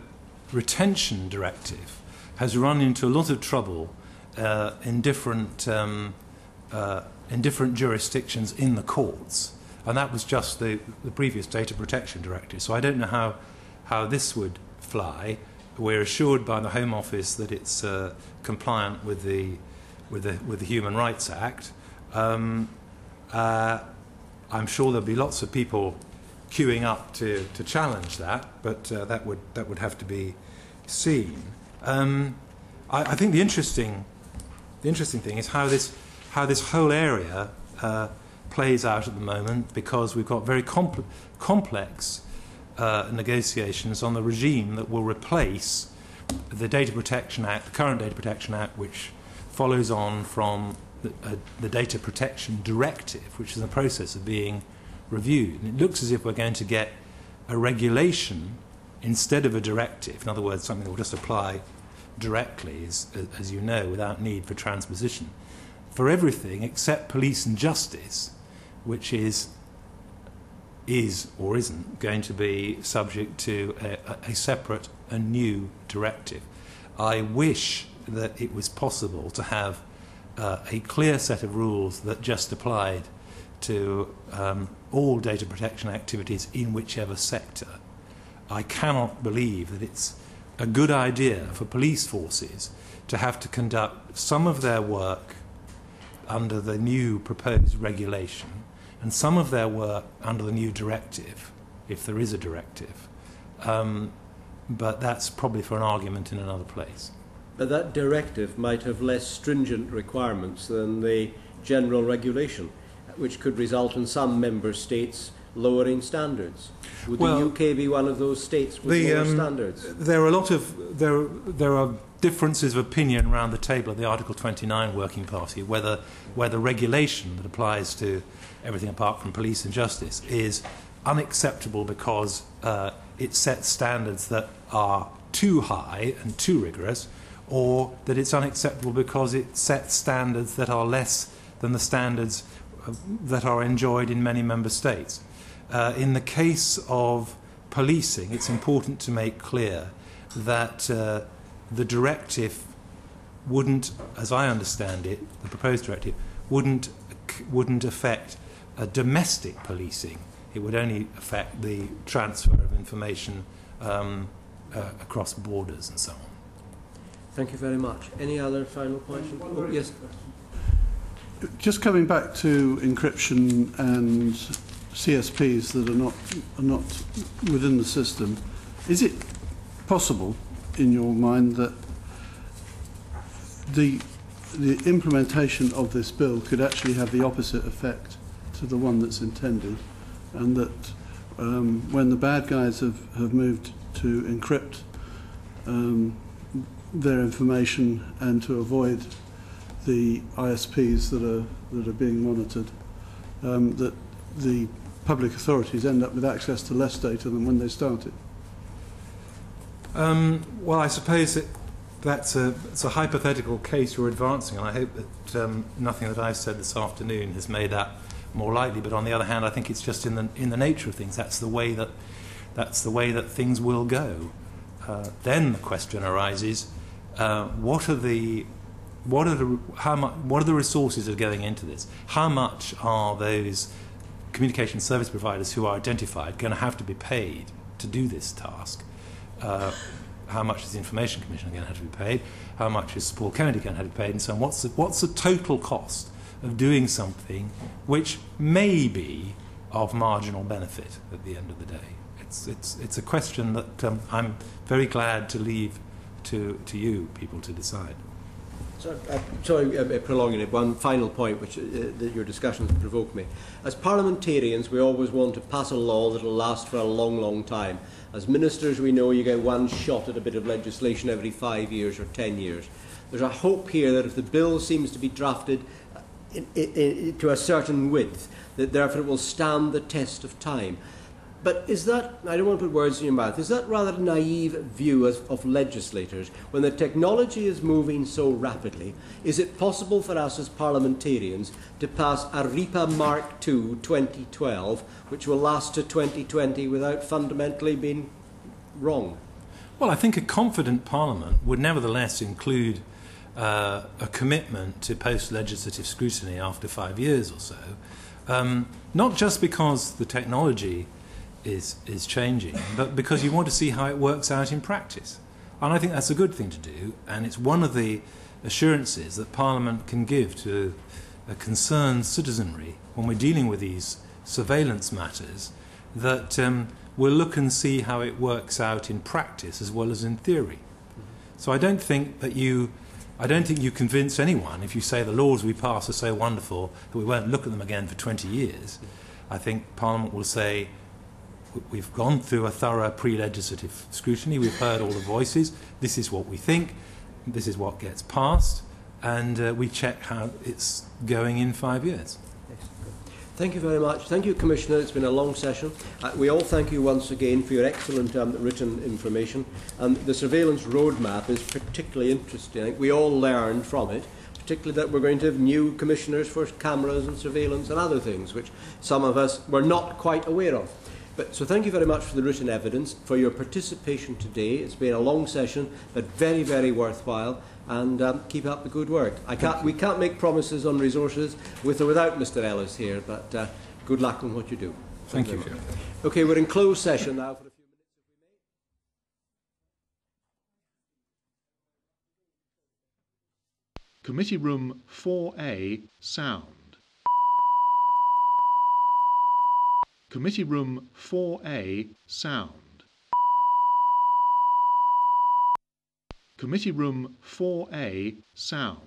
retention directive has run into a lot of trouble in different jurisdictions in the courts, and that was just the previous data protection directive. So I don't know how this would fly. We're assured by the Home Office that it's compliant with the Human Rights Act. I'm sure there'll be lots of people queuing up to challenge that, but that would have to be seen. I think the interesting thing is how this whole area plays out at the moment, because we've got very complex negotiations on the regime that will replace the Data Protection Act, the current Data Protection Act, which follows on from the Data Protection Directive, which is in the process of being reviewed. And it looks as if we're going to get a regulation instead of a directive. In other words, something that will just apply directly, as you know, without need for transposition, for everything except police and justice, which is or isn't going to be subject to a separate and new directive. I wish that it was possible to have a clear set of rules that just applied to all data protection activities in whichever sector. I cannot believe that it's a good idea for police forces to have to conduct some of their work under the new proposed regulation and some of their work under the new directive, if there is a directive. But that's probably for an argument in another place. But that directive might have less stringent requirements than the general regulation, which could result in some member states lowering standards. Would the UK be one of those states with lower standards? There are differences of opinion around the table of the Article 29 Working Party whether regulation that applies to everything apart from police and justice is unacceptable because it sets standards that are too high and too rigorous, or that it's unacceptable because it sets standards that are less than the standards that are enjoyed in many member states. In the case of policing, it's important to make clear that the directive wouldn't, as I understand it, the proposed directive, wouldn't affect domestic policing. It would only affect the transfer of information across borders and so on. Thank you very much. Any other final questions? Oh, yes. Just coming back to encryption and CSPs that are not within the system, is it possible, in your mind, that the implementation of this bill could actually have the opposite effect to the one that's intended, and that when the bad guys have moved to encrypt their information and to avoid the ISPs that are being monitored, that the public authorities end up with access to less data than when they started. Well, I suppose it's a hypothetical case you're advancing, and I hope that nothing that I've said this afternoon has made that more likely. But on the other hand, I think it's just in the nature of things. That's the way that things will go. Then the question arises: what are the resources that are going into this? How much are those communication service providers who are identified going to have to be paid to do this task? How much is the Information Commissioner going to have to be paid? How much is Sir Paul Kennedy going to have to be paid? And so on. What's the total cost of doing something which may be of marginal benefit at the end of the day? It's a question that I'm very glad to leave to you people to decide. Sorry, prolonging it. One final point, which that your discussions provoked me. As parliamentarians, we always want to pass a law that will last for a long, long time. As ministers, we know you get one shot at a bit of legislation every 5 years or 10 years. There's a hope here that if the bill seems to be drafted to a certain width, that therefore it will stand the test of time. But is that, I don't want to put words in your mouth, is that rather a naive view of legislators? When the technology is moving so rapidly, is it possible for us as parliamentarians to pass a RIPA Mark II 2012, which will last to 2020 without fundamentally being wrong? Well, I think a confident Parliament would nevertheless include a commitment to post-legislative scrutiny after 5 years or so, not just because the technology is changing, but because you want to see how it works out in practice. And I think that's a good thing to do, and it's one of the assurances that Parliament can give to a concerned citizenry when we're dealing with these surveillance matters, that we'll look and see how it works out in practice as well as in theory. So I don't think you convince anyone if you say the laws we pass are so wonderful that we won't look at them again for 20 years. I think Parliament will say, we've gone through a thorough pre-legislative scrutiny, we've heard all the voices, this is what we think, this is what gets passed, and we check how it's going in 5 years. Thank you very much. Thank you, Commissioner. It's been a long session. We all thank you once again for your excellent written information. The surveillance roadmap is particularly interesting. I think we all learned from it, particularly that we're going to have new commissioners for cameras and surveillance and other things, which some of us were not quite aware of. So thank you very much for the written evidence, for your participation today. It's been a long session, but very, very worthwhile, and keep up the good work. We can't make promises on resources with or without Mr. Ellis here, but good luck on what you do. Thank you. Okay, we're in closed session now for a few minutes, if we may. Committee Room 4A, sound. Committee Room 4A, sound. Committee Room 4A, sound.